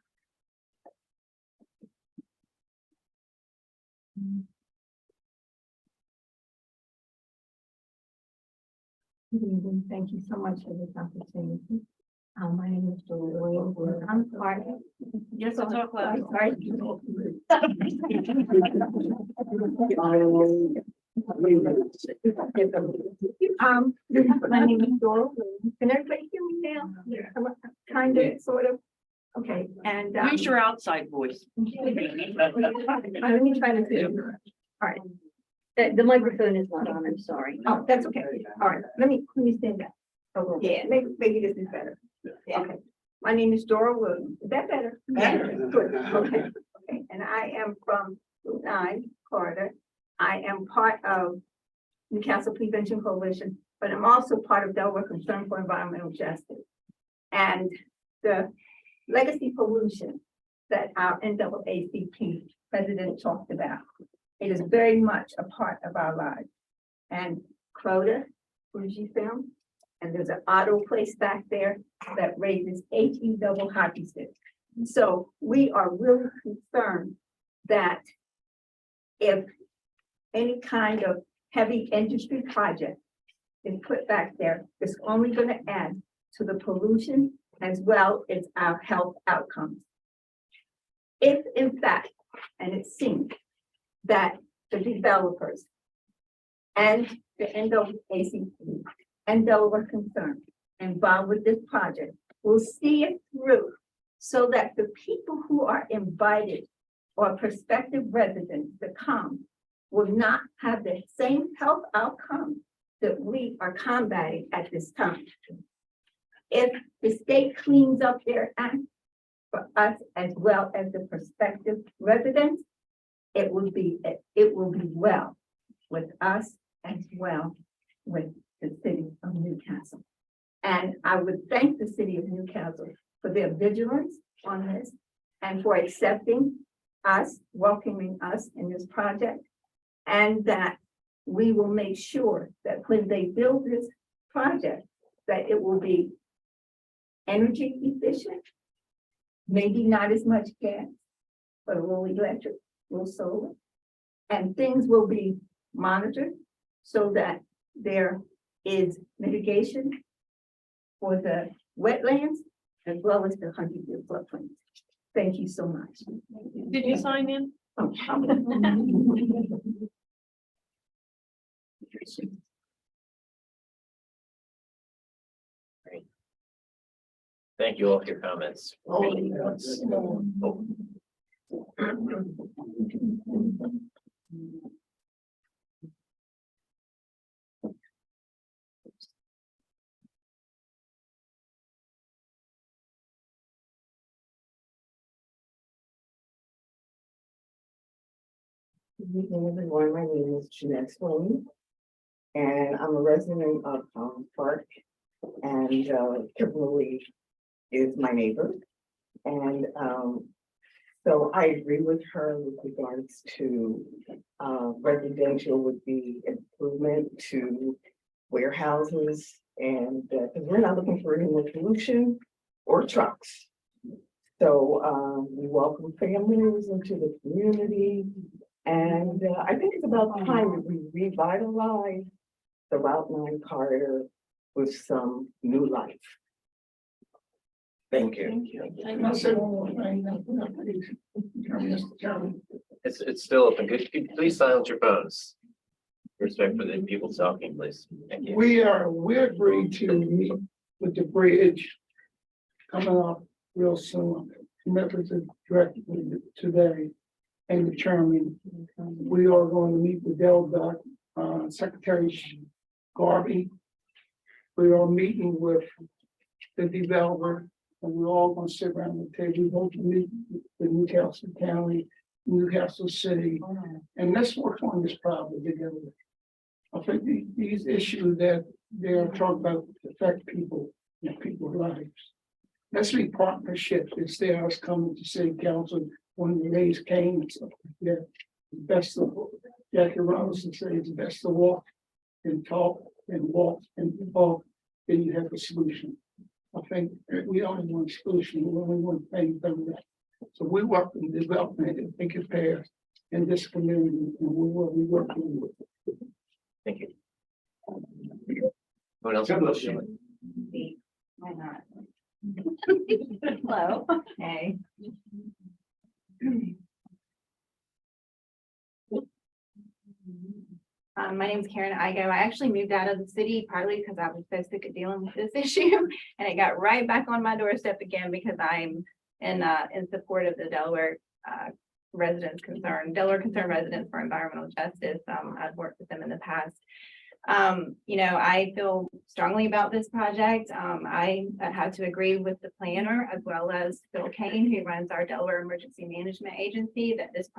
Speaker 4: Good evening. Thank you so much for this opportunity. My name is Julie Williams. I'm part.
Speaker 10: Yes, I'll talk loud.
Speaker 4: Sorry. My name is Dora Williams. Can everybody hear me now? Kind of, sort of. Okay, and.
Speaker 10: Use your outside voice.
Speaker 4: Let me try to do. All right. The microphone is not on, I'm sorry. Oh, that's okay. All right, let me stand back. Oh, yeah, maybe this is better. Yeah. Okay. My name is Dora Williams. Is that better? Better. Good. Okay. Okay. And I am from Route 9 corridor. I am part of Newcastle Prevention Coalition, but I'm also part of Delaware Concern for Environmental Justice. And the legacy pollution that our NAACP president talked about, it is very much a part of our lives. And Crota, Fujifilm, and there's an auto place back there that raises HE double hockey sticks. So we are really concerned that if any kind of heavy industry project is put back there, it's only going to add to the pollution as well as our health outcomes. If in fact, and it seems that the developers and the NAACP and Delaware Concern involved with this project will see it through so that the people who are invited or prospective residents to come will not have the same health outcomes that we are combating at this time. If the state cleans up their act for us as well as the prospective residents, it will be well with us as well with the city of Newcastle. And I would thank the city of Newcastle for their vigilance on this and for accepting us, welcoming us in this project. And that we will make sure that when they build this project, that it will be energy efficient, maybe not as much gas, but a little electric, a little solar. And things will be monitored so that there is mitigation for the wetlands as well as the 100-year floodplain. Thank you so much.
Speaker 10: Did you sign in?
Speaker 4: Oh,
Speaker 1: Great. Thank you all for your comments. Oh.
Speaker 15: Good evening, everyone. My name is Jeanette Sloan, and I'm a resident of Park, and Kimberly is my neighbor. And so I agree with her with regards to residential would be improvement to warehouses, and because we're not looking for any more pollution or trucks. So we welcome families into the community. And I think it's about time that we revitalize the Route 9 corridor with some new life. Thank you.
Speaker 1: It's still open. Could you please silence your phones? Respect for the people talking, please. Thank you.
Speaker 11: We agreed to meet with the bridge coming up real soon. Met with the director today and the chairman. We are going to meet with Deldoc, Secretary Garvey. We are meeting with the developer, and we're all going to sit around the table. We're going to meet with Newcastle County, Newcastle City, and let's work on this problem together. I think these issues that they're talking about affect people and people's lives. Let's be partnerships instead of us coming to city council when the days came and stuff like that. Best of Jackie Robinson says it's best to walk and talk and walk and talk, then you have a solution. I think we only want solution, we only want things done. So we work in development and think it pass in this community, and we work with it.
Speaker 1: Thank you. What else?
Speaker 4: Why not? Hello, hey. My name is Karen Igo. I actually moved out of the city partly because I was so sick of dealing with this issue. And it got right back on my doorstep again because I'm in support of the Delaware Delaware Concerned Residents for Environmental Justice. I've worked with them in the past. I feel strongly about this project. I had to agree with the planner as well as Phil Kane, who runs our Delaware Emergency Management Agency, that this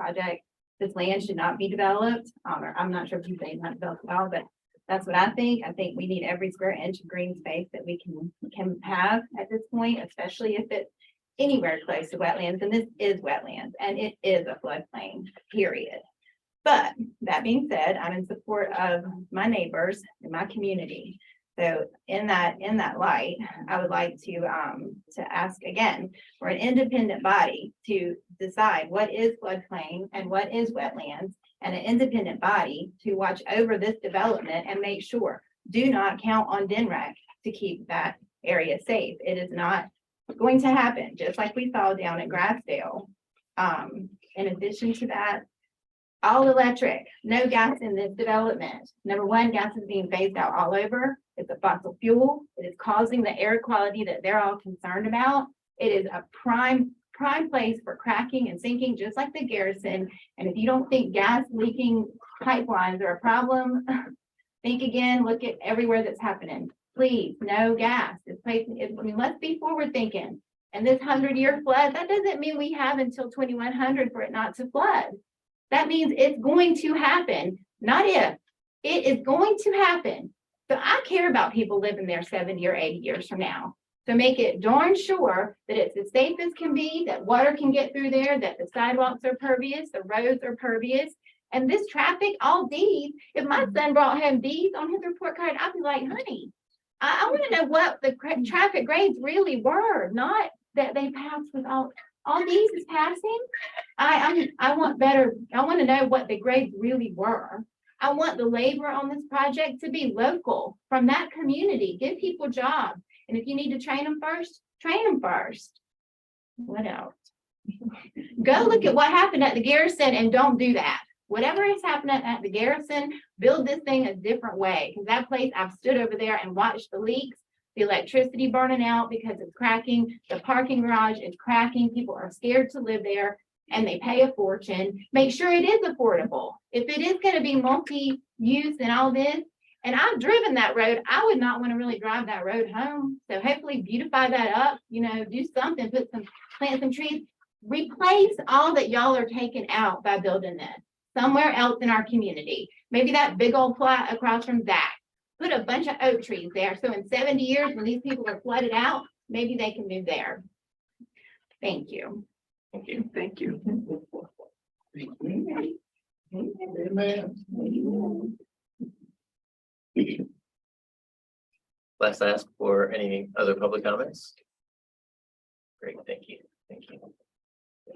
Speaker 4: land should not be developed. Or I'm not sure if you say not developed at all, but that's what I think. I think we need every square inch of green space that we can have at this point, especially if it's anywhere close to wetlands. And this is wetlands and it is a floodplain, period. But that being said, I'm in support of my neighbors and my community. So in that light, I would like to ask again for an independent body to decide what is floodplain and what is wetlands, and an independent body to watch over this development and make sure, do not count on DNREC to keep that area safe. It is not going to happen, just like we saw down at Grassdale. In addition to that, all electric, no gas in this development. Number one, gas is being phased out all over. It's a fossil fuel. It is causing the air quality that they're all concerned about. It is a prime place for cracking and sinking, just like the Garrison. And if you don't think gas leaking pipelines are a problem, think again, look at everywhere that's happening. Please, no gas. This place, let's be forward thinking. And this 100-year flood, that doesn't mean we have until 2100 for it not to flood. That means it's going to happen, not if. It is going to happen. So I care about people living there 70 or 80 years from now. So make it darn sure that it's as safe as can be, that water can get through there, that the sidewalks are pervious, the roads are pervious. And this traffic, all these, if my son brought home these on his report card, I'd be like, honey, I want to know what the traffic grades really were, not that they passed with all these is passing. I want better. I want to know what the grades really were. I want the labor on this project to be local from that community. Give people jobs. And if you need to train them first, train them first. What else? Go look at what happened at the Garrison and don't do that. Whatever is happening at the Garrison, build this thing a different way. Because that place, I've stood over there and watched the leaks, the electricity burning out because it's cracking. The parking garage is cracking. People are scared to live there and they pay a fortune. Make sure it is affordable. If it is going to be multi-use and all this, and I've driven that road, I would not want to really drive that road home. So hopefully beautify that up, do something, plant some trees, replace all that y'all are taking out by building this somewhere else in our community. Maybe that big old plot across from Zach. Put a bunch of oak trees there. So in 70 years, when these people are flooded out, maybe they can move there. Thank you.
Speaker 1: Thank you.
Speaker 5: Thank you.
Speaker 11: Amen.
Speaker 1: Let's ask for any other public comments. Great, thank you. Thank you.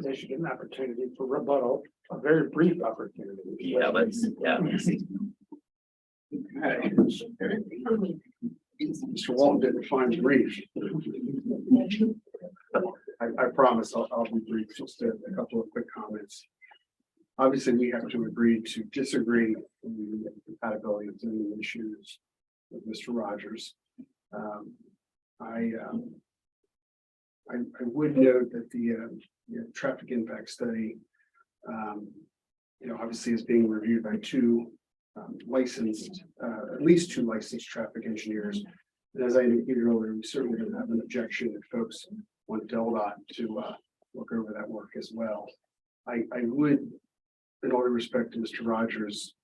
Speaker 6: They should get an opportunity for rebuttal, a very brief opportunity.
Speaker 1: Yeah, let's see.
Speaker 3: Mr. Walton didn't find brief. I promise I'll be brief, just a couple of quick comments. Obviously, we have to agree to disagree on the compatibility of zoning issues with Mr. Rogers. I would note that the traffic impact study, obviously is being reviewed by at least two licensed traffic engineers. And as I indicated earlier, we certainly don't have an objection if folks want DelDOT to look over that work as well. I would, in all due respect to Mr. Rogers,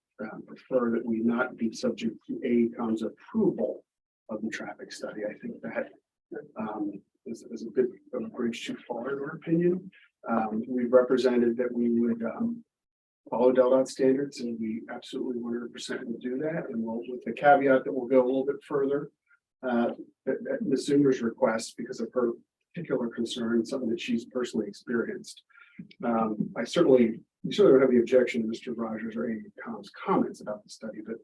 Speaker 3: prefer that we not be subject to AECOM's approval of the traffic study. I think that is a bit of a bridge too far, in our opinion. We've represented that we would follow DelDOT standards, and we absolutely 100% will do that. And we'll, with the caveat that we'll go a little bit further. At Ms. Zoomer's request, because of her particular concern, something that she's personally experienced. We certainly don't have the objection to Mr. Rogers or any comments about the study, but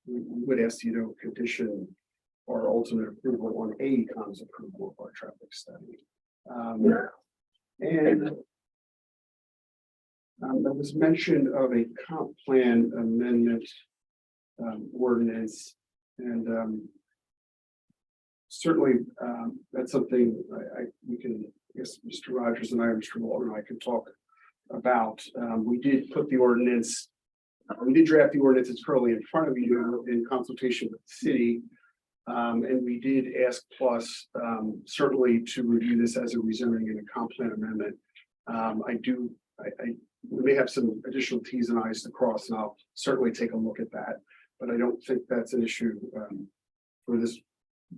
Speaker 3: we would ask you to condition our ultimate approval on AECom's approval of our traffic study. And there was mention of a comp plan amendment ordinance, and certainly that's something we can, I guess, Mr. Rogers and I, Mr. Walton and I could talk about. We did put the ordinance, we did draft the ordinance. It's currently in front of you in consultation with the city. And we did ask Plus certainly to review this as a rezoning and a comp plan amendment. We may have some additional T's and I's to cross, and I'll certainly take a look at that. But I don't think that's an issue for this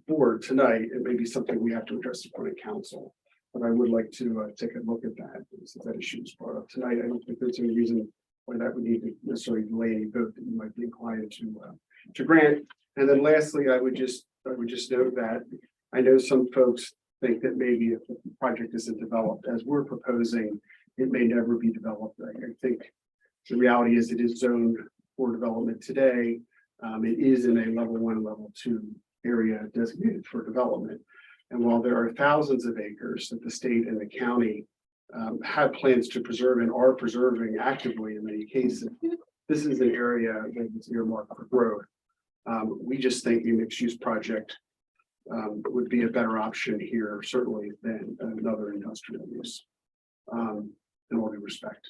Speaker 3: board tonight. It may be something we have to address in front of council. But I would like to take a look at that, since that issue is brought up tonight. I don't think there's any reason why that would need to necessarily delay any vote that you might be inclined to grant. And then lastly, I would just note that I know some folks think that maybe if the project isn't developed as we're proposing, it may never be developed. I think the reality is it is zoned for development today. It is in a level 1, level 2 area designated for development. And while there are thousands of acres that the state and the county have plans to preserve and are preserving actively in many cases, this is an area that is earmarked for growth. We just think a mixed-use project would be a better option here, certainly, than another industrial use, in all due respect.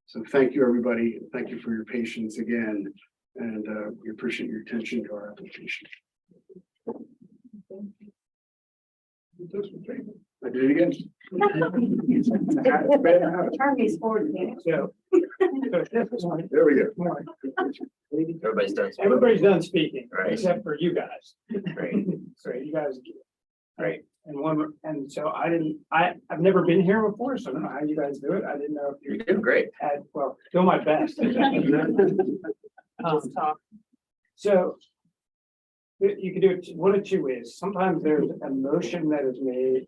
Speaker 3: So thank you, everybody. Thank you for your patience again, and we appreciate your attention to our application. I did it again.
Speaker 4: Turn these forward. Danny.
Speaker 6: So.
Speaker 3: There we go.
Speaker 1: Everybody's done.
Speaker 6: Everybody's done speaking,
Speaker 1: Right.
Speaker 6: except for you guys.
Speaker 1: Great.
Speaker 6: So you guys.
Speaker 1: Great.
Speaker 6: And so I've never been here before, so I don't know how you guys do it. I didn't know if
Speaker 1: You're
Speaker 6: you
Speaker 1: doing great.
Speaker 6: had, well, doing my best.
Speaker 2: Just talk.
Speaker 6: So. You can do it one of two ways. Sometimes there's a motion that is made,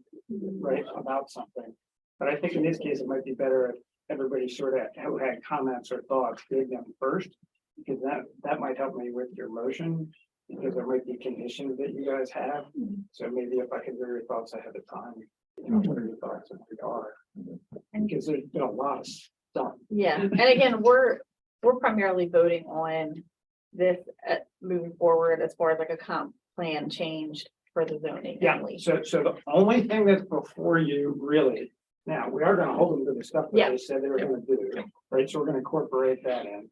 Speaker 6: right, about something. But I think in this case, it might be better if everybody sort of who had comments or thoughts gave them first. Because that might help me with your motion, because there might be conditions that you guys have. So maybe if I could hear your thoughts ahead of time, what are your thoughts if we are? Because there's been a lot of stuff.
Speaker 2: Yeah, and again, we're primarily voting on this moving forward as far as like a comp plan change for the zoning.
Speaker 6: Yeah,
Speaker 2: only.
Speaker 6: so the only thing that's before you really, now, we are gonna hold them to the stuff that
Speaker 2: Yeah.
Speaker 6: they said they were gonna do, right? So we're gonna incorporate that in.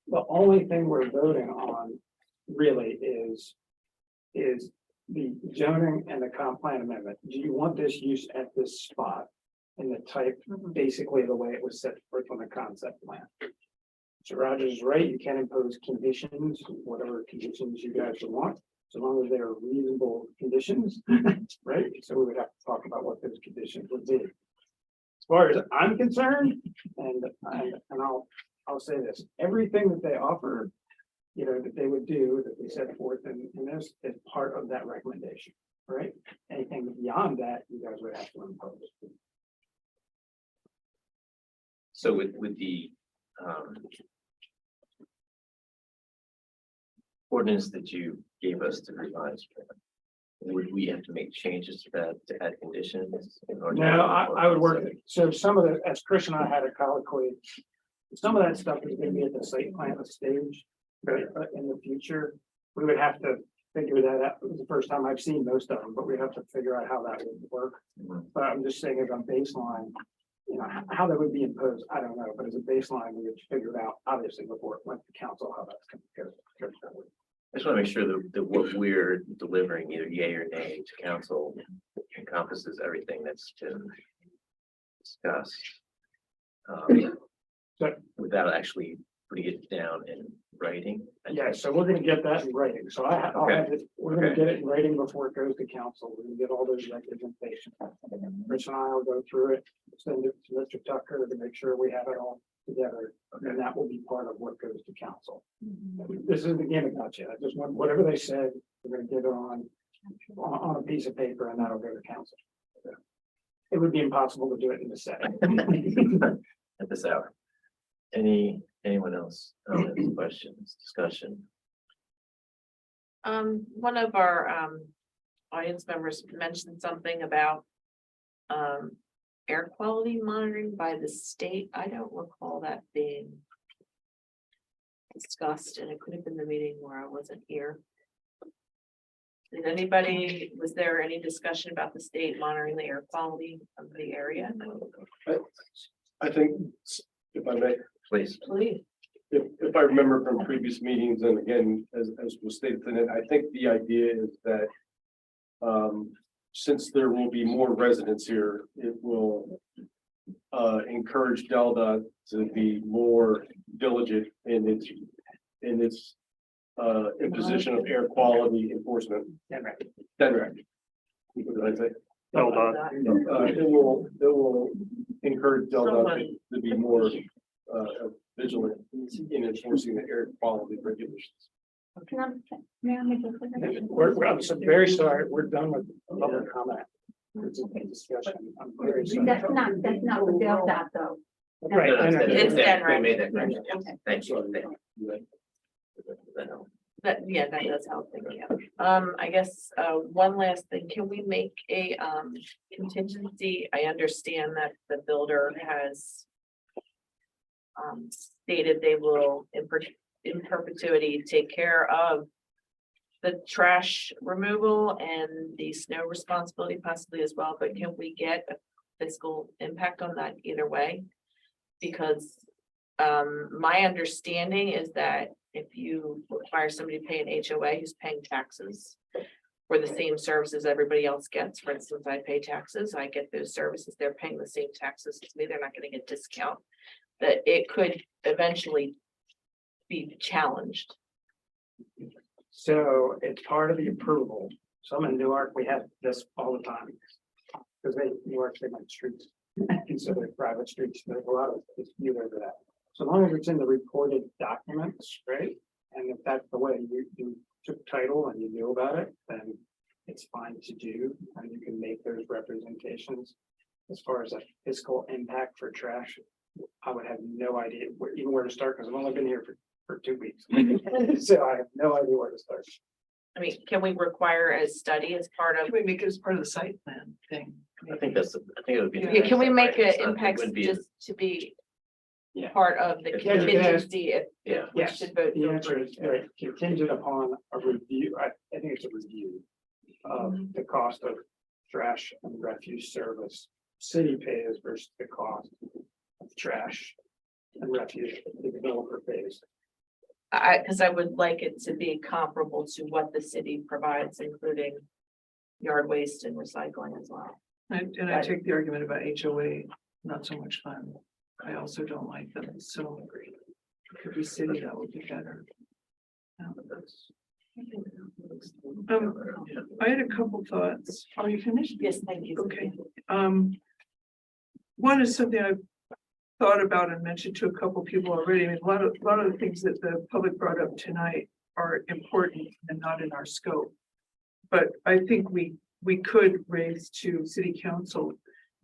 Speaker 6: The only thing we're voting on really is the zoning and the comp plan amendment. Do you want this use at this spot in the type, basically the way it was set forth on the concept plan? So Rogers is right, you can impose conditions, whatever conditions you guys want, so long as they are reasonable conditions, right? So we would have to talk about what those conditions would be. As far as I'm concerned, and I'll say this, everything that they offer, you know, that they would do, that they set forth in this, is part of that recommendation, right? Anything beyond that, you guys would have to impose.
Speaker 1: So with the ordinance that you gave us to revise, would we have to make changes to that to add conditions? In order to-
Speaker 6: No, I would work, so some of the, as Chris and I had a colloquy, some of that stuff is gonna be at the site plan stage, right, in the future. We would have to figure that out. It was the first time I've seen most of them, but we have to figure out how that would work. But I'm just saying as a baseline, you know, how that would be imposed, I don't know, but as a baseline, we would figure it out, obviously, before it went to council, how that's gonna go.
Speaker 1: I just want to make sure that what we're delivering, either yay or nay to council, encompasses everything that's been discussed. Without actually putting it down in writing.
Speaker 6: Yeah, so we're gonna get that in writing, so I'll have it, we're gonna get it in writing before it goes to council, we're gonna get all those representations. Rich and I will go through it, send it to Mr. Tucker to make sure we have it all together, and that will be part of what goes to council. This isn't the game about you. I just want, whatever they said, we're gonna get it on a piece of paper and that'll go to council. It would be impossible to do it in the setting.
Speaker 1: At this hour. Anyone else? Comments, questions, discussion?
Speaker 2: One of our audience members mentioned something about air quality monitoring by the state. I don't recall that being discussed, and it could have been the meeting where I wasn't here. Did anybody, was there any discussion about the state monitoring the air quality of the area?
Speaker 8: I think, if I may,
Speaker 1: Please.
Speaker 2: Please.
Speaker 8: if I remember from previous meetings, and again, as was stated tonight, I think the idea is that since there will be more residents here, it will encourage Delta to be more diligent in its imposition of air quality enforcement. DNRAC. What did I say? It will encourage Delta to be more vigilant in enforcing the air quality regulations.
Speaker 4: May I make a quick addition?
Speaker 6: I'm so very sorry, we're done with public comment. It's a discussion. I'm very sorry.
Speaker 4: That's not what they'll that though.
Speaker 6: Right. I know.
Speaker 2: It's
Speaker 1: We made that correction.
Speaker 4: Okay.
Speaker 1: Thank you.
Speaker 2: Yeah, that does help. Thank you. I guess, one last thing, can we make a, contingency? I understand that the builder has stated they will in perpetuity take care of the trash removal and the snow responsibility possibly as well, but can we get a fiscal impact on that either way? Because my understanding is that if you require somebody to pay an HOA who's paying taxes for the same services everybody else gets, for instance, I pay taxes, I get those services, they're paying the same taxes as me, they're not getting a discount, that it could eventually be challenged.
Speaker 6: So it's part of the approval. Some in Newark, we have this all the time. Because Newark, they like streets. And so they're private streets, there's a lot of dispute over that. So long as it's in the reported documents, right? And if that's the way you took title and you knew about it, then it's fine to do, and you can make those representations. As far as a fiscal impact for trash, I would have no idea even where to start, because I've only been here for 2 weeks. So I have no idea where to start.
Speaker 2: I mean, can we require a study as part of?
Speaker 5: Can we make it as part of the site plan thing?
Speaker 1: I think it would be.
Speaker 2: Yeah, can we make
Speaker 1: Right,
Speaker 2: an
Speaker 1: so it
Speaker 2: impact
Speaker 1: would be-
Speaker 2: just to be
Speaker 6: Yeah.
Speaker 2: part of the
Speaker 1: Yeah, you
Speaker 6: can ask-
Speaker 2: contingency if
Speaker 1: Yeah.
Speaker 2: we
Speaker 6: Yes,
Speaker 2: should vote?
Speaker 6: the
Speaker 2: to
Speaker 6: answer
Speaker 2: approve?
Speaker 6: is right, contingent upon a review. I think it's a review of the cost of trash and refuse service. City pays versus the cost of trash and refuse the developer pays.
Speaker 2: Because I would like it to be comparable to what the city provides, including yard waste and recycling as well.
Speaker 5: And I take the argument about HOA, not so much fun. I also don't like them, so every city that would be better. I had a couple thoughts. Are you finished?
Speaker 2: Yes, thank you.
Speaker 5: Okay. One is something I've thought about and mentioned to a couple people already. I mean, a lot of the things that the public brought up tonight are important and not in our scope. But I think we could raise to city council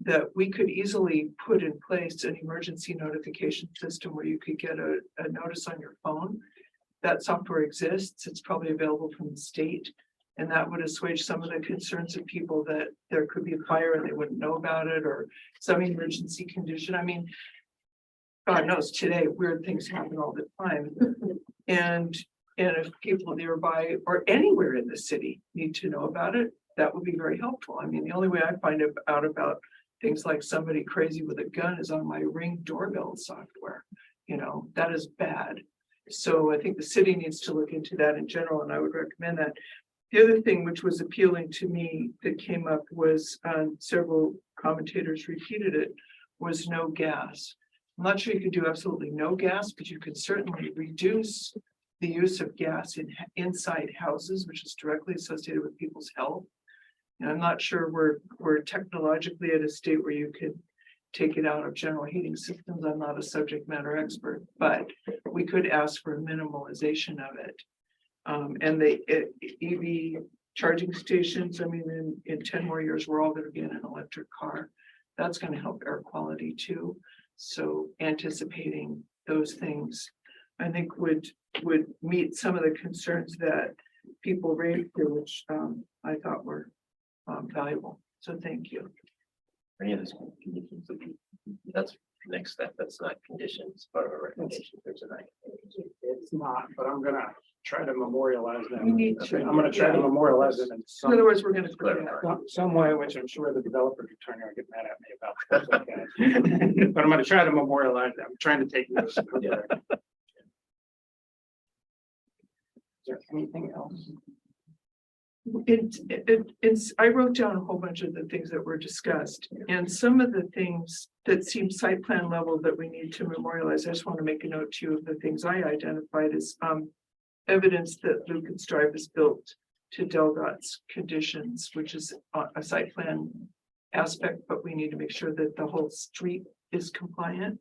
Speaker 5: that we could easily put in place an emergency notification system where you could get a notice on your phone. That software exists. It's probably available from the state. And that would assuage some of the concerns of people that there could be a fire and they wouldn't know about it, or some emergency condition. I mean, God knows today weird things happen all the time. And if people nearby or anywhere in the city need to know about it, that would be very helpful. I mean, the only way I find out about things like somebody crazy with a gun is on my Ring doorbell software. You know, that is bad. So I think the city needs to look into that in general, and I would recommend that. The other thing which was appealing to me that came up was, several commentators repeated it, was no gas. I'm not sure you could do absolutely no gas, but you could certainly reduce the use of gas inside houses, which is directly associated with people's health. And I'm not sure we're technologically at a state where you could take it out of general heating systems. I'm not a subject matter expert, but we could ask for a minimalization of it. And the EV charging stations, I mean, in 10 more years, we're all gonna be in an electric car. That's gonna help air quality too. So anticipating those things, I think would meet some of the concerns that people raised here, which I thought were valuable. So thank you.
Speaker 1: Any of this conditions, that's the next step, that's not conditions, part of our recommendation for tonight.
Speaker 6: It's not, but I'm gonna try to memorialize them.
Speaker 5: We need to.
Speaker 6: I'm gonna try to memorialize them in
Speaker 5: In other words, we're gonna.
Speaker 6: some way, which I'm sure the developer's attorney will get mad at me about. That's okay. But I'm gonna try to memorialize them. I'm trying to take notes.
Speaker 1: Yeah.
Speaker 6: Is there anything else?
Speaker 5: I wrote down a whole bunch of the things that were discussed, and some of the things that seem site plan level that we need to memorialize. I just want to make a note too of the things I identified as evidence that Lucas Drive is built to DelDOT's conditions, which is a site plan aspect, but we need to make sure that the whole street is compliant.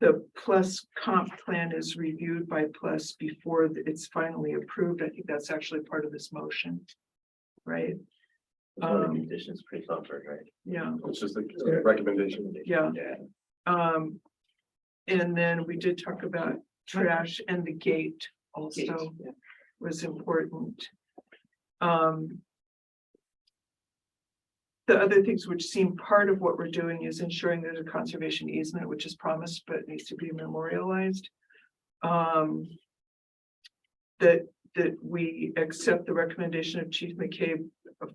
Speaker 5: The plus comp plan is reviewed by plus before it's finally approved. I think that's actually part of this motion. Right?
Speaker 1: One of the conditions pretty comfort, right?
Speaker 5: Yeah,
Speaker 8: It's just a recommendation.
Speaker 5: yeah. And then we did talk about trash, and the gate also was important. The other things which seem part of what we're doing is ensuring there's a conservation easement, which is promised, but needs to be memorialized. That we accept the recommendation of Chief McCabe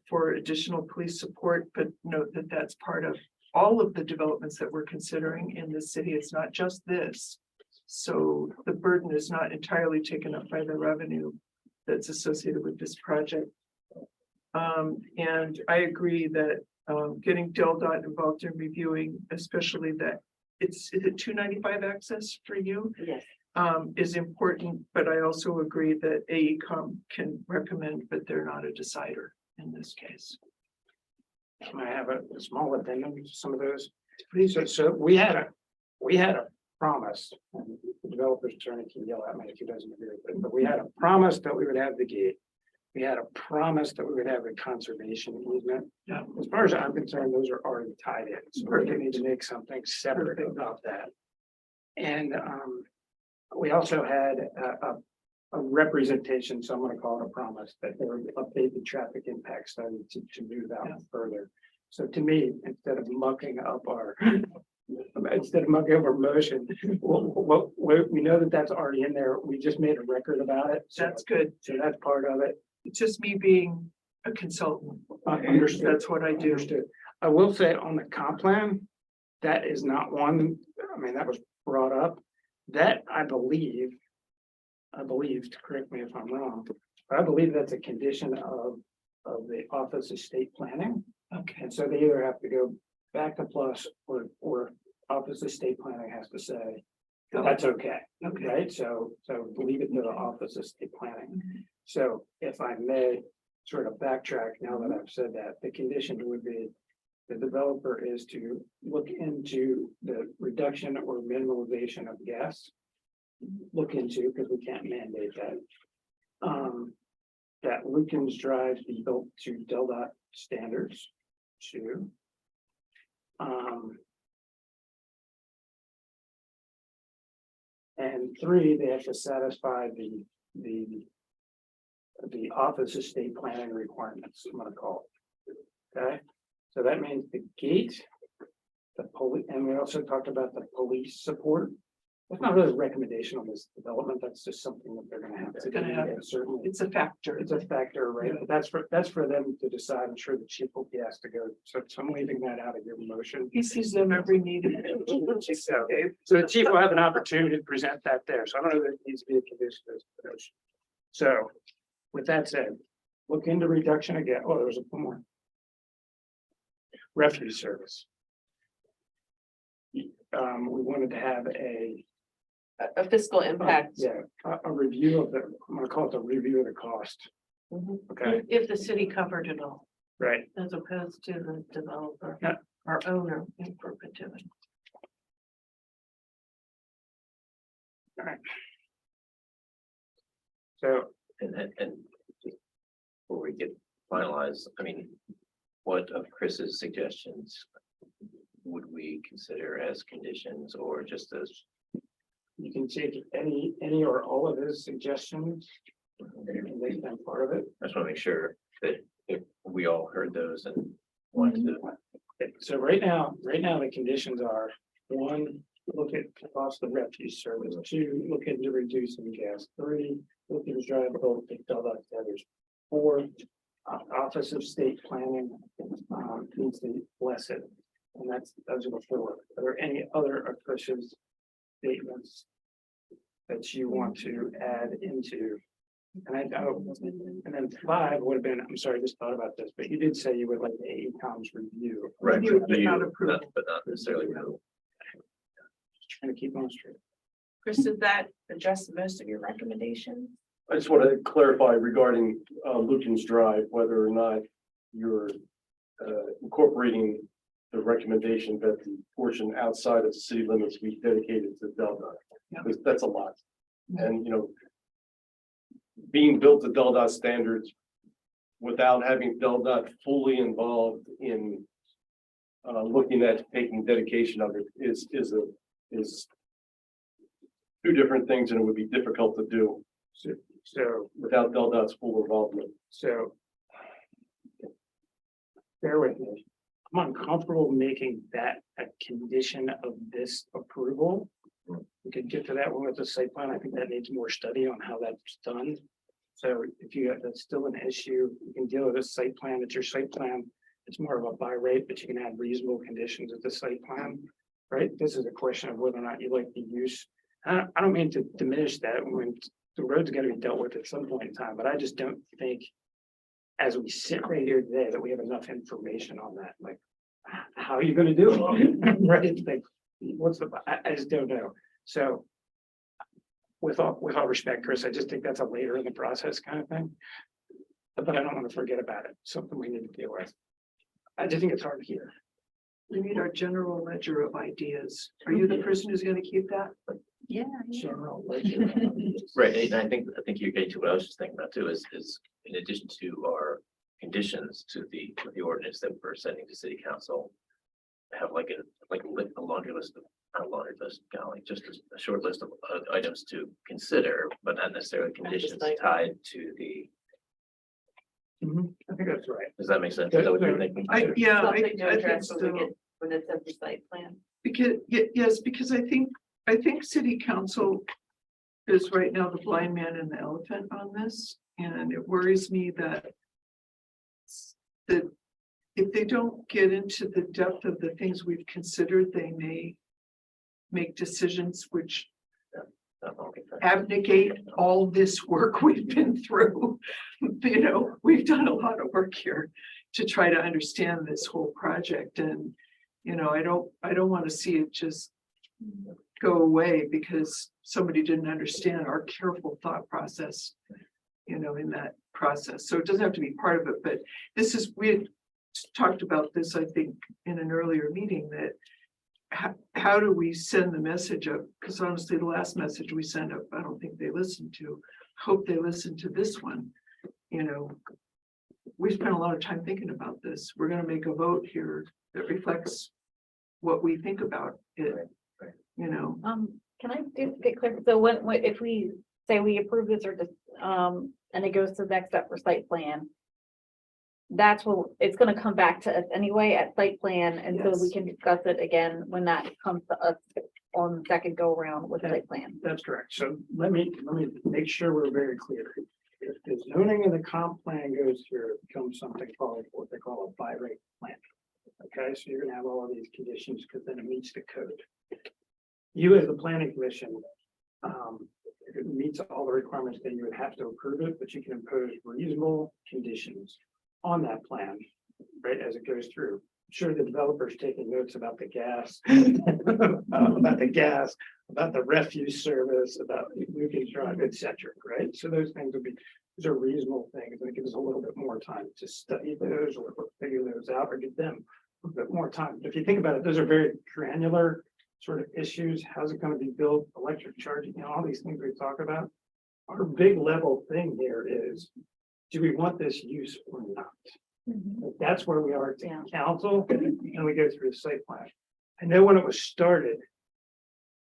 Speaker 5: for additional police support, but note that that's part of all of the developments that we're considering in the city. It's not just this. So the burden is not entirely taken up by the revenue that's associated with this project. And I agree that getting DelDOT involved in reviewing, especially that is it 295 access for you?
Speaker 2: Yes.
Speaker 5: Is important, but I also agree that AECom can recommend, but they're not a decider in this case.
Speaker 6: I have a small addendum to some of those. So we had a promise, and the developer's attorney can yell at me if he doesn't agree with it, but we had a promise that we would have the gate. We had a promise that we would have a conservation easement.
Speaker 5: Yeah.
Speaker 6: As far as I'm concerned, those are already tied in, so we need to make something separate about that. And we also had a representation, so I'm gonna call it a promise, that they would update the traffic impact study to move out further. So to me, instead of mucking up our motion, we know that that's already in there. We just made a record about it. So
Speaker 5: That's good.
Speaker 6: So that's part of it.
Speaker 5: It's just me being a consultant.
Speaker 6: Understood.
Speaker 5: That's what I do.
Speaker 6: Understood. I will say on the comp plan, that is not one, I mean, that was brought up. That I believe, correct me if I'm wrong, but I believe that's a condition of the Office of State Planning.
Speaker 5: Okay.
Speaker 6: And so they either have to go back to plus or Office of State Planning has to say, that's okay.
Speaker 5: Okay.
Speaker 6: Right? So leave it to the Office of State Planning. So if I may sort of backtrack now that I've said that, the condition would be the developer is to look into the reduction or minimalization of gas. Look into, because we can't mandate that. That Lucan's Drive be built to DelDOT standards. 2. And 3, they have to satisfy the Office of State Planning requirements, I'm gonna call it. Okay, so that means the gate, the police, and we also talked about the police support. That's not really a recommendation on this development, that's just something that they're gonna have.
Speaker 5: It's gonna happen.
Speaker 6: Certainly,
Speaker 5: It's a factor.
Speaker 6: it's a factor, right? But that's for them to decide. I'm sure the chief will be asked to go, so I'm leaving that out of your motion.
Speaker 5: He sees them every meeting.
Speaker 6: So the chief will have an opportunity to present that there, so I don't know that it needs to be a condition of this motion. So, with that said, look into reduction again, oh, there's one more. Refuse service. We wanted to have a
Speaker 2: fiscal impact.
Speaker 6: Yeah, a review of the, I'm gonna call it the review of the cost.
Speaker 2: Mhm.
Speaker 6: Okay,
Speaker 10: If the city covered it all.
Speaker 6: right?
Speaker 10: As opposed to the developer.
Speaker 6: Yeah.
Speaker 10: Or owner in perpetuity.
Speaker 6: So,
Speaker 1: And before we get finalized, I mean, what of Chris's suggestions would we consider as conditions or just as?
Speaker 6: you can take any or all of his suggestions and make them part of it.
Speaker 1: I just want to make sure that if we all heard those and wanted to.
Speaker 6: So right now, the conditions are, one, look at cost of refuse service, two, look into reducing gas, three, look into drive both the others. Four, Office of State Planning, needs to bless it. And those are the four. Are there any other of Chris's statements that you want to add into? And I know, and then five would have been, I'm sorry, I just thought about this, but you did say you would like the AECom's review.
Speaker 1: Right,
Speaker 5: Review, but
Speaker 1: review,
Speaker 5: not approve.
Speaker 1: but not necessarily approve.
Speaker 6: Just trying to keep on straight.
Speaker 2: Chris, does that address most of your recommendations?
Speaker 8: I just want to clarify regarding Lucan's Drive, whether or not you're incorporating the recommendation that the portion outside of the city limits be dedicated to Delta. Because that's a lot. And, you know, being built to Delta standards without having Delta fully involved in looking at taking dedication of it is two different things, and it would be difficult to do.
Speaker 6: So,
Speaker 8: Without Delta's full involvement.
Speaker 6: so. Bear with me. I'm uncomfortable making that a condition of this approval. We could get to that one with the site plan. I think that needs more study on how that's done. So if that's still an issue, you can deal with a site plan. It's your site plan. It's more of a buy rate, but you can add reasonable conditions with the site plan. Right? This is a question of whether or not you like the use. I don't mean to diminish that when the road's got to be dealt with at some point in time, but I just don't think as we sit right here today that we have enough information on that. Like, how are you going to do it? Right? Like, I just don't know. So with all respect, Chris, I just think that's a later in the process kind of thing. But I don't want to forget about it. Something we need to deal with. I just think it's hard to hear.
Speaker 5: We need our general ledger of ideas. Are you the person who's gonna keep that?
Speaker 2: Yeah.
Speaker 6: General ledger.
Speaker 1: Right, and I think you're getting to what I was just thinking about too, is in addition to our conditions to the ordinance that we're sending to city council. Have like a laundry list of, not a laundry list, golly, just a short list of items to consider, but not necessarily conditions tied to the,
Speaker 6: I think that's right.
Speaker 1: does that make sense? Is that what you're thinking?
Speaker 5: I think
Speaker 2: Something to address when we
Speaker 5: so.
Speaker 2: get, when it's at the site plan.
Speaker 5: Because, yes, because I think city council is right now the blind man and the elephant on this, and it worries me that if they don't get into the depth of the things we've considered, they may make decisions which abnegate all this work we've been through. You know, we've done a lot of work here to try to understand this whole project, and you know, I don't want to see it just go away because somebody didn't understand our careful thought process, you know, in that process. So it doesn't have to be part of it, but we had talked about this, I think, in an earlier meeting, that how do we send the message up? Because honestly, the last message we sent up, I don't think they listened to. Hope they listen to this one. You know, we spent a lot of time thinking about this. We're going to make a vote here that reflects what we think about it. You know,
Speaker 4: Can I just get clear? So when if we say we approve this or just, and it goes to the next step for site plan, that's what, it's gonna come back to us anyway at site plan, and so we
Speaker 5: Yes.
Speaker 4: can discuss it again when that comes to us on the second go around with site plan.
Speaker 6: That's correct. So let me make sure we're very clear. If the zoning and the comp plan goes through, it becomes something called what they call a buy rate plan. Okay, so you're gonna have all of these conditions because then it meets the code. You as the planning commission, if it meets all the requirements, then you would have to approve it, but you can impose reasonable conditions on that plan, right, as it goes through. I'm sure the developer's taking notes about the gas, about the refuse service, about Lucan's Drive, et cetera, right? So those things would be those are reasonable things, and it gives us a little bit more time to study those or figure those out or give them a bit more time. If you think about it, those are very granular sort of issues. How's it gonna be built, electric charging, all these things we talk about. Our big level thing here is, do we want this use or not? That's where we are to council, and we go through the site plan. I know when it was started,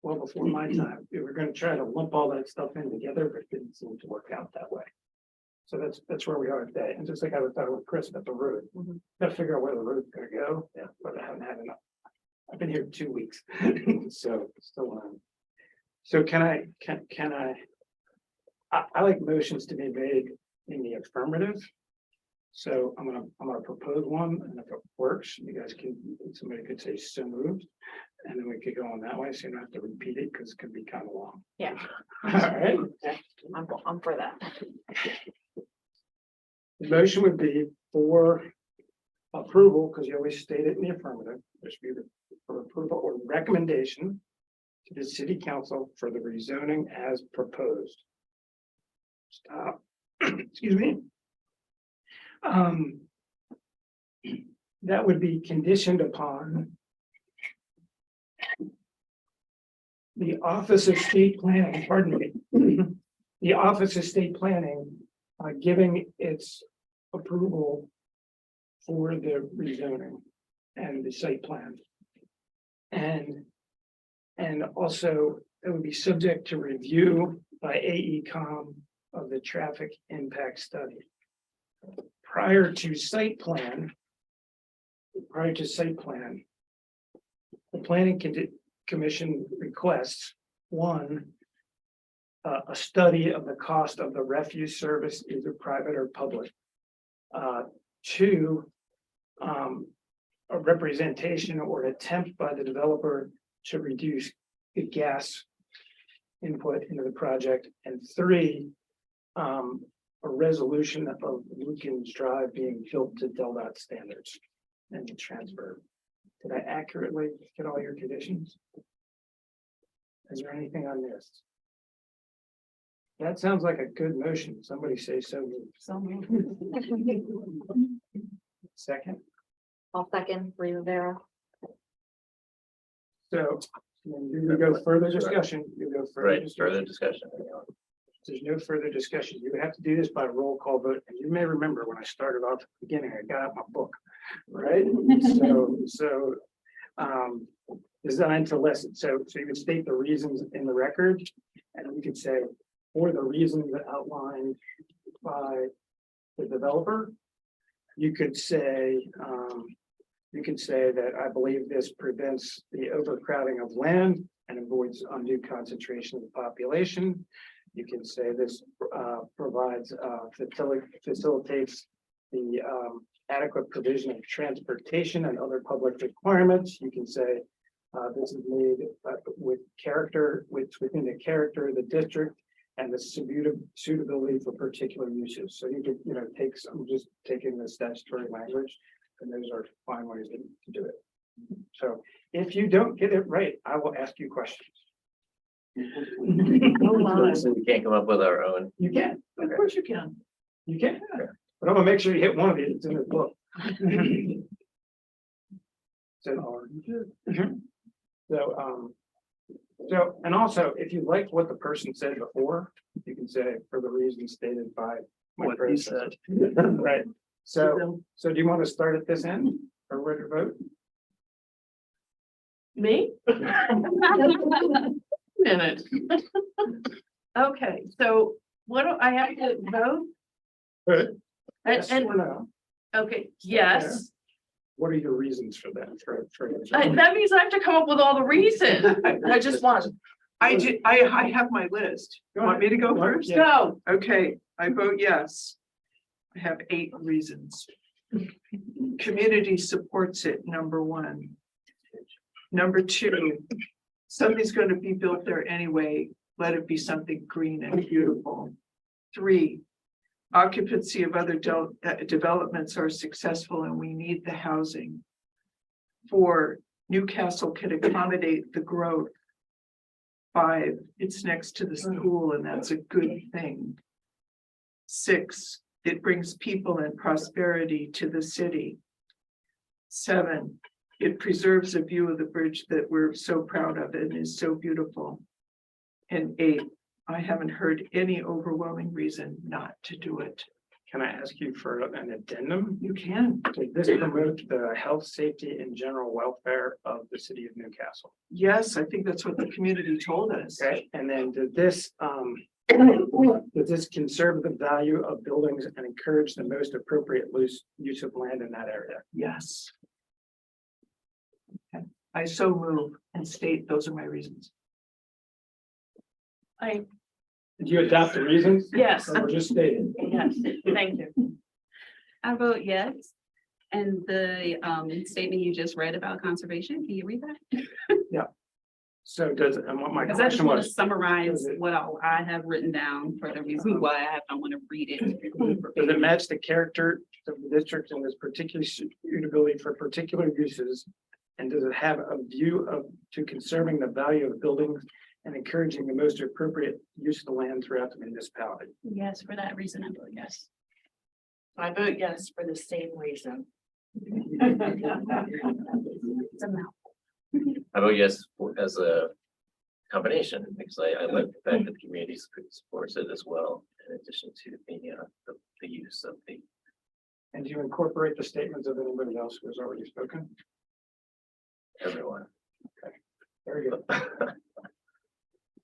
Speaker 6: well, before my time, we were gonna try to lump all that stuff in together, but it didn't seem to work out that way. So that's where we are today, and just like I was talking with Chris about the road, gotta figure out where the road's gonna go, but I haven't had enough. I've been here 2 weeks, so still on. So can I like motions to be made in the affirmative. So I'm gonna propose one, and if it works, you guys can, somebody could say so moved. And then we could go on that way, so you don't have to repeat it, because it can be kind of long.
Speaker 2: Yeah.
Speaker 6: All right,
Speaker 2: I'm for that.
Speaker 6: the motion would be for approval, because you always state it in the affirmative, there should be for approval or recommendation to the city council for the rezoning as proposed. Stop, excuse me. That would be conditioned upon the Office of State Planning, pardon me, the Office of State Planning giving its approval for the rezoning and the site plan. And also it would be subject to review by AECom of the traffic impact study. Prior to site plan, the planning commission requests, one, a study of the cost of the refuse service, either private or public. Two, a representation or an attempt by the developer to reduce the gas input into the project. And three, a resolution of Lucan's Drive being built to DelDOT standards and the transfer. Did I accurately get all your conditions? Is there anything I missed? That sounds like a good motion. Somebody say so moved.
Speaker 2: So moved.
Speaker 6: Second.
Speaker 4: I'll second Rivera.
Speaker 6: So you go further discussion, you go further.
Speaker 1: Right,
Speaker 6: discussion.
Speaker 1: further discussion.
Speaker 6: There's no further discussion. You would have to do this by roll call vote. And you may remember when I started off at the beginning, I got out my book, right? So designed to listen. So you would state the reasons in the record, and you could say, for the reasons outlined by the developer, you could say that I believe this prevents the overcrowding of land and avoids undue concentration of the population. You can say this provides facilitates the adequate provision of transportation and other public requirements. You can say this is made with character, within the character of the district and the suitability for particular uses. So you could, take some, I'm just taking the statutory language, and those are fine ways to do it. So if you don't get it right, I will ask you questions.
Speaker 1: So we can't come up with our own.
Speaker 6: You can,
Speaker 5: Of course you can.
Speaker 6: you can, but I'm gonna make sure you hit one of these. It's in the book. So, and also, if you like what the person said before, you can say for the reasons stated by my
Speaker 5: What he
Speaker 6: predecessor. Right, so do you want to start at this end or where to vote?
Speaker 10: Me? Minute. Okay, so what do I have to vote?
Speaker 6: Good.
Speaker 10: And,
Speaker 6: Or no?
Speaker 10: okay, yes,
Speaker 6: What are your reasons for that?
Speaker 10: that means I have to come up with all the reasons.
Speaker 5: I just want, I have my list. You want me to go first?
Speaker 6: Yeah.
Speaker 10: Go,
Speaker 5: Okay, I vote yes. I have 8 reasons. Community supports it, number 1. Number 2, something's going to be built there anyway. Let it be something green and beautiful. 3, occupancy of other developments are successful and we need the housing. 4, Newcastle can accommodate the growth. 5, it's next to the school and that's a good thing. 6, it brings people and prosperity to the city. 7, it preserves a view of the bridge that we're so proud of and is so beautiful. And 8, I haven't heard any overwhelming reason not to do it.
Speaker 6: Can I ask you for an addendum?
Speaker 5: You can.
Speaker 6: Does this promote the health, safety, and general welfare of the city of Newcastle?
Speaker 5: Yes, I think that's what the community told us.
Speaker 6: Okay, and then does this conserve the value of buildings and encourage the most appropriate use of land in that area?
Speaker 5: Yes. Okay. I so move and state those are my reasons.
Speaker 10: I,
Speaker 6: Did you adopt the reasons?
Speaker 10: yes,
Speaker 6: Or just stated?
Speaker 10: yes, thank you.
Speaker 16: I vote yes. And the statement you just read about conservation, can you read that?
Speaker 6: So does, and what my
Speaker 16: Because I just
Speaker 6: question
Speaker 16: want to
Speaker 6: was,
Speaker 16: summarize
Speaker 6: does it-
Speaker 16: what I have written down for the reason why I want to read it.
Speaker 6: does it match the character of the district and its particular suitability for particular uses? And does it have a view to conserving the value of buildings and encouraging the most appropriate use of the land throughout the municipality?
Speaker 16: Yes, for that reason, I vote yes.
Speaker 2: I vote yes for the same reason.
Speaker 16: It's a mouthful.
Speaker 1: I vote yes as a combination, because I like the fact that the community supports it as well, in addition to the use of the.
Speaker 6: And do you incorporate the statements of anybody else who has already spoken?
Speaker 1: Everyone.
Speaker 6: Very good.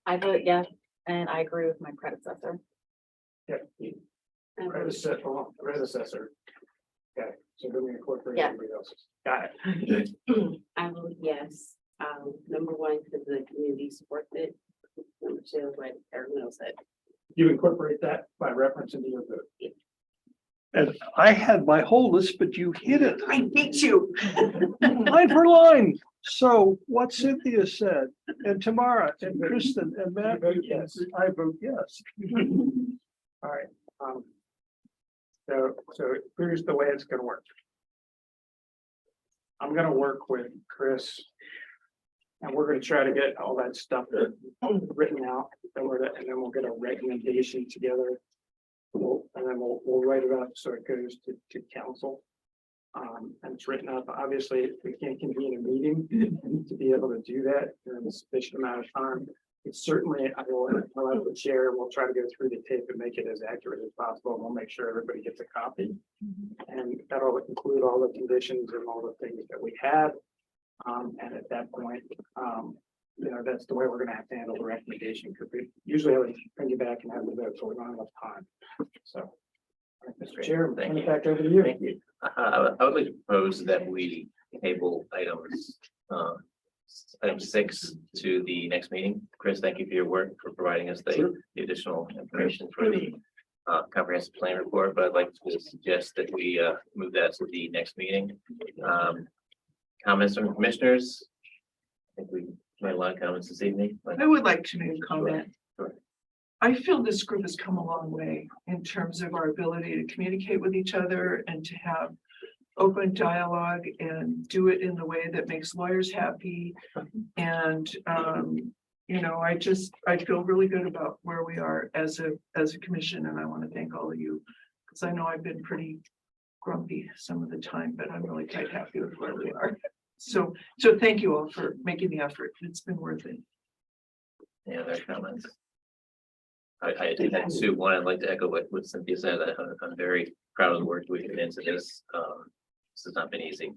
Speaker 4: I vote yes, and I agree with my predecessor.
Speaker 6: Yeah. Predecessor. Okay, so do we incorporate
Speaker 4: Yeah.
Speaker 6: everybody else's? Got it.
Speaker 15: I vote yes. Number one, because the community supports it. Number two, like everyone else said.
Speaker 6: You incorporate that by reference into your vote.
Speaker 11: And I had my whole list, but you hit it
Speaker 5: I beat you.
Speaker 11: line for line. So what Cynthia said, and Tamara, and Kristen, and Matt,
Speaker 6: vote yes.
Speaker 11: I vote yes.
Speaker 6: All right. So here's the way it's gonna work. I'm gonna work with Chris. And we're gonna try to get all that stuff written out, and then we'll get a recommendation together. And then we'll write it up so it goes to council. And it's written up, obviously, we can't convene a meeting to be able to do that in a sufficient amount of time. It's certainly, I'll have the chair, and we'll try to go through the tape and make it as accurate as possible, and we'll make sure everybody gets a copy. And that'll include all the conditions and all the things that we have. And at that point, that's the way we're gonna have to handle the recommendation, because we usually have to bring you back and have the vote, so we don't have enough time. So. all right, Mr. Chair, I'm
Speaker 1: Thank
Speaker 6: turning it
Speaker 1: you.
Speaker 6: back over to you.
Speaker 1: Thank you. I would like to propose that we table item 6 to the next meeting. Chris, thank you for your work, for providing us the additional information for the comprehensive plan report, but I'd like to suggest that we move that to the next meeting. Comments from commissioners? I think we made a lot of comments this evening. but-
Speaker 5: I would like to make a comment.
Speaker 1: Sure.
Speaker 5: I feel this group has come a long way in terms of our ability to communicate with each other and to have open dialogue and do it in the way that makes lawyers happy. And, I feel really good about where we are as a commission, and I want to thank all of you. Because I know I've been pretty grumpy some of the time, but I'm really quite happy with where we are. So thank you all for making the effort. It's been worth it.
Speaker 1: Any other comments? I did have two. One, I'd like to echo what Cynthia said. I'm very proud of the work we put into this. This has not been easy.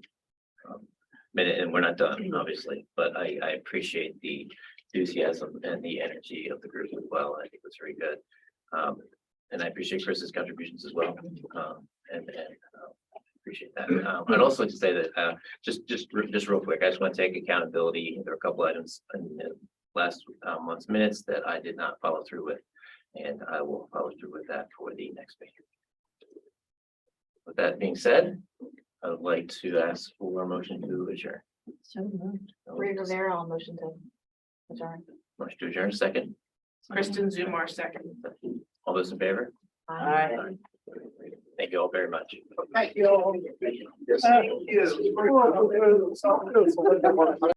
Speaker 1: And we're not done, obviously, but I appreciate the enthusiasm and the energy of the group as well. I think it's very good. And I appreciate Chris's contributions as well. And appreciate that. I'd also like to say that just real quick, I just want to take accountability. There are a couple items in the last month's minutes that I did not follow through with. And I will follow through with that for the next meeting. With that being said, I would like to ask for a motion to adjourn.
Speaker 2: So moved. Ray Rivera, I'll motion to adjourn.
Speaker 1: Motion to adjourn, second.
Speaker 2: Kristen Zumar, second.
Speaker 1: All those in favor?
Speaker 2: Aye.
Speaker 1: Thank you all very much.
Speaker 11: Thank you all.
Speaker 1: Yes.
Speaker 11: Thank you.